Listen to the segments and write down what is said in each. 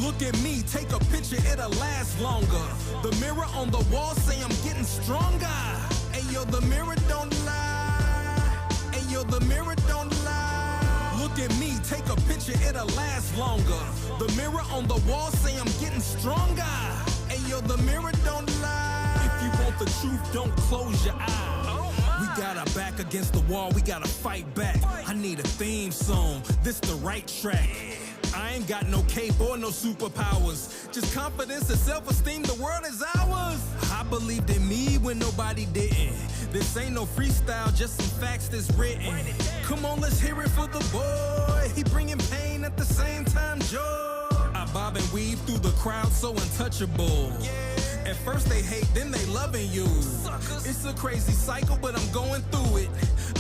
Look at me, take a picture, it'll last longer. The mirror on the wall say I'm getting stronger. Ayo, the mirror don't lie. Ayo, the mirror don't lie. Look at me, take a picture, it'll last longer. The mirror on the wall say I'm getting stronger. Ayo, the mirror don't lie. If you want the truth, don't close your eyes. We got our back against the wall, we gotta fight back. I need a theme song, this the right track. I ain't got no cape or no superpowers, just confidence and self-esteem, the world is ours. I believed in me when nobody didn't. This ain't no freestyle, just some facts that's written. Come on, let's hear it for the boy. He bringing pain at the same time, joy. I bob and weave through the crowd, so untouchable. At first they hate, then they loving you. It's a crazy cycle, but I'm going through it.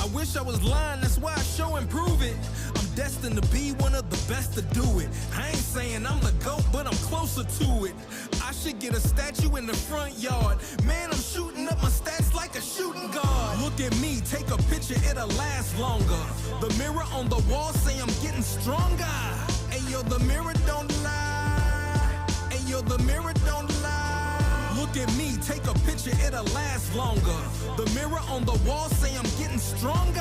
I wish I was lying, that's why I show and prove it. I'm destined to be one of the best to do it. I ain't saying I'm the GOAT, but I'm closer to it. I should get a statue in the front yard. Man, I'm shooting up my stats like a shooting guard. Look at me, take a picture, it'll last longer. The mirror on the wall say I'm getting stronger. Ayo, the mirror don't lie. Ayo, the mirror don't lie. Look at me, take a picture, it'll last longer. The mirror on the wall say I'm getting stronger.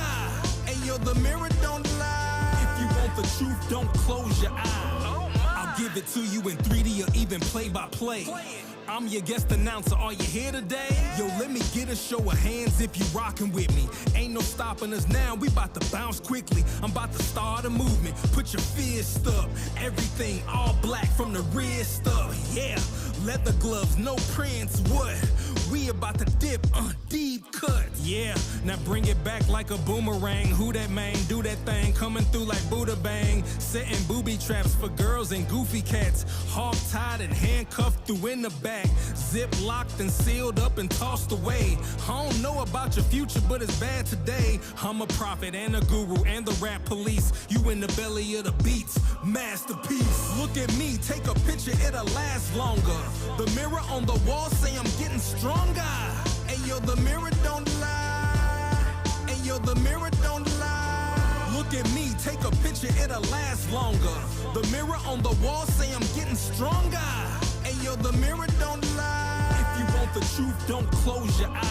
Ayo, the mirror don't lie. If you want the truth, don't close your eyes. I'll give it to you in 3D or even play-by-play. I'm your guest announcer, are you here today? Yo, let me get a show of hands if you rockin' with me. Ain't no stopping us now, we bout to bounce quickly. I'm about to start a movement, put your fist up. Everything all black from the wrist up, yeah. Leather gloves, no prints, what? We about to dip, deep cut, yeah. Now bring it back like a boomerang. Who that man, do that thing, coming through like Buddha Bang. Setting booby traps for girls and goofy cats. Hog tied and handcuffed through in the back. Zip locked and sealed up and tossed away. I don't know about your future, but it's bad today. I'm a prophet and a guru and the rap police. You in the belly of the beats, masterpiece. Look at me, take a picture, it'll last longer. The mirror on the wall say I'm getting stronger. Ayo, the mirror don't lie. Ayo, the mirror don't lie. Look at me, take a picture, it'll last longer. The mirror on the wall say I'm getting stronger. Ayo, the mirror don't lie. If you want the truth, don't close your eyes.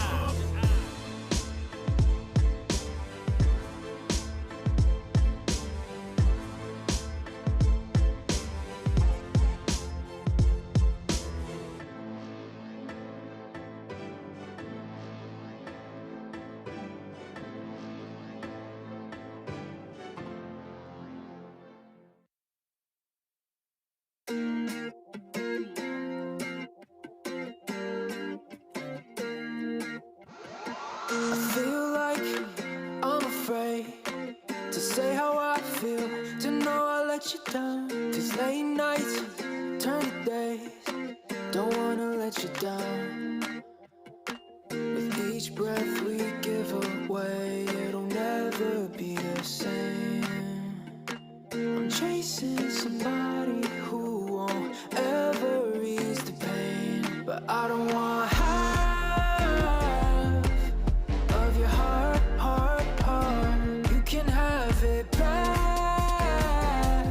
I feel like I'm afraid to say how I feel, to know I let you down. These late nights turn to days, don't wanna let you down. With each breath we give away, it'll never be the same. I'm chasing somebody who won't ever ease the pain, but I don't want half of your heart, heart, heart. You can have it back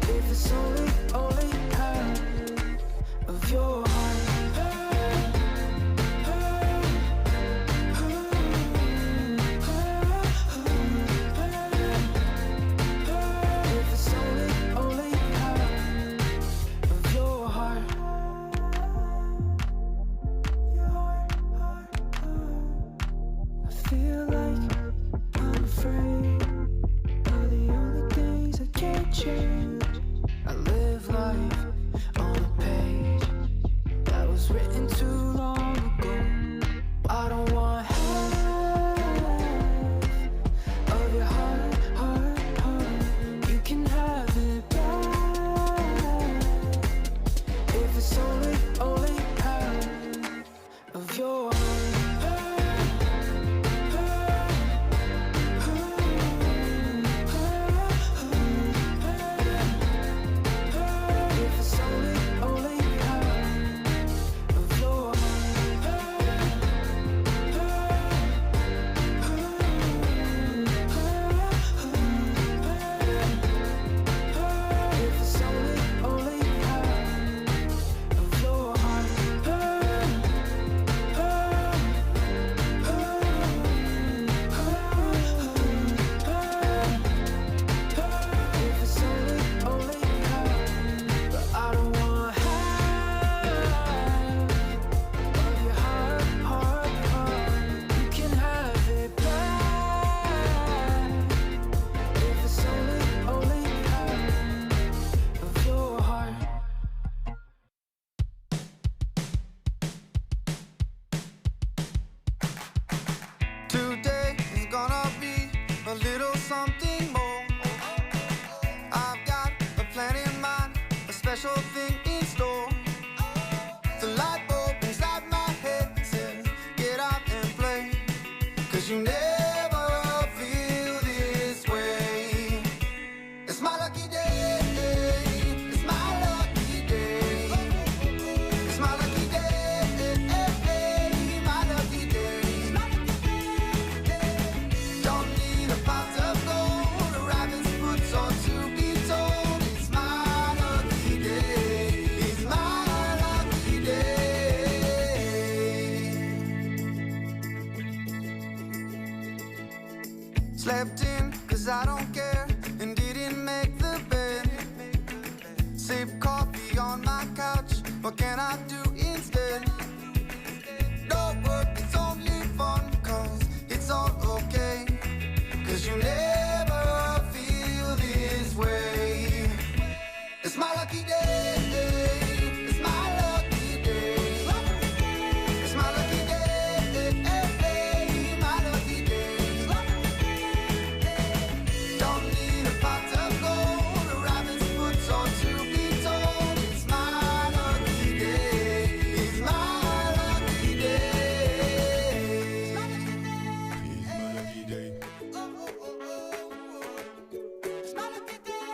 if it's only half of your heart. If it's only half of your heart. I feel like I'm afraid of the only things I can't change. I live special thing in store. The light bulb inside my head says, get out and play, 'cause you never feel this way. It's my lucky day, it's my lucky day. It's my lucky day, my lucky day. Don't need a pot of gold, a rabbit's foot or to be told. It's my lucky day, it's my lucky day. Slept in 'cause I don't care, and didn't make the bed. Sip coffee on my couch, what can I do instead? No work, it's only fun, 'cause it's all okay. 'Cause you never feel this way. It's my lucky day, it's my lucky day. It's my lucky day, my lucky day. Don't need a pot of gold, a rabbit's foot or to be told. It's my lucky day, it's my lucky day. It's my lucky day. It's my lucky day.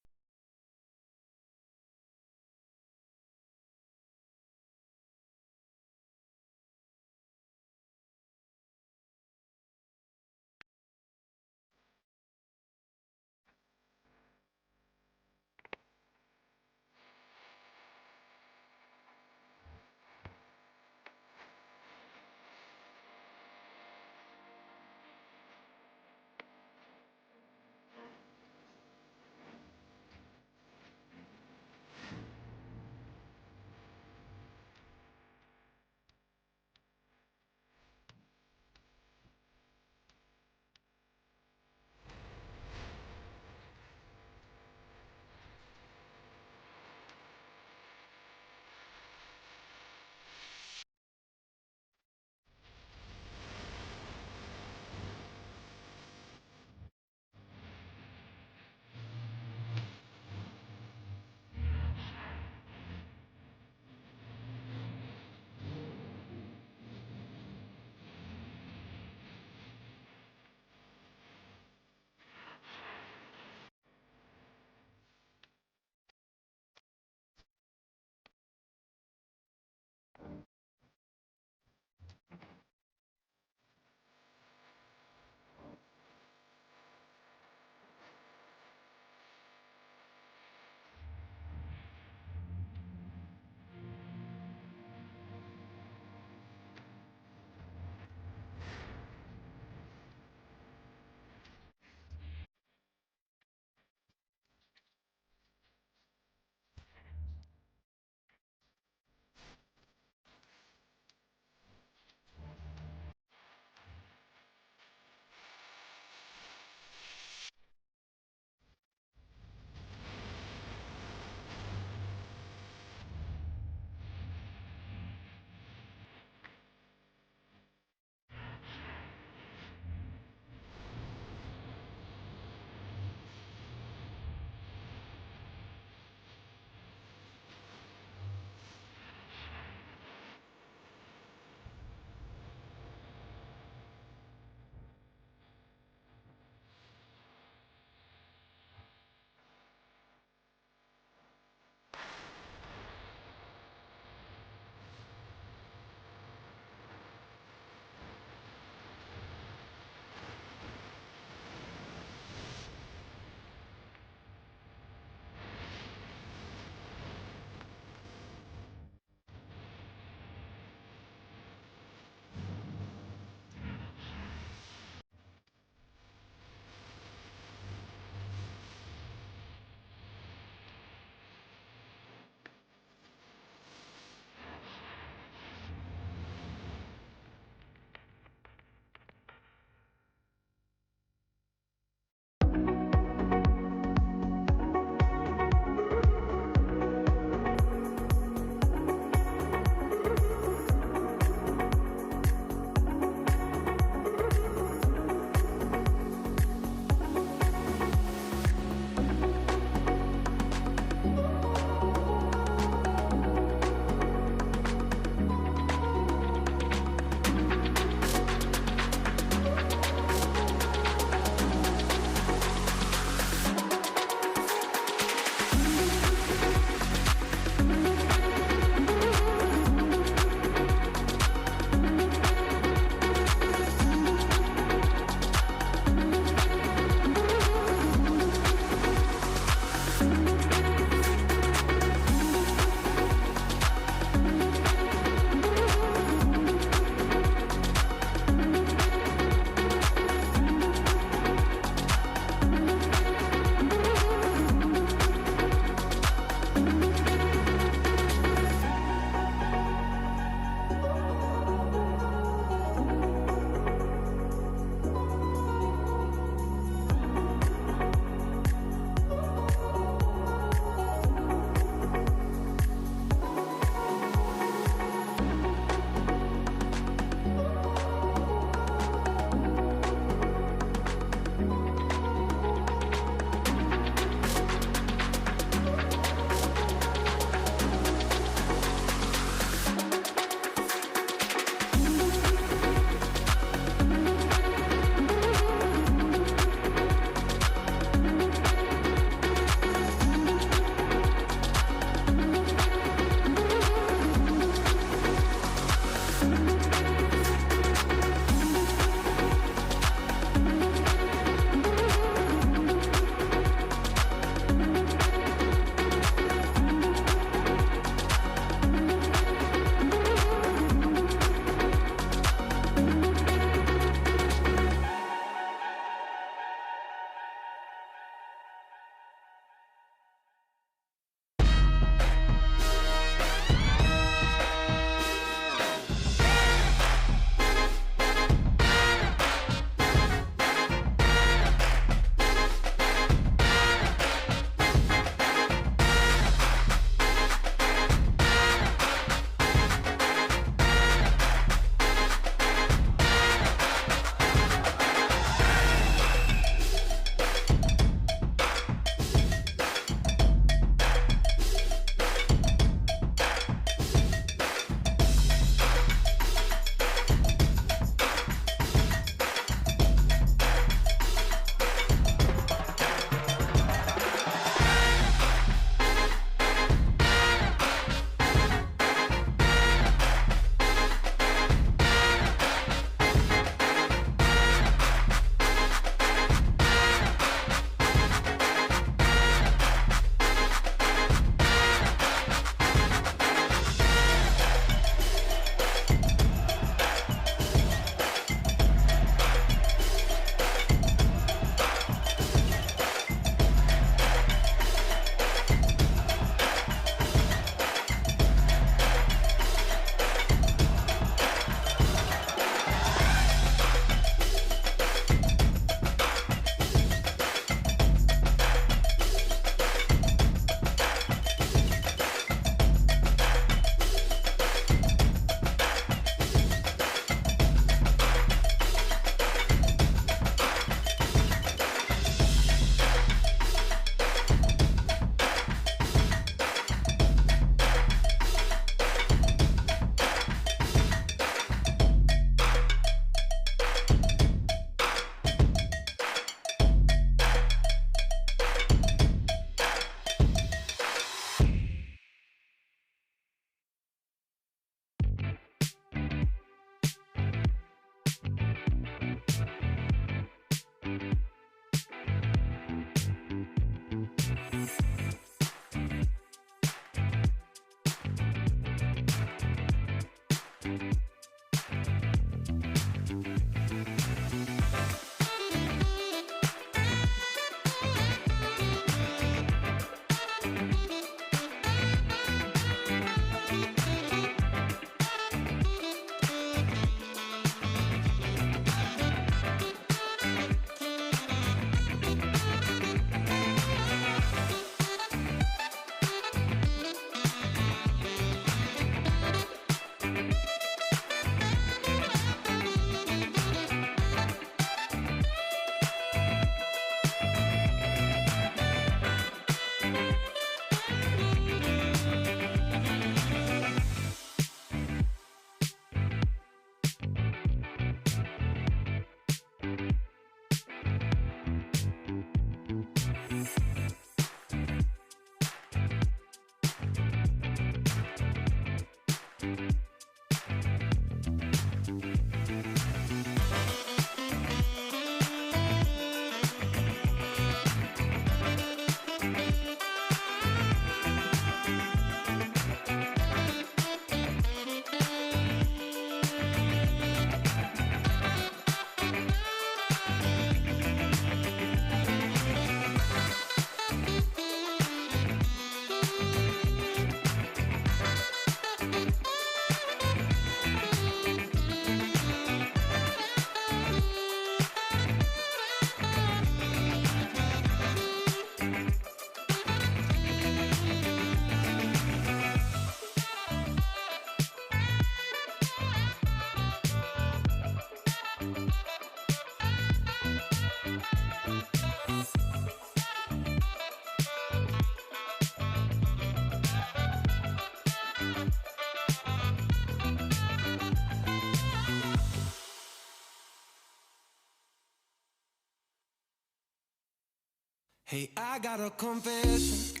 Hey, I got a confession.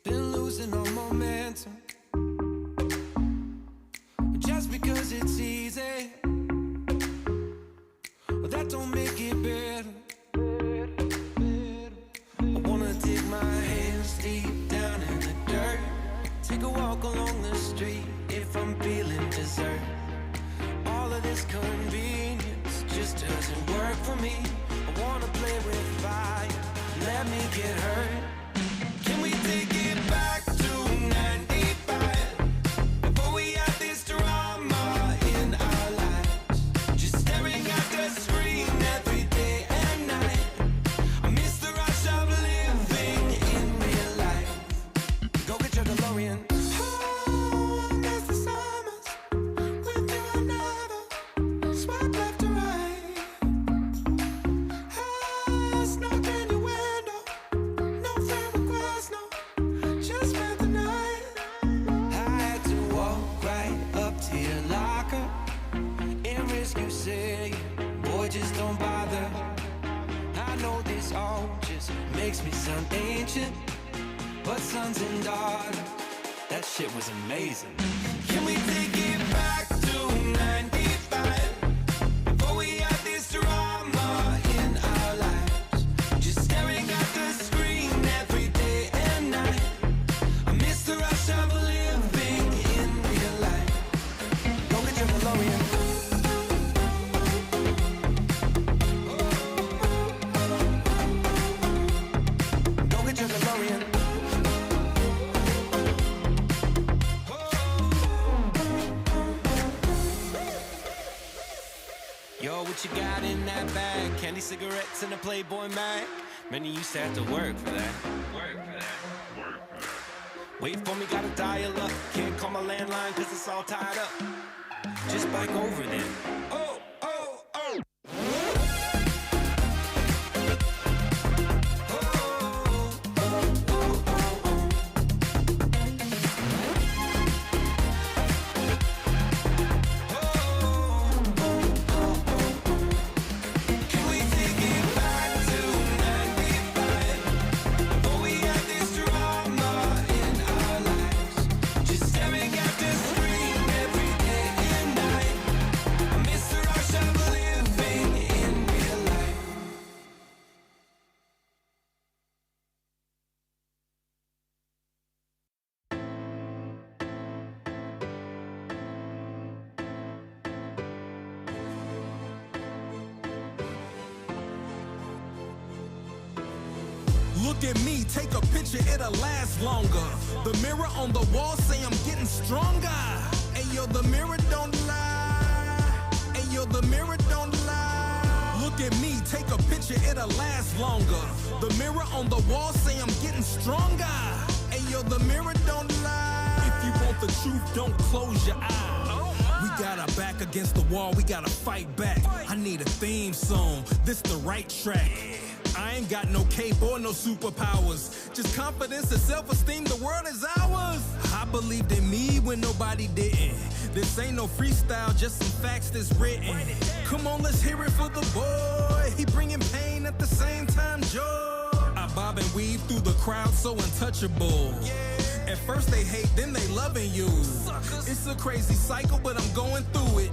Been losing all momentum. Just because it's easy, but that don't make it better. I wanna dig my hands deep down in the dirt. Take a walk along the street if I'm feeling dessert. All of this convenience just doesn't work for me. I wanna play with fire, let me get hurt. Can we take it back to 95? Before we had this drama in our lives, just staring at the screen every day and night. I miss the rush of living in real life. Go get your DeLorean. Oh, I miss the summers with you and never swipe left to right. Ah, snuck in your window, no friend request, no, just spent the night. I had to walk right up to your locker and risk you saying, boy, just don't bother. I know this all just makes me sound ancient, but sons and daughters, that shit was amazing. Can we take it back to 95? Before we had this drama in our lives, just staring at the screen every day and night. I miss the rush of living in real life. Go get your DeLorean. Go get your DeLorean. Yo, what you got in that bag? Candy, cigarettes, and a Playboy mag. Many used to have to work for that. Wait for me, gotta dial up. Can't call my landline cause it's all tied up. Just bike over then. Oh, oh, oh. Can we take it back to 95? Before we had this drama in our lives, just staring at the screen every day and night. I miss the rush of living in real life. Look at me, take a picture, it'll last longer. The mirror on the wall say I'm getting stronger. Ayo, the mirror don't lie. Ayo, the mirror don't lie. Look at me, take a picture, it'll last longer. The mirror on the wall say I'm getting stronger. Ayo, the mirror don't lie. If you want the truth, don't close your eyes. We got our back against the wall, we gotta fight back. I need a theme song, this the right track. I ain't got no cape or no superpowers, just confidence and self-esteem, the world is ours. I believed in me when nobody didn't. This ain't no freestyle, just some facts that's written. Come on, let's hear it for the boy. He bringing pain at the same time, joy. I bob and weave through the crowd, so untouchable. At first they hate, then they loving you. It's a crazy cycle, but I'm going through it.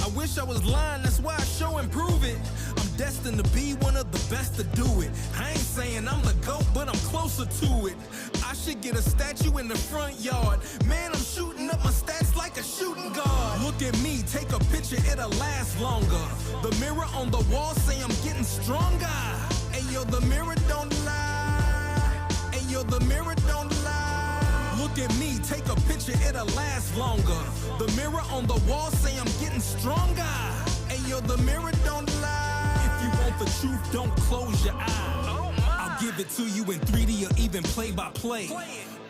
I wish I was lying, that's why I show and prove it. I'm destined to be one of the best to do it. I ain't saying I'm the GOAT, but I'm closer to it. I should get a statue in the front yard. Man, I'm shooting up my stats like a shooting guard. Look at me, take a picture, it'll last longer. The mirror on the wall say I'm getting stronger. Ayo, the mirror don't lie. Ayo, the mirror don't lie. Look at me, take a picture, it'll last longer. The mirror on the wall say I'm getting stronger. Ayo, the mirror don't lie. If you want the truth, don't close your eyes. I'll give it to you in 3D or even play by play.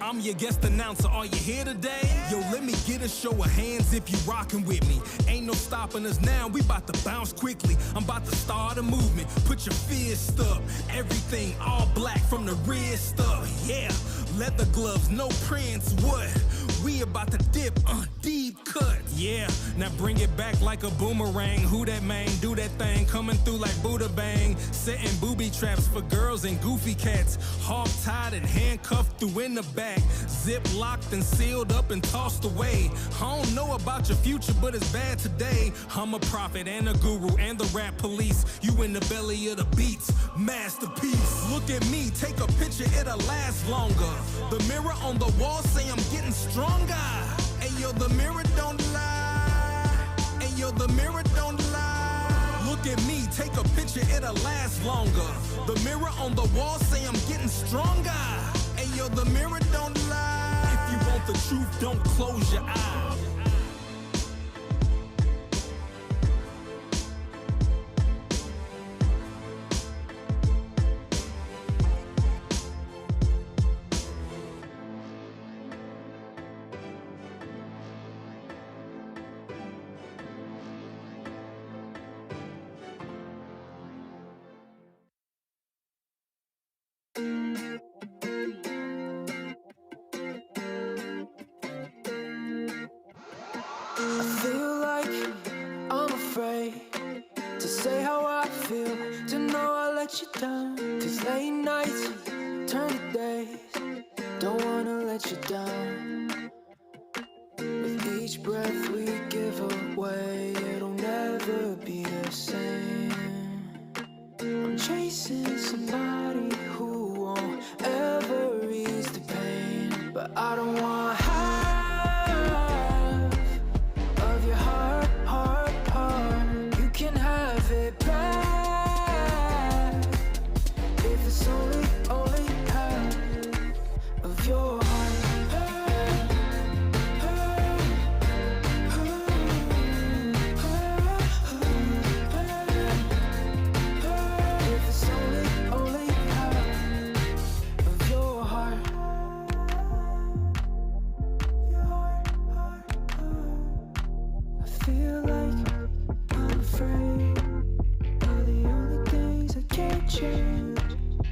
I'm your guest announcer, are you here today? Yo, let me get a show of hands if you rockin' with me. Ain't no stopping us now, we bout to bounce quickly. I'm about to start a movement, put your fist up. Everything all black from the wrist up, yeah. Leather gloves, no prints, what? We about to dip, deep cut. Yeah, now bring it back like a boomerang. Who that man? Do that thing, coming through like Buddha Bang. Setting booby traps for girls and goofy cats. Hog tied and handcuffed through in the back. Zip locked and sealed up and tossed away. I don't know about your future, but it's bad today. I'm a prophet and a guru and the rap police. You in the belly of the beats, masterpiece. Look at me, take a picture, it'll last longer. The mirror on the wall say I'm getting stronger. Ayo, the mirror don't lie. Ayo, the mirror don't lie. Look at me, take a picture, it'll last longer. The mirror on the wall say I'm getting stronger. Ayo, the mirror don't lie. If you want the truth, don't close your eyes. I feel like I'm afraid to say how I feel, to know I let you down. 'Cause late nights turn to days, don't wanna let you down. With each breath we give away, it'll never be the same. I'm chasing somebody who won't ever ease the pain, but I don't want half of your heart, heart, heart. You can have it back if it's only half of your heart.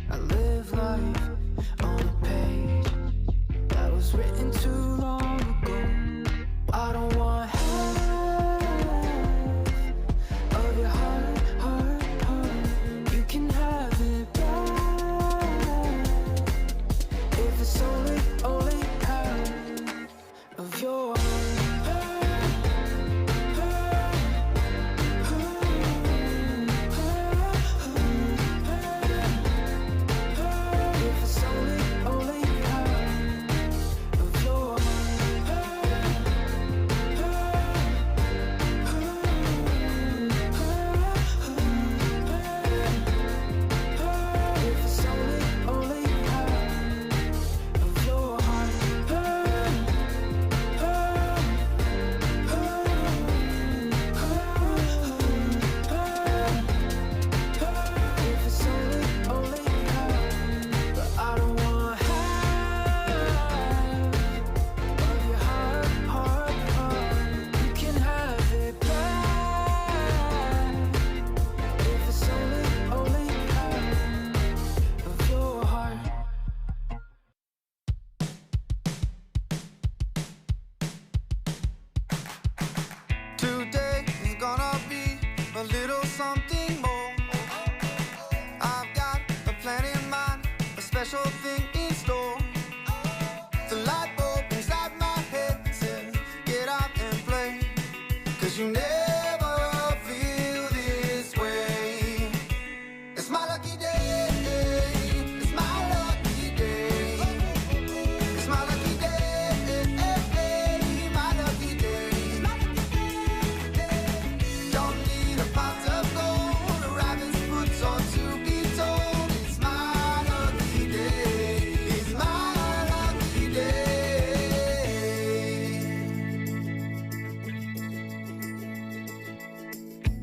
I live life on a page that was written too long ago. I don't want half of your heart, heart, heart. You can have it back if it's only half of your heart. Today is gonna be a little something more. I've got a plan in mind, a special thing in store. The light bulb inside my head says, get out and play. 'Cause you never feel this way. It's my lucky day. It's my lucky day. It's my lucky day. My lucky day. Don't need a pot of gold, a rabbit's foot or to be told. It's my lucky day. It's my lucky day.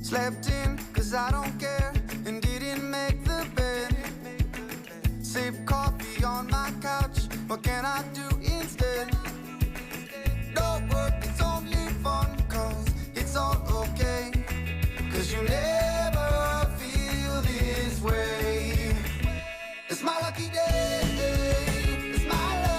Slept in 'cause I don't care and didn't make the bed. Sip coffee on my couch, what can I do instead? No work, it's only fun 'cause it's all okay. 'Cause you never feel this way. It's my lucky day. It's my lucky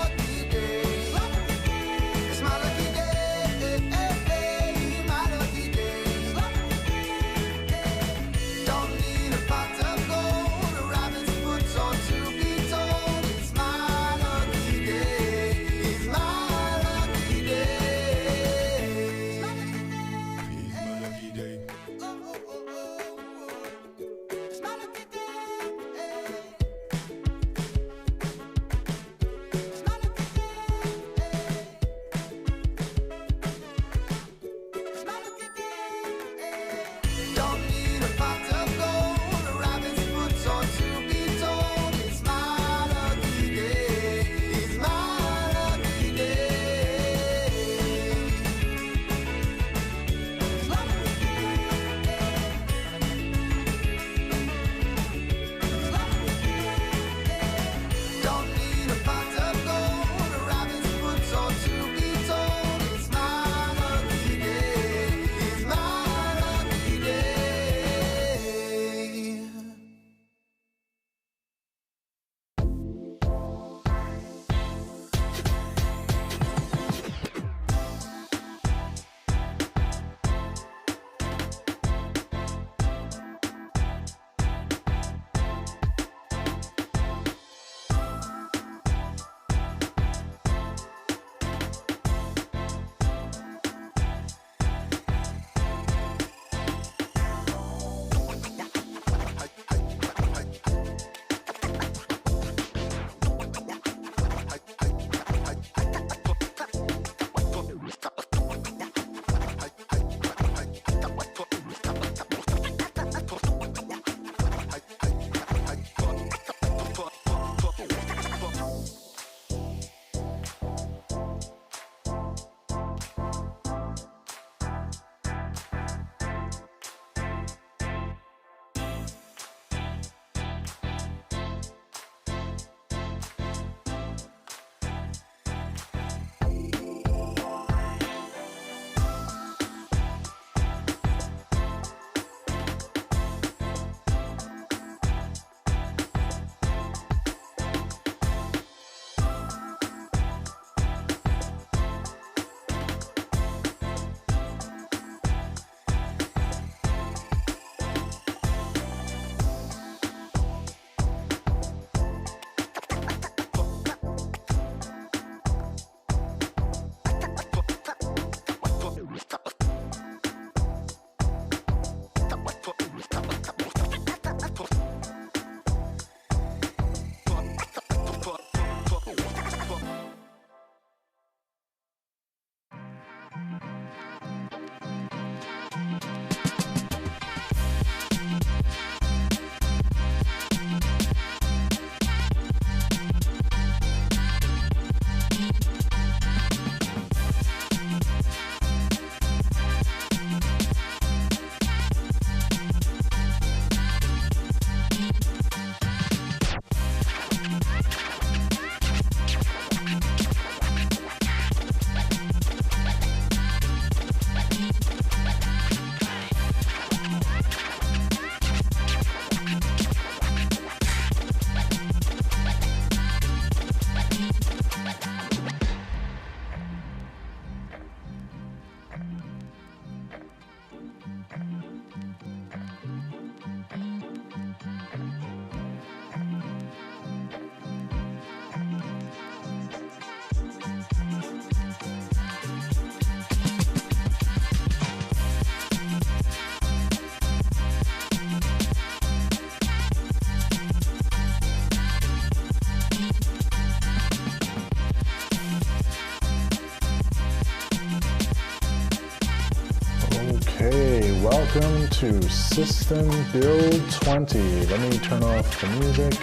Okay, welcome to System Build 20. Let me turn off the music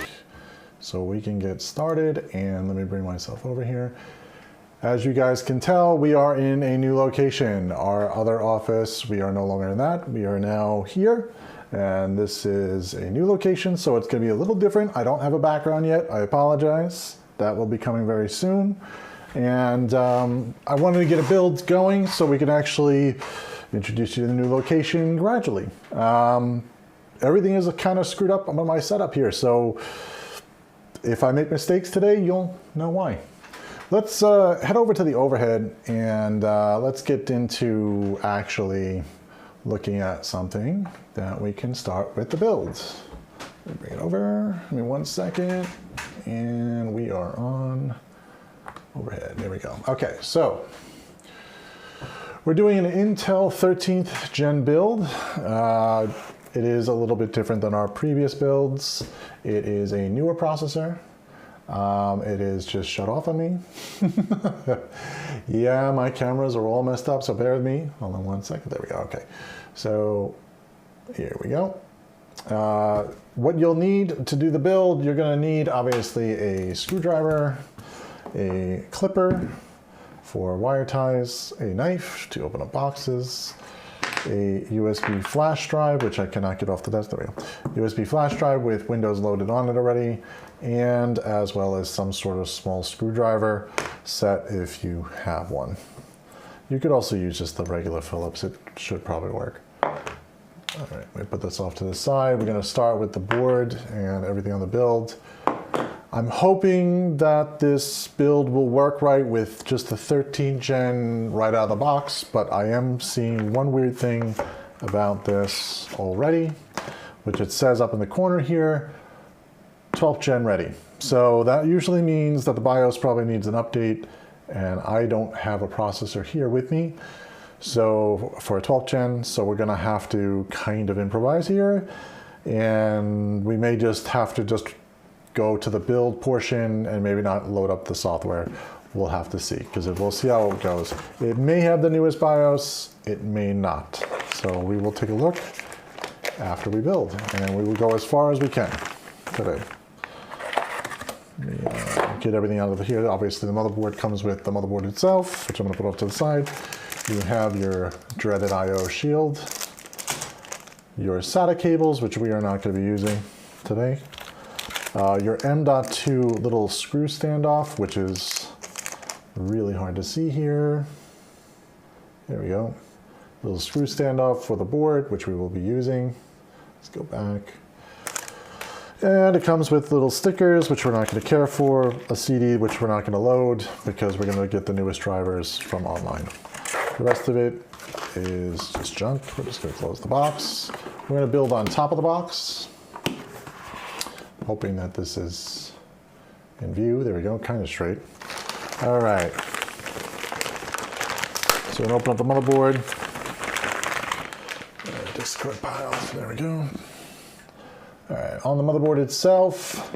so we can get started, and let me bring myself over here. As you guys can tell, we are in a new location. Our other office, we are no longer in that. We are now here, and this is a new location, so it's gonna be a little different. I don't have a background yet, I apologize. That will be coming very soon. And I wanted to get a build going so we can actually introduce you to the new location gradually. Everything is kind of screwed up on my setup here, so if I make mistakes today, you'll know why. Let's head over to the overhead and let's get into actually looking at something that we can start with the builds. Let me bring it over, give me 1 second, and we are on overhead, there we go. Okay, so we're doing an Intel 13th gen build. It is a little bit different than our previous builds. It is a newer processor. It is just shut off on me. Yeah, my cameras are all messed up, so bear with me. Hold on 1 second, there we go, okay. So here we go. What you'll need to do the build, you're gonna need obviously a screwdriver, a clipper for wire ties, a knife to open up boxes, a USB flash drive, which I cannot get off the desk, there we go. USB flash drive with Windows loaded on it already, and as well as some sort of small screwdriver set if you have one. You could also use just the regular Phillips, it should probably work. All right, let me put this off to the side. We're gonna start with the board and everything on the build. I'm hoping that this build will work right with just the 13th gen right out of the box, but I am seeing one weird thing about this already, which it says up in the corner here, 12th gen ready. So that usually means that the BIOS probably needs an update, and I don't have a processor here with me. So for a 12th gen, so we're gonna have to kind of improvise here, and we may just have to go to the build portion and maybe not load up the software. We'll have to see, because we'll see how it goes. It may have the newest BIOS, it may not. So we will take a look after we build, and we will go as far as we can today. Let me get everything out of here. Obviously the motherboard comes with the motherboard itself, which I'm gonna put off to the side. You have your dreaded IO shield, your SATA cables, which we are not gonna be using today. Your M.2 little screw standoff, which is really hard to see here. There we go. Little screw standoff for the board, which we will be using. Let's go back. And it comes with little stickers, which we're not going to care for. A CD, which we're not going to load because we're going to get the newest drivers from online. The rest of it is just junk. We're just going to close the box. We're going to build on top of the box, hoping that this is in view. There we go, kind of straight. All right. So we're gonna open up the motherboard. Discord pile, there we go. All right, on the motherboard itself,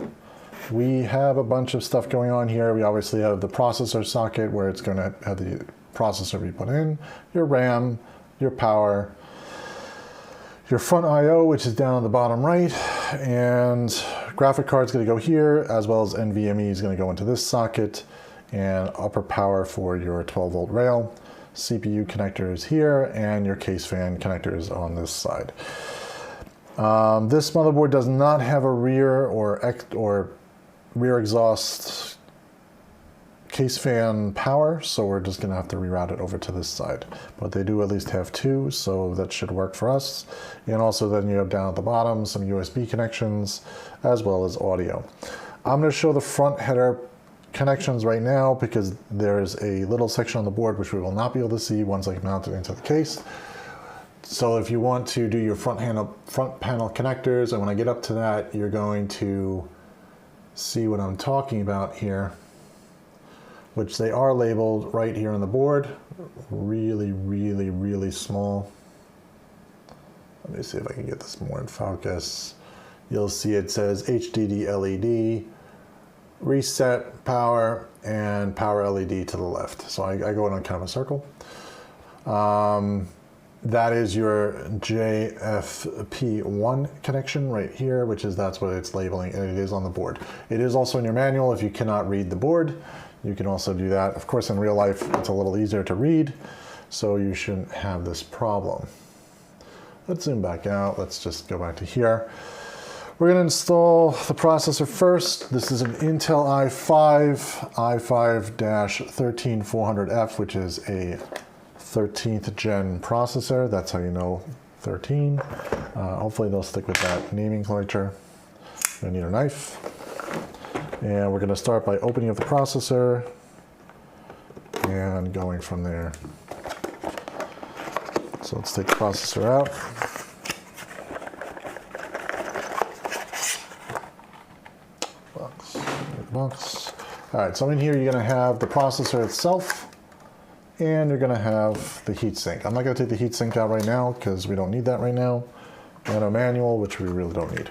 we have a bunch of stuff going on here. We obviously have the processor socket where it's gonna have the processor be put in, your RAM, your power, your front I/O, which is down on the bottom right, and graphic card's gonna go here, as well as NVMe is gonna go into this socket, and upper power for your 12-volt rail. CPU connectors here, and your case fan connectors on this side. This motherboard does not have a rear or rear exhaust case fan power, so we're just gonna have to reroute it over to this side. But they do at least have two, so that should work for us. And also then you have down at the bottom some USB connections, as well as audio. I'm gonna show the front header connections right now because there's a little section on the board which we will not be able to see once I mount it into the case. So if you want to do your front panel connectors, and when I get up to that, you're going to see what I'm talking about here, which they are labeled right here on the board. Really, really, really small. Let me see if I can get this more in focus. You'll see it says HDD LED, reset power, and power LED to the left. So I go in on kind of a circle. that is your JFP1 connection right here, that's what it's labeling, and it is on the board. It is also in your manual. If you cannot read the board, you can also do that. Of course, in real life, it's a little easier to read, so you shouldn't have this problem. Let's zoom back out. Let's just go back to here. We're going to install the processor first. This is an Intel i5-13400F, which is a 13th gen processor. That's how you know 13. Hopefully they'll stick with that naming nomenclature. You're going to need a knife. And we're going to start by opening up the processor and going from there. So let's take the processor out. Box. All right, so in here you're going to have the processor itself, and you're going to have the heatsink. I'm not going to take the heatsink out right now because we don't need that right now, and a manual, which we really don't need.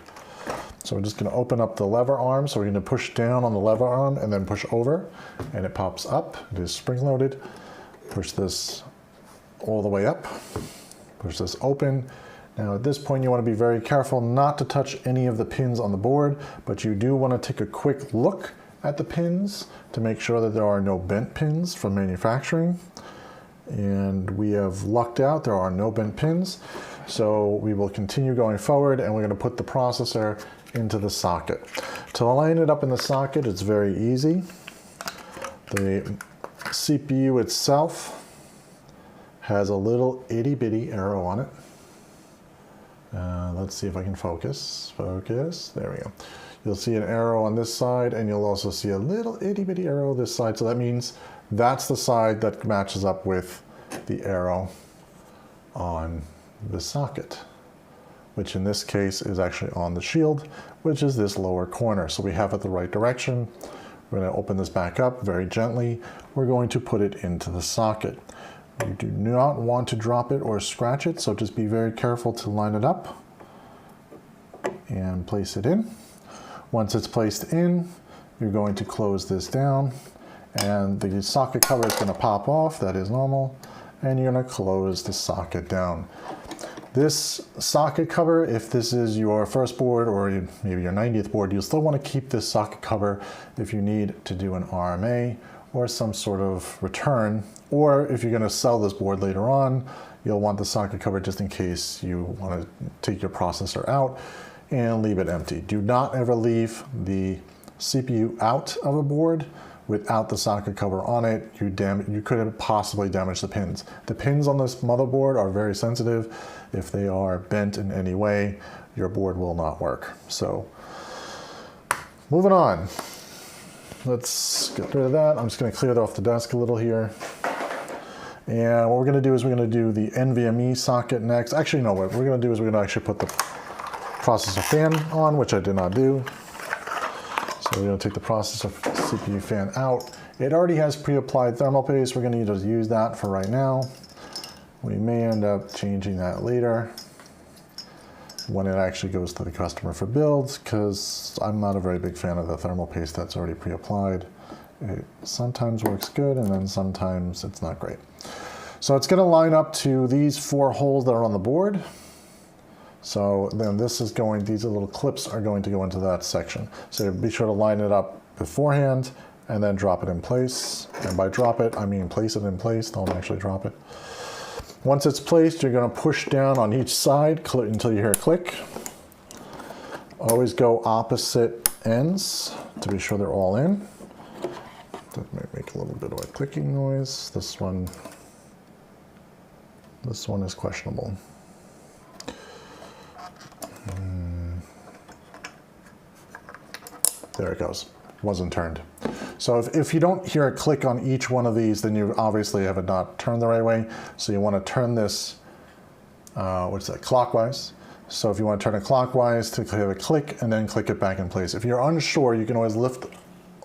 So we're just going to open up the lever arm. So we're going to push down on the lever arm and then push over, and it pops up. It is spring-loaded. Push this all the way up. Push this open. Now at this point you want to be very careful not to touch any of the pins on the board, but you do want to take a quick look at the pins to make sure that there are no bent pins from manufacturing. And we have lucked out, there are no bent pins. So we will continue going forward, and we're going to put the processor into the socket. To line it up in the socket, it's very easy. The CPU itself has a little itty bitty arrow on it. Let's see if I can focus. Focus, there we go. You'll see an arrow on this side, and you'll also see a little itty bitty arrow this side. So that means that's the side that matches up with the arrow on the socket, which in this case is actually on the shield, which is this lower corner. So we have it the right direction. We're going to open this back up very gently. We're going to put it into the socket. You do not want to drop it or scratch it, so just be very careful to line it up and place it in. Once it's placed in, you're going to close this down, and the socket cover is going to pop off. That is normal. And you're going to close the socket down. This socket cover, if this is your first board or maybe your 90th board, you'll still want to keep this socket cover if you need to do an RMA or some sort of return, or if you're going to sell this board later on, you'll want the socket cover just in case you want to take your processor out and leave it empty. Do not ever leave the CPU out of a board without the socket cover on it. You could possibly damage the pins. The pins on this motherboard are very sensitive. If they are bent in any way, your board will not work. So, moving on. Let's get rid of that. I'm just going to clear it off the desk a little here. And what we're going to do is we're going to do the NVMe socket next. Actually, no, what we're going to do is we're going to actually put the processor fan on, which I did not do. So we're going to take the processor CPU fan out. It already has pre-applied thermal paste. We're going to need to use that for right now. We may end up changing that later when it actually goes to the customer for builds, because I'm not a very big fan of the thermal paste that's already pre-applied. It sometimes works good, and then sometimes it's not great. So it's going to line up to these 4 holes that are on the board. So then these little clips are going to go into that section. So be sure to line it up beforehand and then drop it in place. And by drop it, I mean place it in place, don't actually drop it. Once it's placed, you're going to push down on each side until you hear a click. Always go opposite ends to be sure they're all in. That might make a little bit of a clicking noise. This one is questionable. There it goes. Wasn't turned. So if you don't hear a click on each one of these, then you obviously have it not turned the right way. So you want to turn this, clockwise. So if you want to turn it clockwise, to have a click and then click it back in place. If you're unsure, you can always lift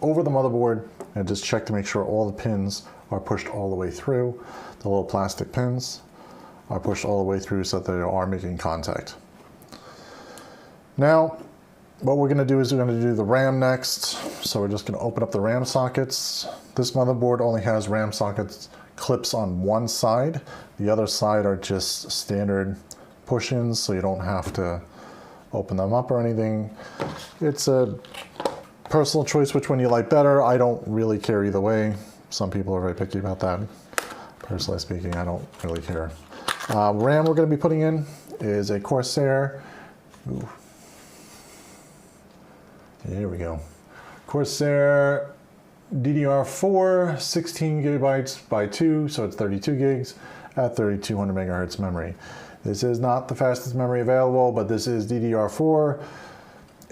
over the motherboard and just check to make sure all the pins are pushed all the way through. The little plastic pins are pushed all the way through so that they are making contact. Now, what we're going to do is we're going to do the RAM next. So we're just going to open up the RAM sockets. This motherboard only has RAM sockets clips on one side. The other side are just standard push-ins, so you don't have to open them up or anything. It's a personal choice which one you like better. I don't really care either way. Some people are very picky about that. Personally speaking, I don't really care. RAM we're going to be putting in is a Corsair. Ooh. Here we go. Corsair DDR4, 16 gigabytes by 2, so it's 32 gigs at 3200 megahertz memory. This is not the fastest memory available, but this is DDR4.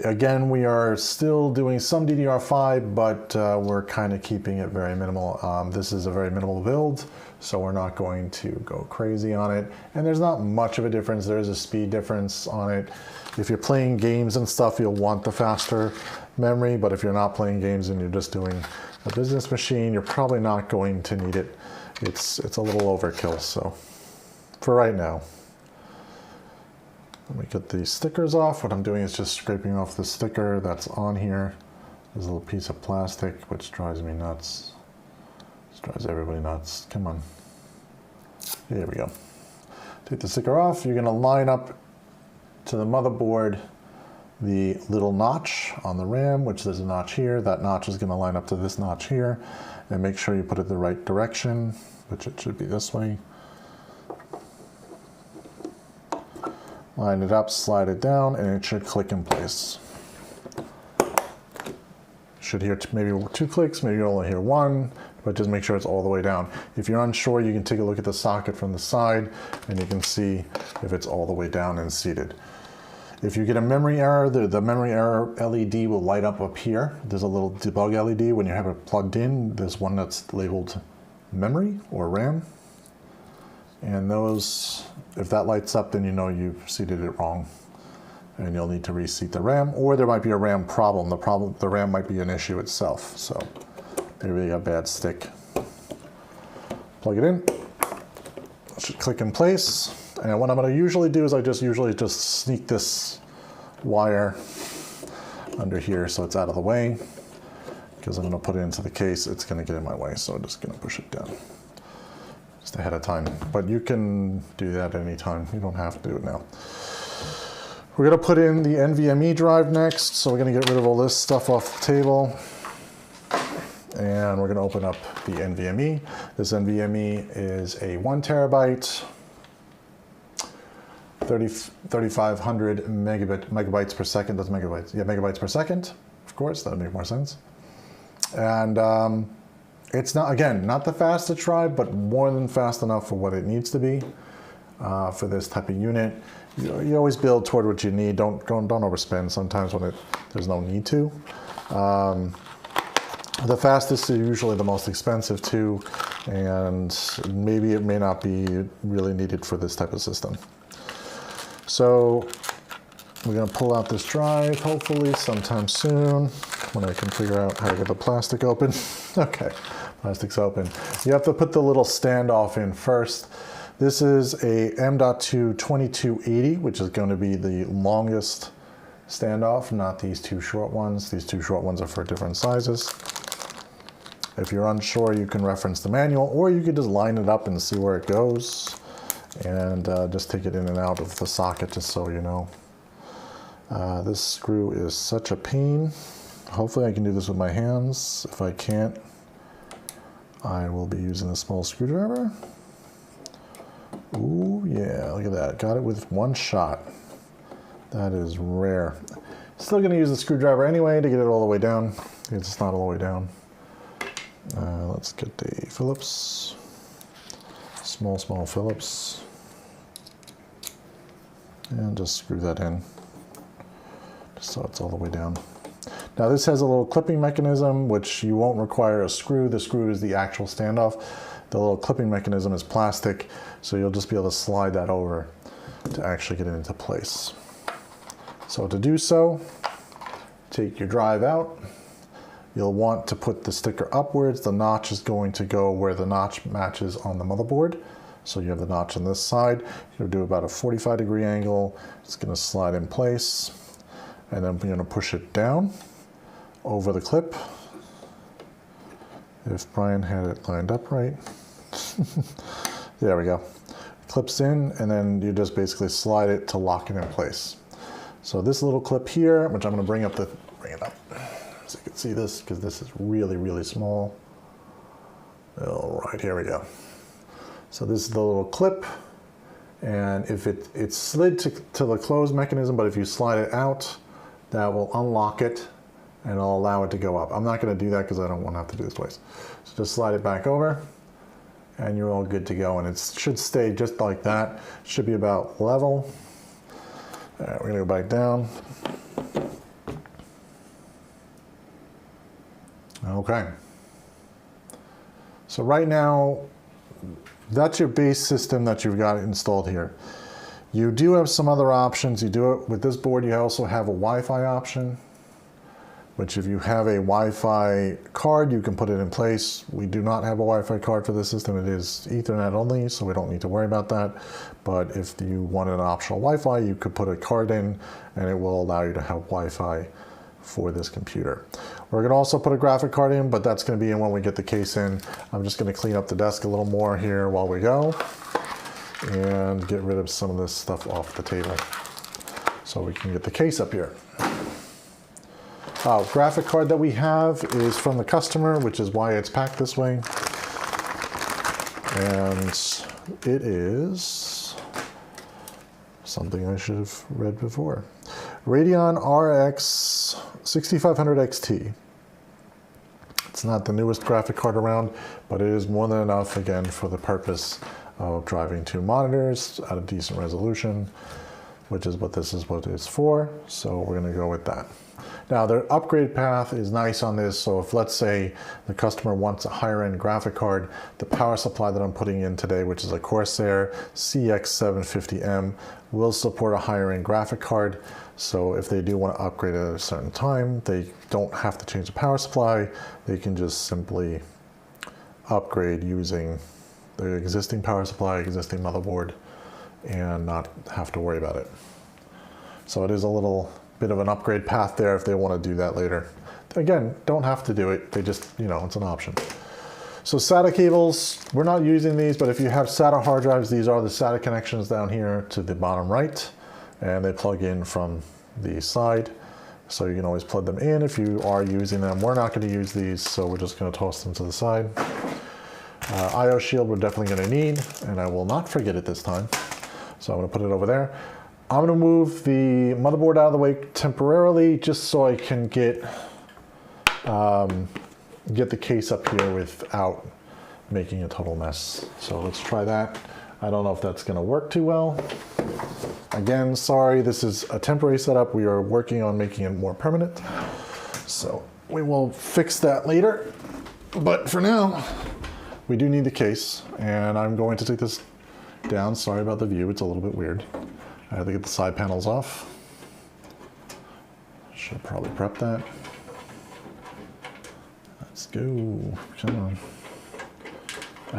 Again, we are still doing some DDR5, but we're kind of keeping it very minimal. This is a very minimal build, so we're not going to go crazy on it. And there's not much of a difference. There is a speed difference on it. If you're playing games and stuff, you'll want the faster memory, but if you're not playing games and you're just doing a business machine, you're probably not going to need it. It's a little overkill, so for right now. Let me get the stickers off. What I'm doing is just scraping off the sticker that's on here. There's a little piece of plastic, which drives me nuts. This drives everybody nuts. Come on. Here we go. Take the sticker off. You're gonna line up to the motherboard the little notch on the RAM, which there's a notch here. That notch is gonna line up to this notch here, and make sure you put it the right direction, which it should be this way. Line it up, slide it down, and it should click in place. Should hear maybe 2 clicks, maybe you'll only hear 1, but just make sure it's all the way down. If you're unsure, you can take a look at the socket from the side, and you can see if it's all the way down and seated. If you get a memory error, the memory error LED will light up here. There's a little debug LED when you have it plugged in. There's one that's labeled memory or RAM. And those, if that lights up, then you know you've seated it wrong. And you'll need to reseat the RAM, or there might be a RAM problem. The RAM might be an issue itself. So maybe a bad stick. Plug it in. It should click in place. And what I'm going to usually do is I usually just sneak this wire under here so it's out of the way, because I'm going to put it into the case. It's going to get in my way, so I'm just going to push it down just ahead of time. But you can do that anytime. You don't have to do it now. We're going to put in the NVMe drive next, so we're going to get rid of all this stuff off the table. And we're going to open up the NVMe. This NVMe is a 1 terabyte. 3,500 megabytes per second. That's megabytes. Yeah, megabytes per second. Of course, that would make more sense. And it's not, again, not the fastest drive, but more than fast enough for what it needs to be for this type of unit. You always build toward what you need. Don't overspend. Sometimes when there's no need to. The fastest is usually the most expensive too, and maybe it may not be really needed for this type of system. So we're going to pull out this drive, hopefully sometime soon, when I can figure out how to get the plastic open. Okay, plastic's open. You have to put the little standoff in first. This is a M.2 2280, which is going to be the longest standoff, not these 2 short ones. These 2 short ones are for different sizes. If you're unsure, you can reference the manual, or you could just line it up and see where it goes. And just take it in and out of the socket, just so you know. This screw is such a pain. Hopefully I can do this with my hands. If I can't, I will be using a small screwdriver. Ooh, yeah, look at that. Got it with 1 shot. That is rare. Still gonna use the screwdriver anyway to get it all the way down. It's not all the way down. Let's get the Phillips. Small Phillips, and just screw that in, just so it's all the way down. Now this has a little clipping mechanism, which you won't require a screw. The screw is the actual standoff. The little clipping mechanism is plastic, so you'll just be able to slide that over to actually get it into place. So to do so, take your drive out. You'll want to put the sticker upwards. The notch is going to go where the notch matches on the motherboard. So you have the notch on this side. You'll do about a 45-degree angle. It's going to slide in place. And then you're going to push it down over the clip. If Brian had it lined up right. There we go. Clips in, and then you just basically slide it to lock it in place. So this little clip here, which I'm going to bring it up so you can see this, because this is really, really small. All right, here we go. So this is the little clip, and if it's slid to the close mechanism, but if you slide it out, that will unlock it and it'll allow it to go up. I'm not going to do that because I don't want to have to do this twice. So just slide it back over, and you're all good to go. And it should stay just like that. It should be about level. All right, we're going to go back down. Okay. So right now, that's your base system that you've got installed here. You do have some other options. You do it with this board. You also have a Wi-Fi option, which if you have a Wi-Fi card, you can put it in place. We do not have a Wi-Fi card for this system. It is Ethernet only, so we don't need to worry about that. But if you wanted an optional Wi-Fi, you could put a card in, and it will allow you to have Wi-Fi for this computer. We're going to also put a graphic card in, but that's going to be in when we get the case in. I'm just going to clean up the desk a little more here while we go and get rid of some of this stuff off the table so we can get the case up here. Graphic card that we have is from the customer, which is why it's packed this way. And it is something I should have read before. Radeon RX 6500 XT. It's not the newest graphic card around, but it is more than enough, again, for the purpose of driving 2 monitors at a decent resolution, which is what this is what it's for. So we're going to go with that. Now, the upgrade path is nice on this. So if, let's say, the customer wants a higher end graphic card, the power supply that I'm putting in today, which is a CORSAIR CX750M, will support a higher end graphic card. So if they do want to upgrade at a certain time, they don't have to change the power supply. They can just simply upgrade using the existing power supply, existing motherboard, and not have to worry about it. So it is a little bit of an upgrade path there if they want to do that later. Again, don't have to do it. They just, it's an option. So SATA cables, we're not using these, but if you have SATA hard drives, these are the SATA connections down here to the bottom right, and they plug in from the side. So you can always plug them in if you are using them. We're not going to use these, so we're just going to toss them to the side. IO shield we're definitely going to need, and I will not forget it this time. So I'm going to put it over there. I'm going to move the motherboard out of the way temporarily just so I can get the case up here without making a total mess. So let's try that. I don't know if that's going to work too well. Again, sorry, this is a temporary setup. We are working on making it more permanent. So we will fix that later. But for now, we do need the case, and I'm going to take this down. Sorry about the view, it's a little bit weird. I have to get the side panels off. Should probably prep that. Let's go, come on.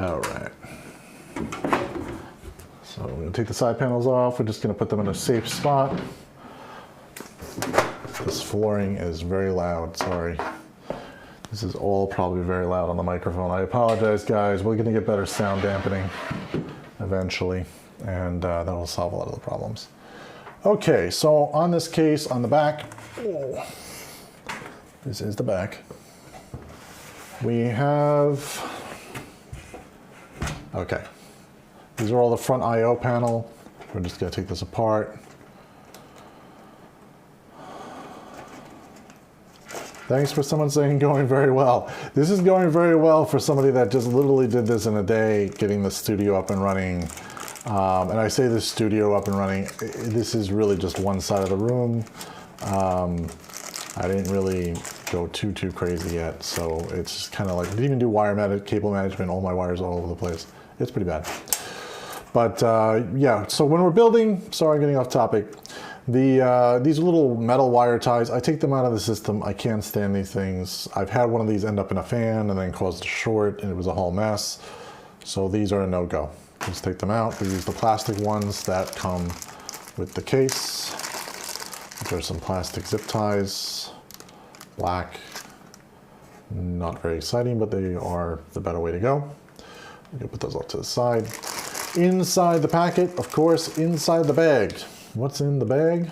All right. So we're gonna take the side panels off. We're just gonna put them in a safe spot. This flooring is very loud, sorry. This is all probably very loud on the microphone. I apologize, guys. We're gonna get better sound dampening eventually, and that'll solve a lot of the problems. Okay, so on this case, on the back, this is the back. We have, okay. These are all the front I/O panel. We're just gonna take this apart. Thanks for someone saying going very well. This is going very well for somebody that just literally did this in a day, getting the studio up and running. And I say the studio up and running, this is really just one side of the room. I didn't really go too crazy yet, so it's just kind of like, I didn't even do cable management, all my wires all over the place. It's pretty bad. But yeah, so when we're building, sorry I'm getting off topic, these little metal wire ties, I take them out of the system. I can't stand these things. I've had one of these end up in a fan and then caused a short, and it was a whole mess. So these are a no-go. Just take them out. We use the plastic ones that come with the case. There's some plastic zip ties, black. Not very exciting, but they are the better way to go. You can put those off to the side. Inside the packet, of course, inside the bag. What's in the bag?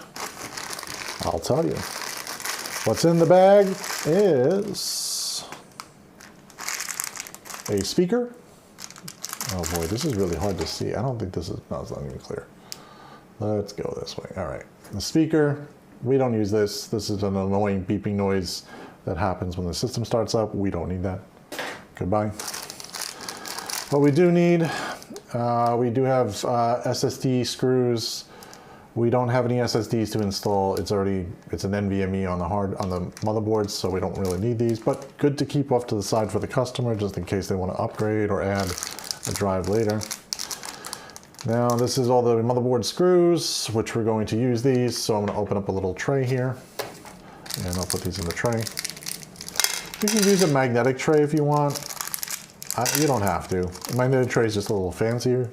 I'll tell you. What's in the bag is a speaker. Oh boy, this is really hard to see. I don't think this is, no, it's not even clear. Let's go this way. All right, the speaker, we don't use this. This is an annoying beeping noise that happens when the system starts up. We don't need that. Goodbye. What we do need, we do have SSD screws. We don't have any SSDs to install. It's an NVMe on the motherboard, so we don't really need these, but good to keep off to the side for the customer just in case they want to upgrade or add a drive later. Now this is all the motherboard screws, which we're going to use these. So I'm going to open up a little tray here and I'll put these in the tray. You can use a magnetic tray if you want. You don't have to. A magnetic tray is just a little fancier.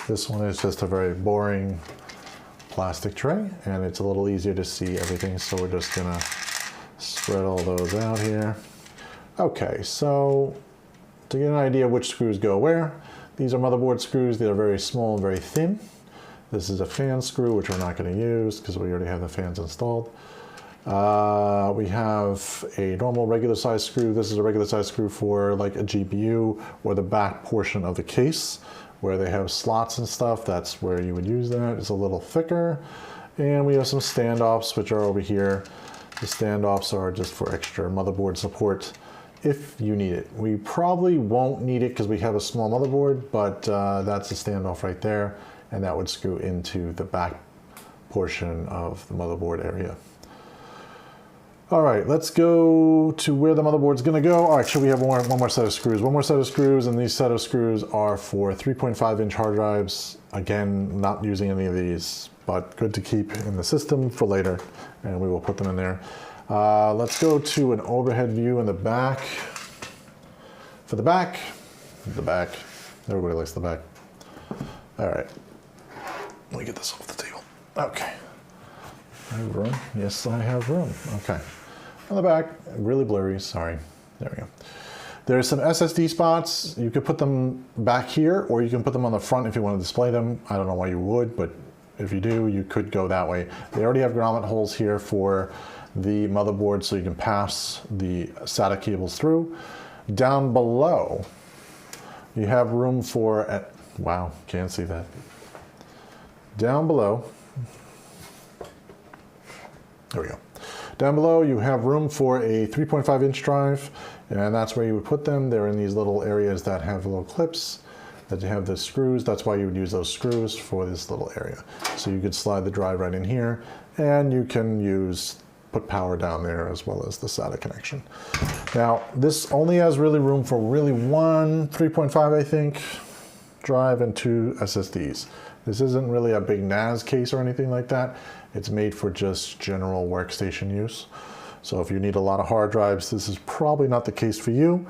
This one is just a very boring plastic tray, and it's a little easier to see everything. So we're just gonna spread all those out here. Okay, so to get an idea of which screws go where, these are motherboard screws. They're very small and very thin. This is a fan screw, which we're not going to use because we already have the fans installed. We have a normal regular size screw. This is a regular size screw for like a GPU or the back portion of the case where they have slots and stuff. That's where you would use that. It's a little thicker. And we have some standoffs, which are over here. The standoffs are just for extra motherboard support if you need it. We probably won't need it because we have a small motherboard, but that's a standoff right there, and that would screw into the back portion of the motherboard area. All right, let's go to where the motherboard's gonna go. Oh, actually, we have one more set of screws. One more set of screws, and these set of screws are for 3.5-inch hard drives. Again, not using any of these, but good to keep in the system for later, and we will put them in there. Let's go to an overhead view in the back. For the back, everybody likes the back. All right, let me get this off the table. Okay, I have room. Yes, I have room. Okay, on the back, really blurry, sorry. There we go. There's some SSD spots. You could put them back here, or you can put them on the front if you want to display them. I don't know why you would, but if you do, you could go that way. They already have grommet holes here for the motherboard so you can pass the SATA cables through. Down below, you have room for, wow, can't see that. Down below, there we go. Down below, you have room for a 3.5-inch drive, and that's where you would put them. They're in these little areas that have little clips that you have the screws. That's why you would use those screws for this little area. So you could slide the drive right in here, and you can put power down there as well as the SATA connection. Now, this only has really room for one 3.5, I think, drive and 2 SSDs. This isn't really a big NAS case or anything like that. It's made for just general workstation use. So if you need a lot of hard drives, this is probably not the case for you.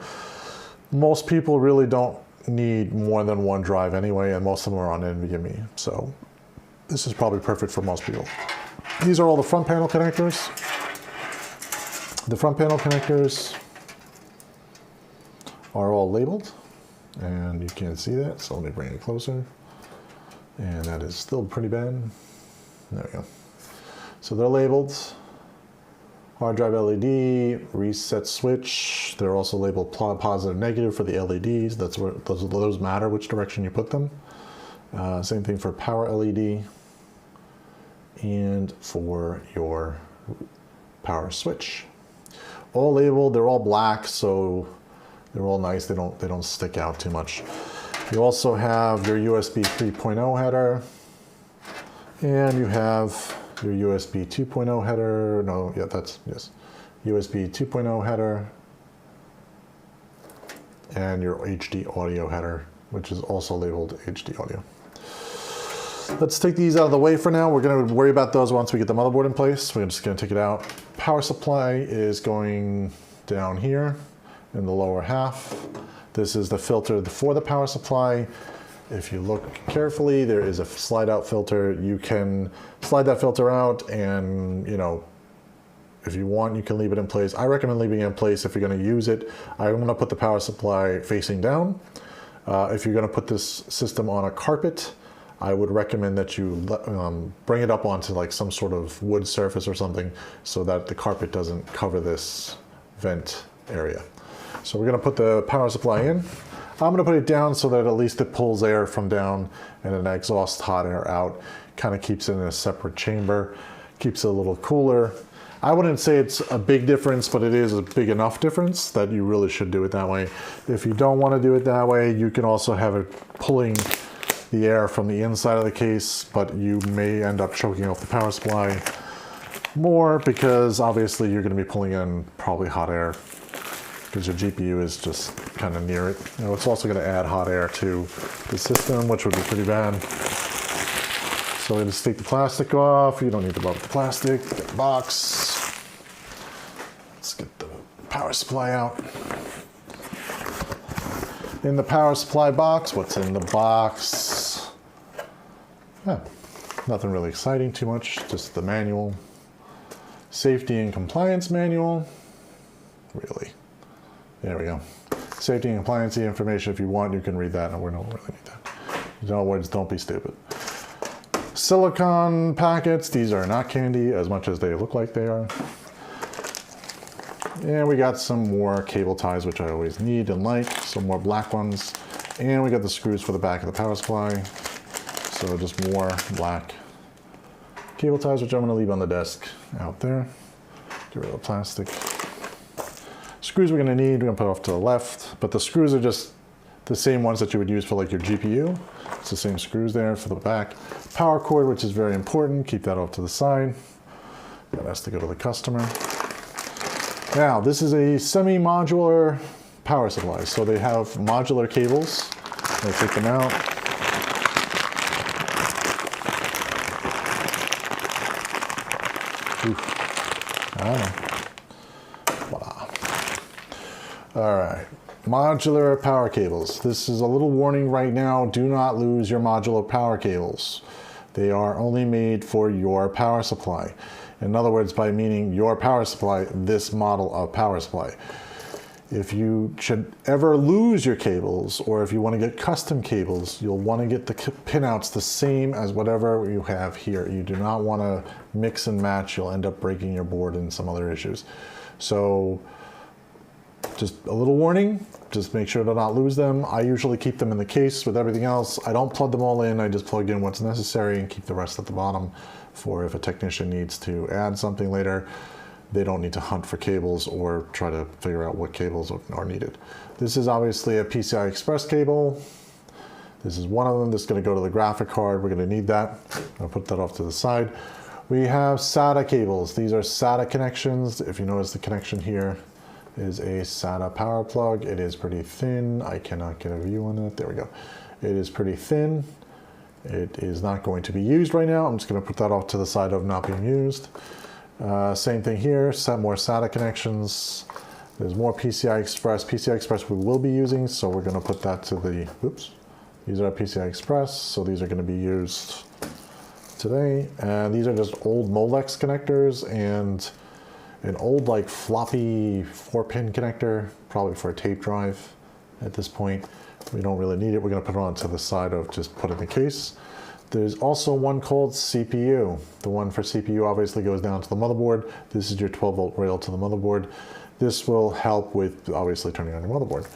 Most people really don't need more than one drive anyway, and most of them are on NVMe. So this is probably perfect for most people. These are all the front panel connectors. The front panel connectors are all labeled, and you can't see that, so let me bring it closer. And that is still pretty bad. There we go. So they're labeled. Hard drive LED, reset switch. They're also labeled positive, negative for the LEDs. That's where those matter which direction you put them. Same thing for power LED and for your power switch. All labeled. They're all black, so they're all nice. They don't stick out too much. You also have your USB 3.0 header, and you have your USB 2.0 header. No, yeah, yes. USB 2.0 header, and your HD audio header, which is also labeled HD audio. Let's take these out of the way for now. We're going to worry about those once we get the motherboard in place. We're just going to take it out. Power supply is going down here in the lower half. This is the filter for the power supply. If you look carefully, there is a slide out filter. You can slide that filter out, and if you want, you can leave it in place. I recommend leaving it in place if you're going to use it. I'm going to put the power supply facing down, If you're going to put this system on a carpet, I would recommend that you bring it up onto like some sort of wood surface or something so that the carpet doesn't cover this vent area. So we're going to put the power supply in. I'm going to put it down so that at least it pulls air from down and then exhausts hot air out. Kind of keeps it in a separate chamber, keeps it a little cooler. I wouldn't say it's a big difference, but it is a big enough difference that you really should do it that way. If you don't want to do it that way, you can also have it pulling the air from the inside of the case, but you may end up choking off the power supply more because obviously you're going to be pulling in probably hot air because your GPU is just kind of near it. You know, it's also going to add hot air to the system, which would be pretty bad. So we're going to take the plastic off. You don't need to bother with the plastic. Get the box. Let's get the power supply out. In the power supply box, what's in the box? Yeah, nothing really exciting too much, just the manual. Safety and compliance manual. Really. There we go. Safety and compliance information. If you want, you can read that, and we don't really need that. In other words, don't be stupid. Silicone packets. These are not candy as much as they look like they are. And we got some more cable ties, which I always need and like. Some more black ones. And we got the screws for the back of the power supply. So just more black cable ties, which I'm going to leave on the desk out there. Get rid of the plastic. Screws we're going to need, we're going to put off to the left. But the screws are just the same ones that you would use for like your GPU. It's the same screws there for the back. Power cord, which is very important. Keep that off to the side. That has to go to the customer. Now, this is a semi-modular power supply. So they have modular cables. I take them out. Oof. I don't know. Voila. All right. Modular power cables. This is a little warning right now. Do not lose your modular power cables. They are only made for your power supply. In other words, by meaning your power supply, this model of power supply. If you should ever lose your cables, or if you want to get custom cables, you'll want to get the pinouts the same as whatever you have here. You do not want to mix and match. You'll end up breaking your board and some other issues. So just a little warning, just make sure to not lose them. I usually keep them in the case with everything else. I don't plug them all in. I just plug in what's necessary and keep the rest at the bottom for if a technician needs to add something later. They don't need to hunt for cables or try to figure out what cables are needed. This is obviously a PCI Express cable. This is one of them. This is going to go to the graphic card. We're going to need that. I'll put that off to the side. We have SATA cables. These are SATA connections. If you notice, the connection here is a SATA power plug. It is pretty thin. I cannot get a view on that. There we go. It is pretty thin. It is not going to be used right now. I'm just going to put that off to the side of not being used. Same thing here, some more SATA connections. There's more PCI Express. PCI Express we will be using, so we're going to put that to the, oops. These are PCI Express, so these are going to be used today. And these are just old Molex connectors and an old like floppy 4-pin connector, probably for a tape drive at this point. We don't really need it. We're going to put it on to the side of just put in the case. There's also one called CPU. The one for CPU obviously goes down to the motherboard. This is your 12-volt rail to the motherboard. This will help with obviously turning on your motherboard.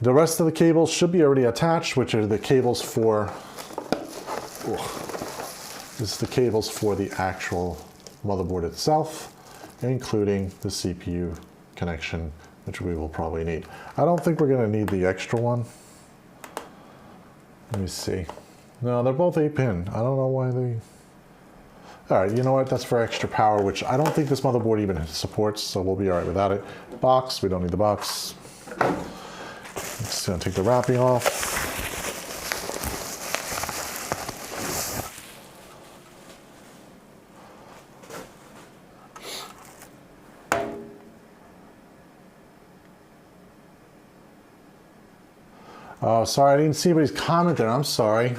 The rest of the cables should be already attached, which are the cables for, this is the cables for the actual motherboard itself, including the CPU connection, which we will probably need. I don't think we're going to need the extra one. Let me see. No, they're both 8-pin. I don't know why they... All right, you know what? That's for extra power, which I don't think this motherboard even supports, so we'll be all right without it. Box, we don't need the box. Just gonna take the wrapping off. Oh, sorry, I didn't see anybody's comment there. I'm sorry.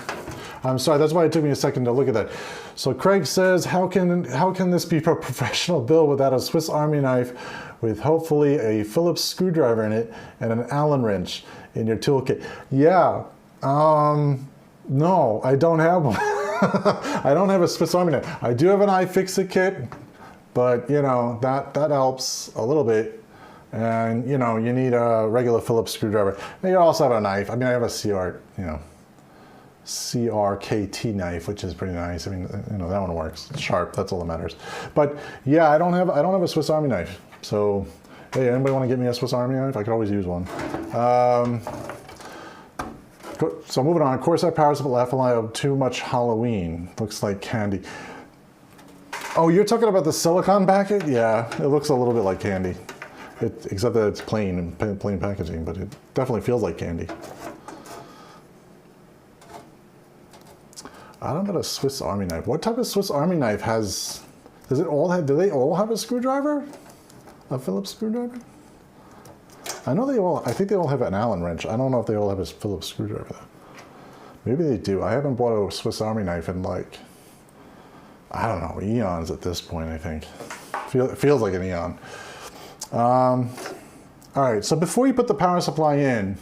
I'm sorry, that's why it took me a second to look at that. So Craig says, how can this be a professional build without a Swiss Army knife with hopefully a Phillips screwdriver in it and an Allen wrench in your toolkit? Yeah, no, I don't have one. I don't have a Swiss Army knife. I do have an iFixit kit, but you know, that helps a little bit. And you know, you need a regular Phillips screwdriver. And you also have a knife. I mean, I have a CRKT knife, which is pretty nice. I mean, you know, that one works. It's sharp. That's all that matters. But yeah, I don't have a Swiss Army knife. So hey, anybody want to get me a Swiss Army knife? I could always use one. So moving on, Corsair power supply FLI, too much Halloween. Looks like candy. Oh, you're talking about the silicone packet? Yeah, it looks a little bit like candy. Except that it's plain packaging, but it definitely feels like candy. I don't know about a Swiss Army knife. What type of Swiss Army knife has, do they all have a screwdriver? A Phillips screwdriver? I think they all have an Allen wrench. I don't know if they all have a Phillips screwdriver though. Maybe they do. I haven't bought a Swiss Army knife in like, I don't know, eons at this point, I think. It feels like an eon. All right, so before you put the power supply in,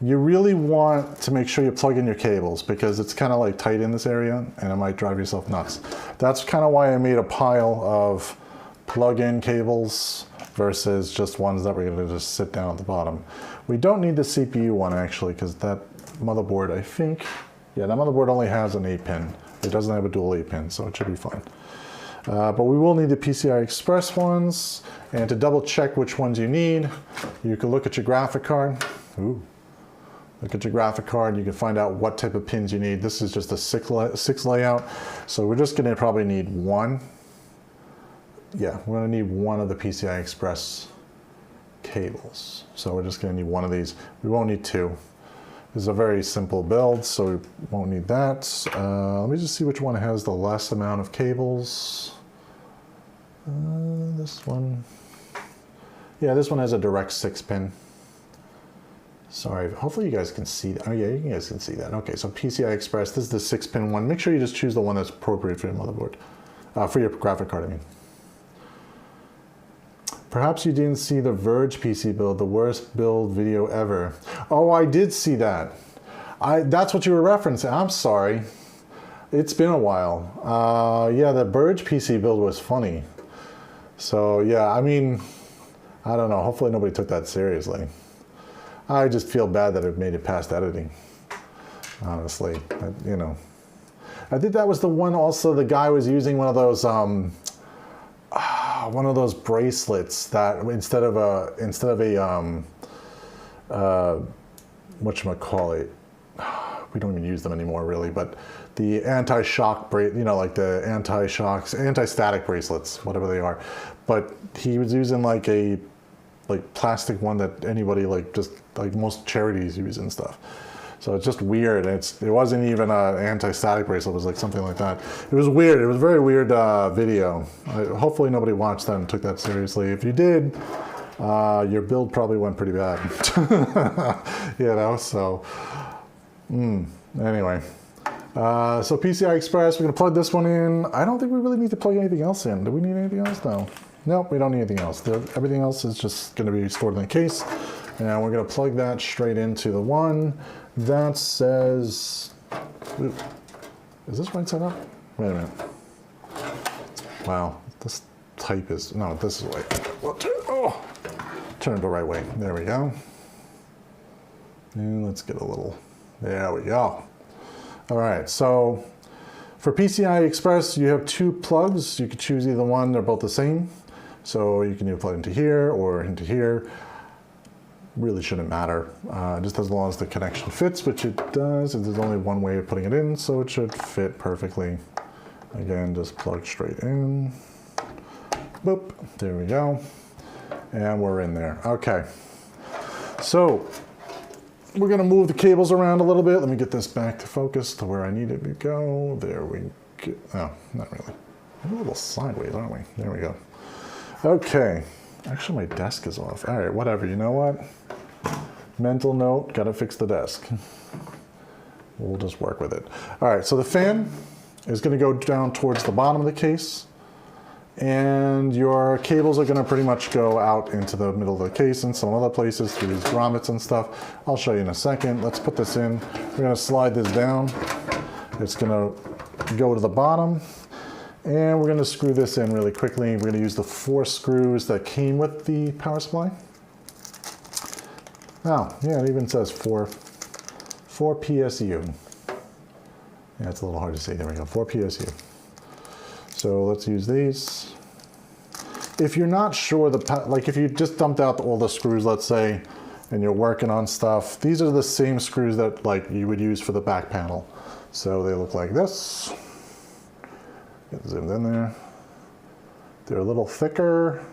you really want to make sure you plug in your cables because it's kind of like tight in this area and it might drive yourself nuts. That's kind of why I made a pile of plug-in cables versus just ones that we're going to just sit down at the bottom. We don't need the CPU one actually because that motherboard, I think, yeah, that motherboard only has an 8-pin. It doesn't have a dual 8-pin, so it should be fine. But we will need the PCI Express ones, and to double check which ones you need, you can look at your graphic card. Ooh. Look at your graphic card, you can find out what type of pins you need. This is just a six layout, so we're just gonna probably need one. Yeah, we're gonna need one of the PCI Express cables. So we're just gonna need one of these. We won't need two. This is a very simple build, so we won't need that. Let me just see which one has the less amount of cables. This one. Yeah, this one has a direct 6-pin. Sorry, hopefully you guys can see that. Oh yeah, you guys can see that. Okay, so PCI Express, this is the 6-pin one. Make sure you just choose the one that's appropriate for your motherboard. For your graphic card, I mean. Perhaps you didn't see the Verge PC build, the worst build video ever. Oh, I did see that. That's what you were referencing. I'm sorry. It's been a while. Yeah, the Verge PC build was funny. So yeah, I mean, I don't know. Hopefully nobody took that seriously. I just feel bad that it made it past editing. Honestly, you know. I think that was the one also the guy was using one of those bracelets that instead of a whatchamacallit, we don't even use them anymore really, but the anti-shock like the anti-static bracelets, whatever they are. But he was using like a plastic one that anybody just most charities use and stuff. So it's just weird. It wasn't even an anti-static bracelet. It was like something like that. It was weird. It was a very weird video. Hopefully nobody watched that and took that seriously. If you did, your build probably went pretty bad. You know, so anyway. So PCI Express, we're gonna plug this one in. I don't think we really need to plug anything else in. Do we need anything else? No. Nope, we don't need anything else. Everything else is just gonna be stored in the case. And we're gonna plug that straight into the one that says, ooh, is this right side up? Wait a minute. Wow, this type is, no, this is right. Turn it the right way. There we go. And let's get a little, there we go. All right, so for PCI Express, you have two plugs. You could choose either one, they're both the same. So you can either plug into here or into here. Really shouldn't matter, just as long as the connection fits, which it does. There's only one way of putting it in, so it should fit perfectly. Again, just plug straight in. Boop, there we go. And we're in there. Okay, so we're gonna move the cables around a little bit. Let me get this back to focus to where I need it to go. There we go. Oh, not really. We're a little sideways, aren't we? There we go. Okay. Actually, my desk is off. All right, whatever. You know what? Mental note, gotta fix the desk. We'll just work with it. All right, so the fan is going to go down towards the bottom of the case, and your cables are going to pretty much go out into the middle of the case and some other places through these grommets and stuff. I'll show you in a second. Let's put this in. We're going to slide this down. It's going to go to the bottom, and we're going to screw this in really quickly. We're going to use the 4 screws that came with the power supply. Oh, yeah, it even says 4 PSU. Yeah, it's a little hard to see. There we go, 4 PSU. So let's use these. If you're not sure, like if you just dumped out all the screws, let's say, and you're working on stuff, these are the same screws that like you would use for the back panel. So they look like this. Get zoomed in there. They're a little thicker,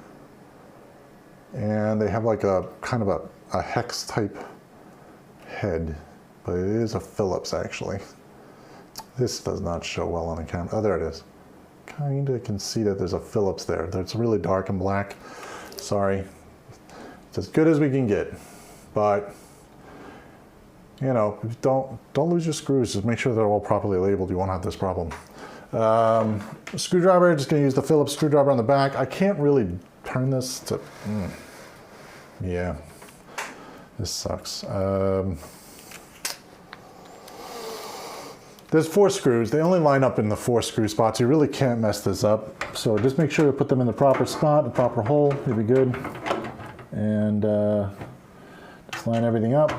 and they have like a kind of a hex type head, but it is a Phillips actually. This does not show well on the camera. Oh, there it is. Kind of can see that there's a Phillips there. It's really dark and black. Sorry. It's as good as we can get. But, you know, don't lose your screws. Just make sure they're all properly labeled. You won't have this problem. Screwdriver, just going to use the Phillips screwdriver on the back. I can't really turn this to... Yeah. This sucks. There's 4 screws. They only line up in the 4 screw spots. You really can't mess this up. So just make sure to put them in the proper spot, the proper hole. You'll be good. And just line everything up.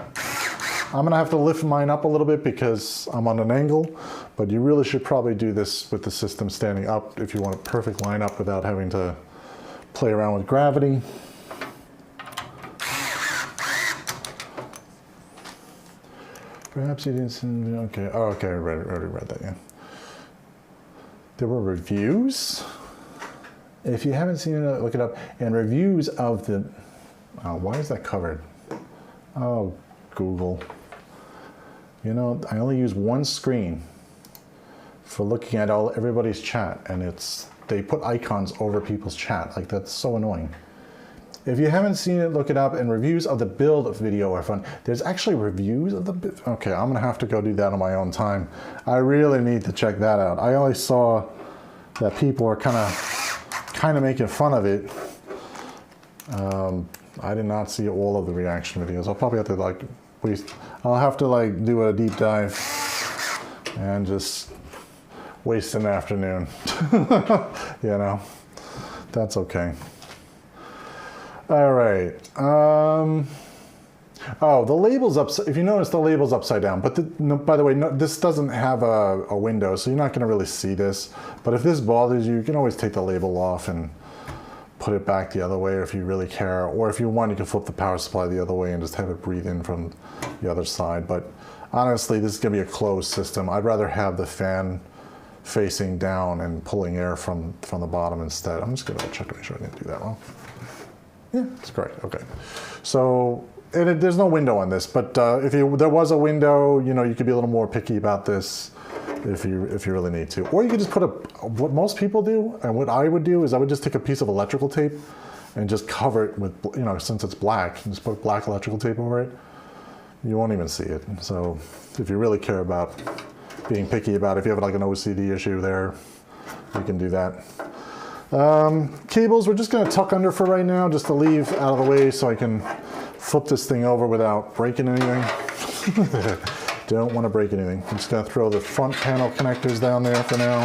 I'm gonna have to lift mine up a little bit because I'm on an angle, but you really should probably do this with the system standing up if you want a perfect line up without having to play around with gravity. Perhaps you didn't send, okay. Oh, okay, I already read that, yeah. There were reviews. If you haven't seen it, look it up. And reviews of the, why is that covered? Oh, Google. You know, I only use one screen for looking at everybody's chat, and they put icons over people's chat. Like, that's so annoying. If you haven't seen it, look it up. And reviews of the build video are fun. There's actually reviews of the okay, I'm gonna have to go do that on my own time. I really need to check that out. I only saw that people are kind of making fun of it. I did not see all of the reaction videos. I'll probably have to like I'll have to like do a deep dive and just waste an afternoon. You know, that's okay. All right. Oh, the label's upside. If you notice, the label's upside down. But no, by the way, no, this doesn't have a window, so you're not going to really see this. But if this bothers you, you can always take the label off and put it back the other way if you really care. Or if you want, you can flip the power supply the other way and just have it breathe in from the other side. But honestly, this is going to be a closed system. I'd rather have the fan facing down and pulling air from the bottom instead. I'm just going to check to make sure I didn't do that wrong. Yeah, that's correct. Okay. So, and there's no window on this, but if there was a window, you know, you could be a little more picky about this if you really need to. Or you could just put what most people do, and what I would do is I would just take a piece of electrical tape and just cover it with, you know, since it's black, just put black electrical tape over it. You won't even see it. So if you really care about being picky about it, if you have like an OCD issue there, you can do that. Cables, we're just going to tuck under for right now, just to leave out of the way so I can flip this thing over without breaking anything. Don't want to break anything. I'm just going to throw the front panel connectors down there for now.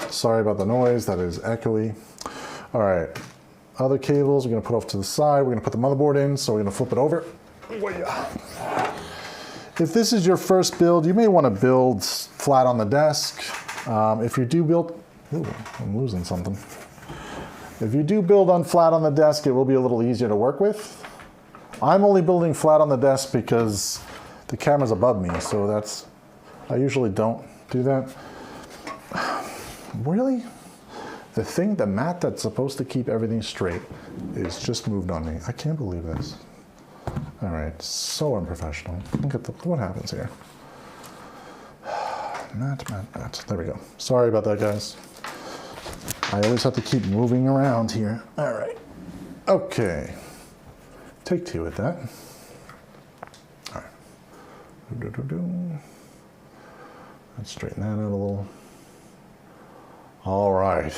Sorry about the noise, that is echoey. All right, other cables we're going to put off to the side. We're going to put the motherboard in, so we're going to flip it over. If this is your first build, you may want to build flat on the desk. If you do build, ooh, I'm losing something. If you do build flat on the desk, it will be a little easier to work with. I'm only building flat on the desk because the camera's above me, so I usually don't do that. Really? The mat that's supposed to keep everything straight is just moved on me. I can't believe this. All right, so unprofessional. Look at what happens here. Mat. There we go. Sorry about that, guys. I always have to keep moving around here. All right. Okay. Take 2 at that. All right. Let's straighten that out a little. All right.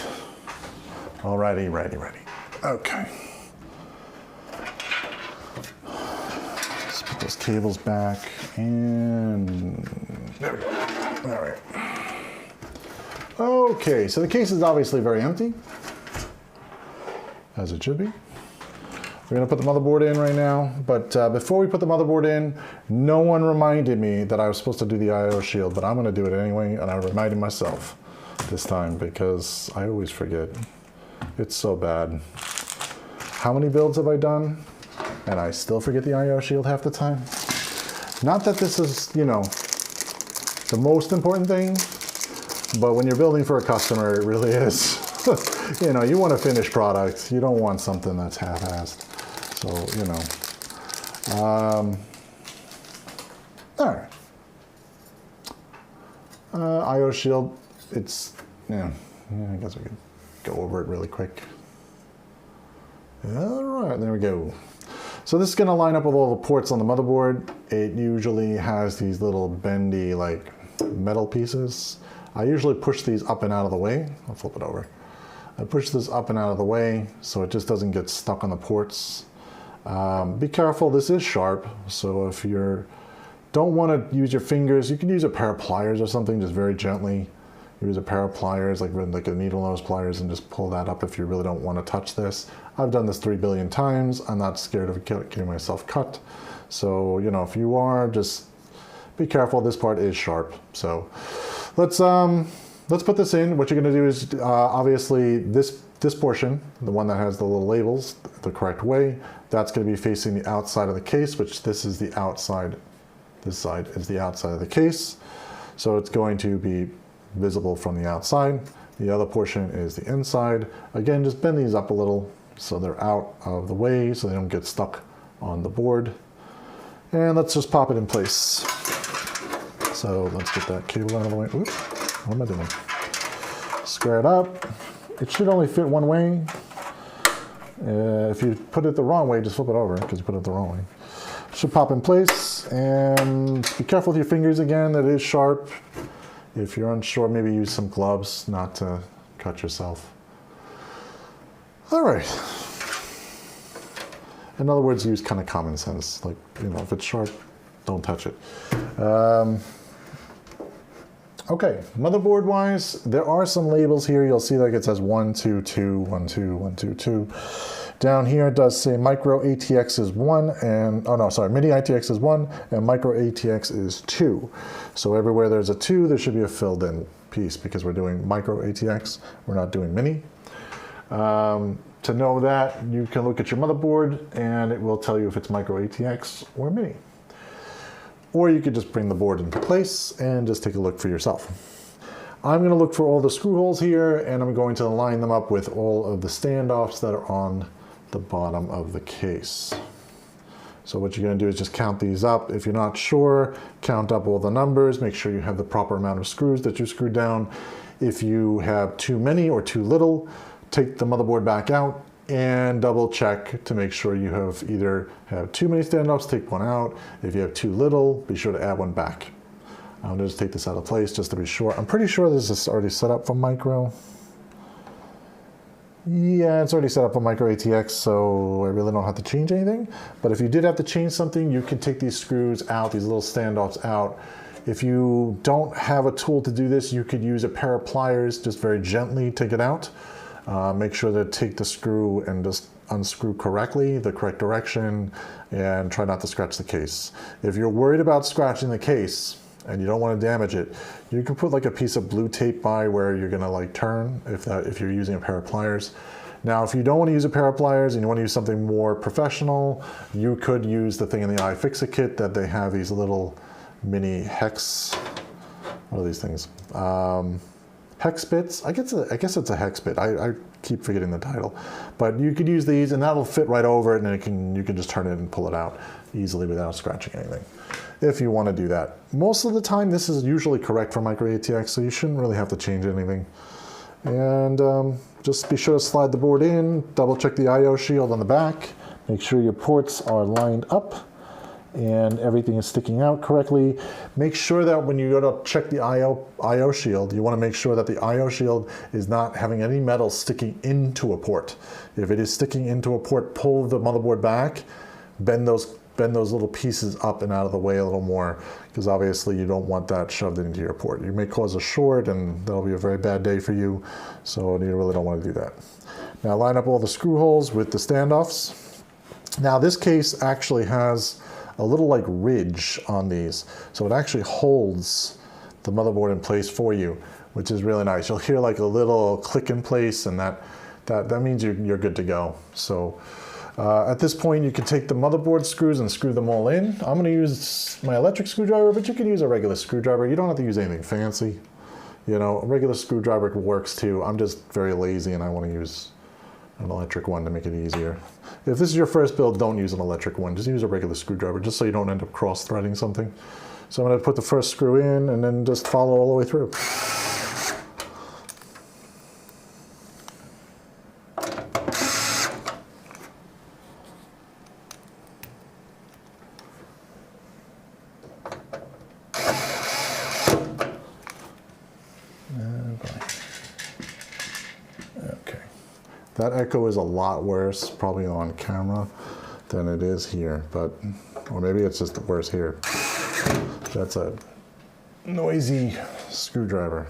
Alrighty, ready. Okay. Let's put those cables back and there we go. All right. Okay, so the case is obviously very empty, as it should be. We're gonna put the motherboard in right now, but before we put the motherboard in, no one reminded me that I was supposed to do the I/O shield, but I'm gonna do it anyway, and I reminded myself this time because I always forget. It's so bad. How many builds have I done? And I still forget the I/O shield half the time. Not that this is, you know, the most important thing, but when you're building for a customer, it really is. You know, you want a finished product. You don't want something that's half-assed. So, you know. All right. I/O shield, it's, yeah, I guess we could go over it really quick. All right, there we go. So this is going to line up with all the ports on the motherboard. It usually has these little bendy, like, metal pieces. I usually push these up and out of the way. I'll flip it over. I push this up and out of the way so it just doesn't get stuck on the ports. Be careful, this is sharp, so if you don't want to use your fingers, you can use a pair of pliers or something, just very gently. Use a pair of pliers, like a needle nose pliers, and just pull that up if you really don't want to touch this. I've done this 3 billion times. I'm not scared of getting myself cut. So, you know, if you are, just be careful. This part is sharp. So let's put this in. What you're going to do is obviously this portion, the one that has the little labels, the correct way, that's going to be facing the outside of the case, which this is the outside. This side is the outside of the case. So it's going to be visible from the outside. The other portion is the inside. Again, just bend these up a little so they're out of the way so they don't get stuck on the board. And let's just pop it in place. So let's get that cable out of the way. Oops, what am I doing? Square it up. It should only fit one way. If you put it the wrong way, just flip it over because you put it the wrong way. It should pop in place, and be careful with your fingers again, it is sharp. If you're unsure, maybe use some gloves not to cut yourself. All right. In other words, use kind of common sense. Like, you know, if it's sharp, don't touch it. Okay, motherboard wise, there are some labels here. You'll see like it says 122, 122. Down here it does say micro ATX is 1 and, oh no, sorry, mini ATX is 1 and micro ATX is 2. So everywhere there's a 2, there should be a filled in piece because we're doing micro ATX, we're not doing mini. To know that, you can look at your motherboard and it will tell you if it's micro ATX or mini. Or you could just bring the board into place and just take a look for yourself. I'm going to look for all the screw holes here and I'm going to line them up with all of the standoffs that are on the bottom of the case. So what you're going to do is just count these up. If you're not sure, count up all the numbers, make sure you have the proper amount of screws that you screwed down. If you have too many or too little, take the motherboard back out and double check to make sure you have either have too many standoffs, take one out. If you have too little, be sure to add one back. I'm going to just take this out of place just to be sure. I'm pretty sure this is already set up for micro. Yeah, it's already set up for micro ATX, so I really don't have to change anything. But if you did have to change something, you can take these screws out, these little standoffs out. If you don't have a tool to do this, you could use a pair of pliers, just very gently take it out. Make sure to take the screw and just unscrew correctly, the correct direction, and try not to scratch the case. If you're worried about scratching the case and you don't want to damage it, you can put like a piece of blue tape by where you're gonna like turn if you're using a pair of pliers. Now, if you don't want to use a pair of pliers and you want to use something more professional, you could use the thing in the iFixit kit that they have these little mini hex, what are these things? Hex bits. I guess it's a hex bit. I keep forgetting the title, but you could use these and that'll fit right over it, and you can just turn it and pull it out easily without scratching anything if you want to do that. Most of the time this is usually correct for micro ATX, so you shouldn't really have to change anything. And just be sure to slide the board in, double check the I/O shield on the back, make sure your ports are lined up, and everything is sticking out correctly. Make sure that when you go to check the I/O shield, you want to make sure that the I/O shield is not having any metal sticking into a port. If it is sticking into a port, pull the motherboard back, bend those little pieces up and out of the way a little more, because obviously you don't want that shoved into your port. You may cause a short, and that'll be a very bad day for you, so you really don't want to do that. Now line up all the screw holes with the standoffs. Now this case actually has a little like ridge on these, so it actually holds the motherboard in place for you, which is really nice. You'll hear like a little click in place, and that means you're good to go. So at this point, you can take the motherboard screws and screw them all in. I'm going to use my electric screwdriver, but you can use a regular screwdriver. You don't have to use anything fancy. You know, a regular screwdriver works too. I'm just very lazy and I want to use an electric one to make it easier. If this is your first build, don't use an electric one. Just use a regular screwdriver, just so you don't end up cross-threading something. So I'm going to put the first screw in and then just follow all the way through. That echo is a lot worse, probably on camera, than it is here, or maybe it's just worse here. That's a noisy screwdriver.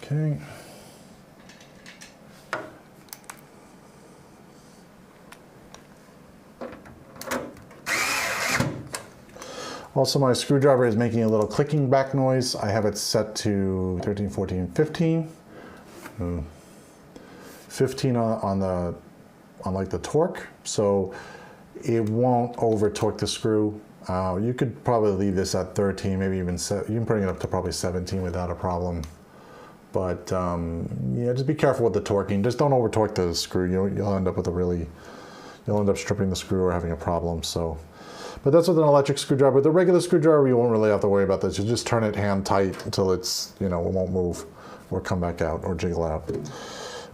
Okay. Also, my screwdriver is making a little clicking back noise. I have it set to 13, 14, 15. 15 on like the torque, so it won't over torque the screw. You could probably leave this at 13, maybe even you can bring it up to probably 17 without a problem. But yeah, just be careful with the torquing. Just don't over torque the screw. You'll end up with you'll end up stripping the screw or having a problem. So. But that's with an electric screwdriver. With a regular screwdriver, you won't really have to worry about this. You just turn it hand tight until it's, it won't move or come back out or jiggle out.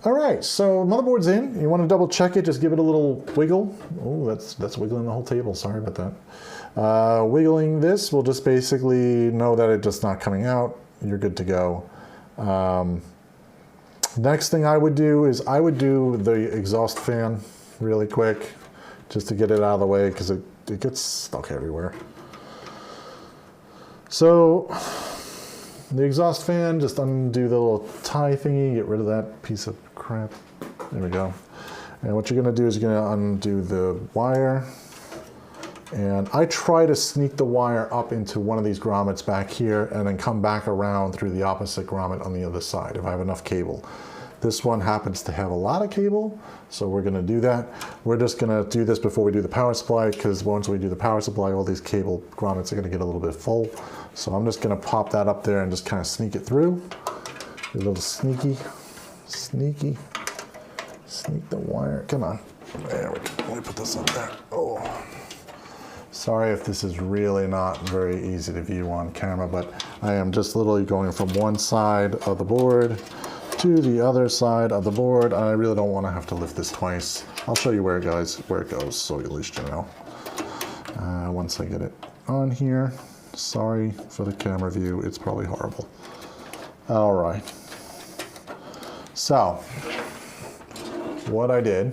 All right, so motherboard's in. You want to double check it, just give it a little wiggle. Oh, that's wiggling the whole table, sorry about that. Wiggling this will just basically know that it's just not coming out. You're good to go. Next thing I would do is I would do the exhaust fan really quick, just to get it out of the way, because it gets stuck everywhere. So the exhaust fan, just undo the little tie thingy, get rid of that piece of crap. There we go. And what you're going to do is you're going to undo the wire. And I try to sneak the wire up into one of these grommets back here and then come back around through the opposite grommet on the other side if I have enough cable. This one happens to have a lot of cable, so we're going to do that. We're just going to do this before we do the power supply, because once we do the power supply, all these cable grommets are going to get a little bit full. So I'm just going to pop that up there and just kind of sneak it through. A little sneaky, sneak the wire. Come on. There we go. Let me put this up there. Oh. Sorry if this is really not very easy to view on camera, but I am just literally going from one side of the board to the other side of the board. I really don't want to have to lift this twice. I'll show you where it goes, so at least you know. Once I get it on here. Sorry for the camera view, it's probably horrible. All right. So, what I did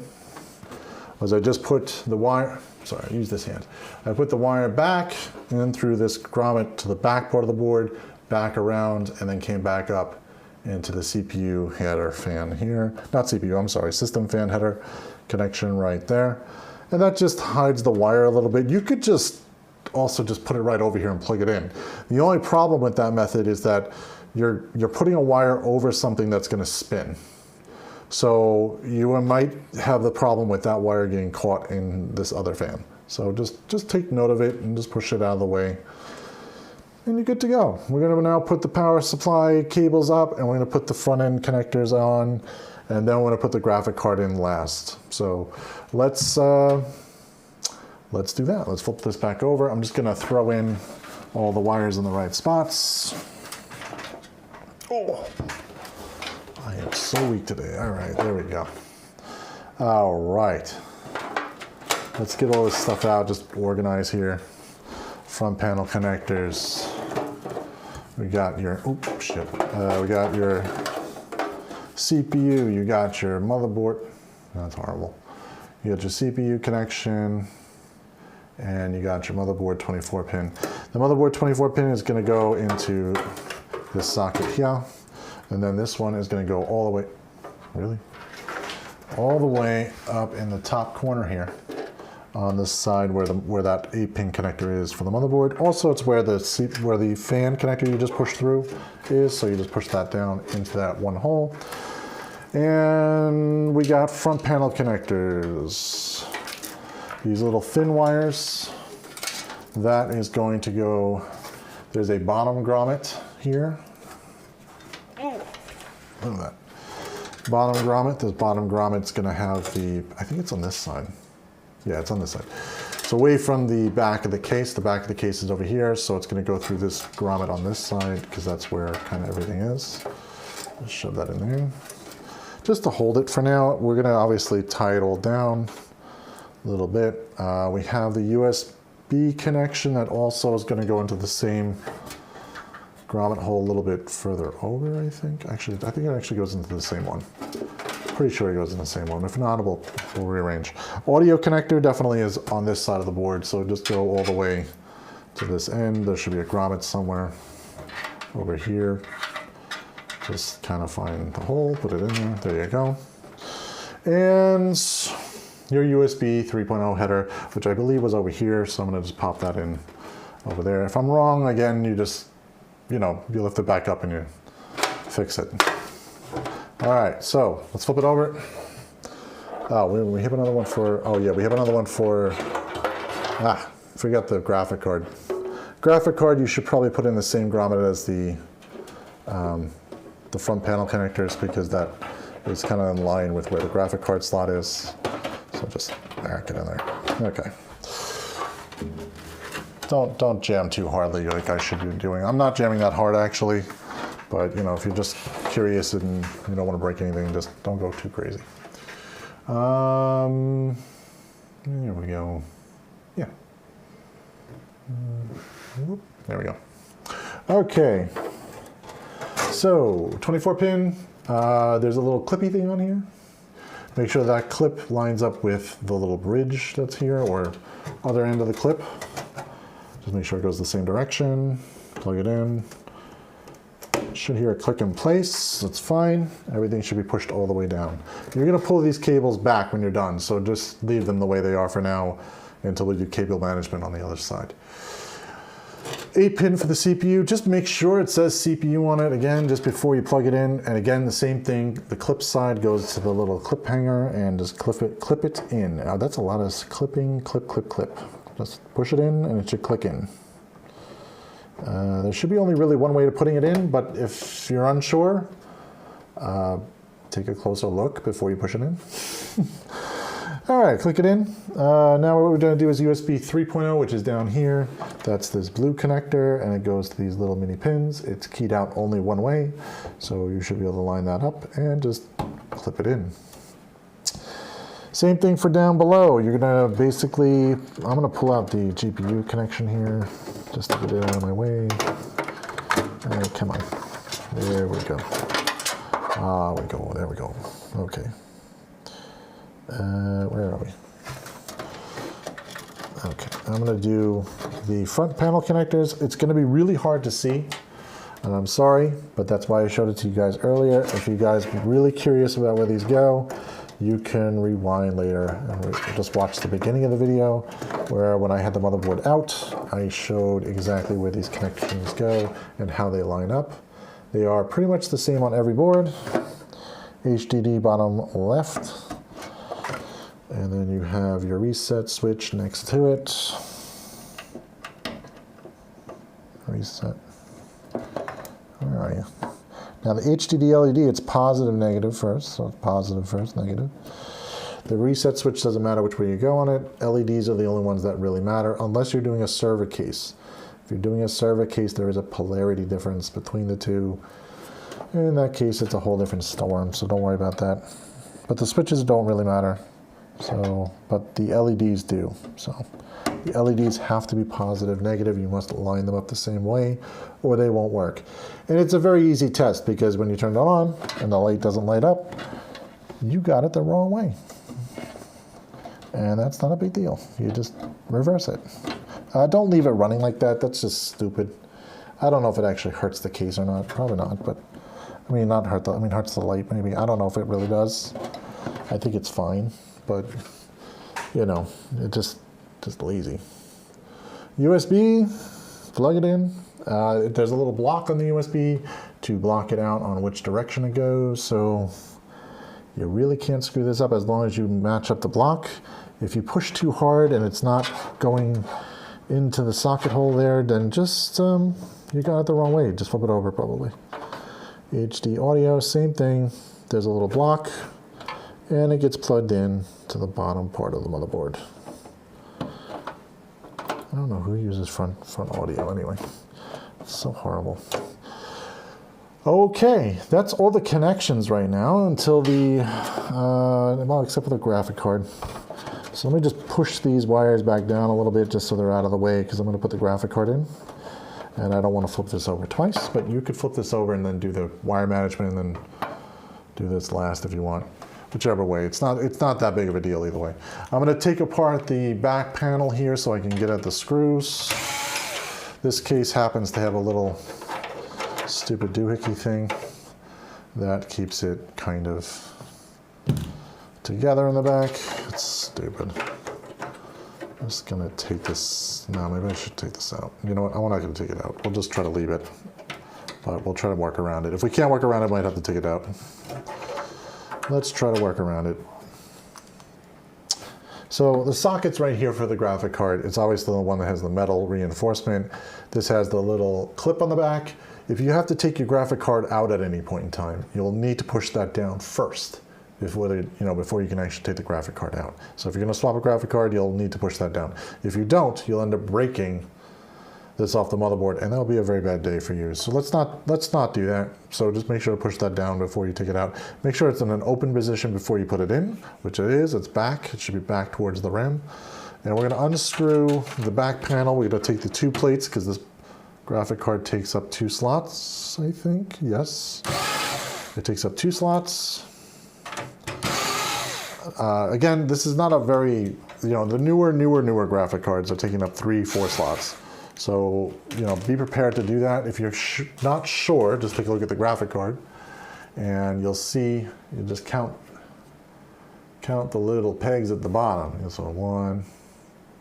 was I just put the wire, sorry, I use this hand. I put the wire back in through this grommet to the back part of the board, back around, and then came back up into the CPU header fan here. Not CPU, I'm sorry, system fan header connection right there. And that just hides the wire a little bit. You could just also just put it right over here and plug it in. The only problem with that method is that you're putting a wire over something that's gonna spin. So you might have the problem with that wire getting caught in this other fan. So just take note of it and just push it out of the way. And you're good to go. We're gonna now put the power supply cables up, and we're gonna put the front end connectors on, and then we're gonna put the graphic card in last. So let's do that. Let's flip this back over. I'm just gonna throw in all the wires in the right spots. Oh, I am so weak today. All right, there we go. All right. Let's get all this stuff out, just organize here. Front panel connectors. We got your, oops, shit. We got your CPU, you got your motherboard. That's horrible. You got your CPU connection, and you got your motherboard 24 pin. The motherboard 24 pin is gonna go into this socket here, and then this one is gonna go all the way, really? All the way up in the top corner here on this side where that 8-pin connector is for the motherboard. Also, it's where the fan connector you just pushed through is, so you just push that down into that one hole. And we got front panel connectors. These little thin wires. That is going to go, there's a bottom grommet here. Look at that. Bottom grommet, this bottom grommet's gonna have the, I think it's on this side. Yeah, it's on this side. So away from the back of the case is over here, so it's gonna go through this grommet on this side, because that's where kind of everything is. Just shove that in there. Just to hold it for now, we're gonna obviously tie it all down a little bit. We have the USB connection that also is gonna go into the same grommet hole a little bit further over, I think. Actually, I think it actually goes into the same one. Pretty sure it goes in the same one. If not, we'll rearrange. Audio connector definitely is on this side of the board, so just go all the way to this end. There should be a grommet somewhere over here. Just kind of find the hole, put it in there. There you go. And your USB 3.0 header, which I believe was over here, so I'm gonna just pop that in over there. If I'm wrong, again, you just, you know, you lift it back up and you fix it. All right, so let's flip it over. Oh, we have another one for, oh yeah, we have another one for, forgot the graphic card. Graphic card, you should probably put in the same grommet as the front panel connectors, because that is kind of in line with where the graphic card slot is. So just whack it in there. Okay. Don't jam too hardly like I should be doing. I'm not jamming that hard actually, but you know, if you're just curious and you don't want to break anything, just don't go too crazy. There we go. Yeah. There we go. Okay. So 24 pin. There's a little clippy thing on here. Make sure that clip lines up with the little bridge that's here, or other end of the clip. Just make sure it goes the same direction. Plug it in. Should hear a click in place. That's fine. Everything should be pushed all the way down. You're going to pull these cables back when you're done, so just leave them the way they are for now until we do cable management on the other side. 8-pin for the CPU. Just make sure it says CPU on it again just before you plug it in. And again, the same thing. The clip side goes to the little clip hanger and just clip it in. Now that's a lot of clipping. Clip, clip, clip. Just push it in and it should click in. There should be only really one way to putting it in, but if you're unsure, take a closer look before you push it in. All right, click it in. Now what we're going to do is USB 3.0, which is down here. That's this blue connector, and it goes to these little mini pins. It's keyed out only one way, so you should be able to line that up and just clip it in. Same thing for down below. You're going to basically, I'm going to pull out the GPU connection here, just to get it out of my way. Come on. There we go. There we go. Okay. Where are we? Okay, I'm going to do the front panel connectors. It's going to be really hard to see, and I'm sorry, but that's why I showed it to you guys earlier. If you guys are really curious about where these go, you can rewind later and just watch the beginning of the video where when I had the motherboard out, I showed exactly where these connections go and how they line up. They are pretty much the same on every board. HDD bottom left. And then you have your reset switch next to it. Reset. Where are you? Now the HDD LED, it's positive, negative first. So it's positive first, negative. The reset switch doesn't matter which way you go on it. LEDs are the only ones that really matter, unless you're doing a server case. If you're doing a server case, there is a polarity difference between the two. In that case, it's a whole different storm, so don't worry about that. but the switches don't really matter. So, but the LEDs do. So the LEDs have to be positive, negative. You must line them up the same way or they won't work. And it's a very easy test because when you turn it on and the light doesn't light up, you got it the wrong way. And that's not a big deal. You just reverse it. Don't leave it running like that. That's just stupid. I don't know if it actually hurts the case or not. Probably not, but I mean, not hurt the, I mean, hurts the light maybe. I don't know if it really does. I think it's fine, but you know, it just lazy. USB, plug it in. There's a little block on the USB to block it out on which direction it goes. So you really can't screw this up as long as you match up the block. If you push too hard and it's not going into the socket hole there, then just, you got it the wrong way. Just flip it over probably. HD audio, same thing. There's a little block and it gets plugged in to the bottom part of the motherboard. I don't know who uses front audio anyway. It's so horrible. Okay, that's all the connections right now until the, well, except for the graphic card. So let me just push these wires back down a little bit just so they're out of the way because I'm going to put the graphic card in. And I don't want to flip this over twice, but you could flip this over and then do the wire management and then do this last if you want. Whichever way, it's not that big of a deal either way. I'm going to take apart the back panel here so I can get at the screws. This case happens to have a little stupid doohickey thing that keeps it kind of together in the back. It's stupid. I'm just gonna take this, no, maybe I should take this out. You know what, I'm not gonna take it out. We'll just try to leave it, but we'll try to work around it. If we can't work around it, we might have to take it out. Let's try to work around it. So the socket's right here for the graphic card. It's obviously the one that has the metal reinforcement. This has the little clip on the back. If you have to take your graphic card out at any point in time, you'll need to push that down first before you can actually take the graphic card out. So if you're going to swap a graphic card, you'll need to push that down. If you don't, you'll end up breaking this off the motherboard, and that'll be a very bad day for you. So let's not do that. So just make sure to push that down before you take it out. Make sure it's in an open position before you put it in, which it is. It's back. It should be back towards the rim. And we're going to unscrew the back panel. We're going to take the two plates because this graphic card takes up 2 slots, I think. Yes. It takes up 2 slots. Again, this is not a very, the newer graphic cards are taking up 3-4 slots. So, be prepared to do that. If you're not sure, just take a look at the graphic card and you'll see, you just count the little pegs at the bottom. So 1,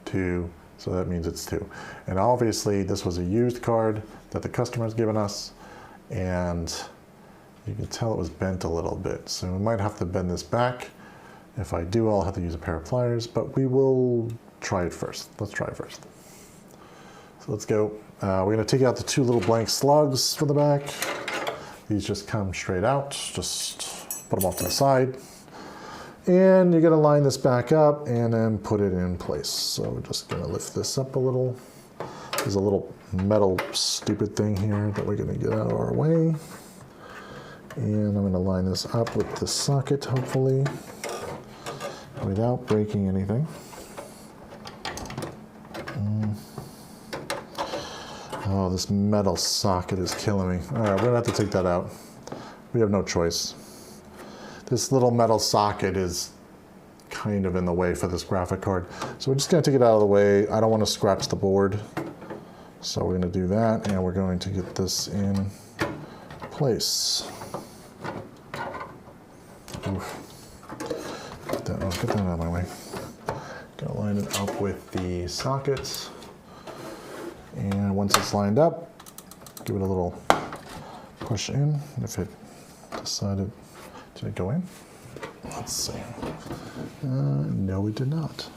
2, so that means it's 2. And obviously this was a used card that the customer's given us, and you can tell it was bent a little bit. So we might have to bend this back. If I do, I'll have to use a pair of pliers, but we will try it first. Let's try it first. So let's go. We're going to take out the 2 little blank slugs for the back. These just come straight out. Just put them off to the side. And you're going to line this back up and then put it in place. So we're just going to lift this up a little. There's a little metal stupid thing here that we're going to get out of our way. And I'm going to line this up with the socket, hopefully, without breaking anything. Oh, this metal socket is killing me. All right, we're gonna have to take that out. We have no choice. This little metal socket is kind of in the way for this graphic card. So we're just gonna take it out of the way. I don't want to scratch the board. So we're gonna do that, and we're going to get this in place. Oof. Get that out of my way. Gonna line it up with the sockets. And once it's lined up, give it a little push in. If it decided to go in, let's see. No, it did not.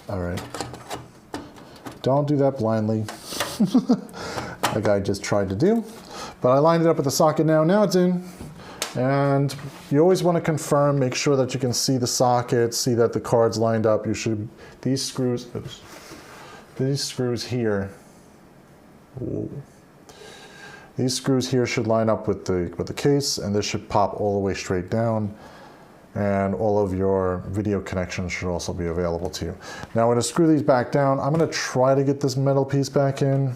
All right. Don't do that blindly, like I just tried to do. But I lined it up with the socket now. Now it's in. And you always want to confirm, make sure that you can see the socket, see that the card's lined up. You should, these screws here, these screws here should line up with the case, and this should pop all the way straight down. and all of your video connections should also be available to you. Now I'm going to screw these back down. I'm going to try to get this metal piece back in.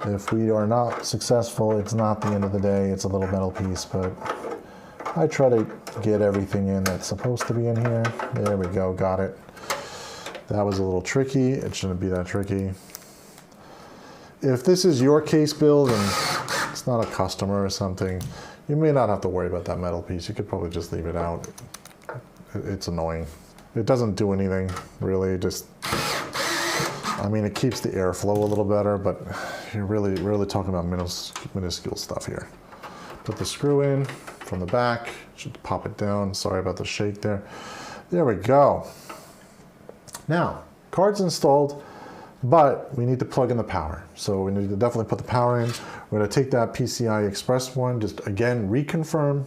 If we are not successful, it's not the end of the day. It's a little metal piece, but I try to get everything in that's supposed to be in here. There we go, got it. That was a little tricky. It shouldn't be that tricky. If this is your case build and it's not a customer or something, you may not have to worry about that metal piece. You could probably just leave it out. It's annoying. It doesn't do anything, really. Just, I mean, it keeps the airflow a little better, but you're really talking about minuscule stuff here. Put the screw in from the back. Should pop it down. Sorry about the shake there. There we go. Now, card's installed, but we need to plug in the power. So we need to definitely put the power in. We're going to take that PCI Express one, just again reconfirm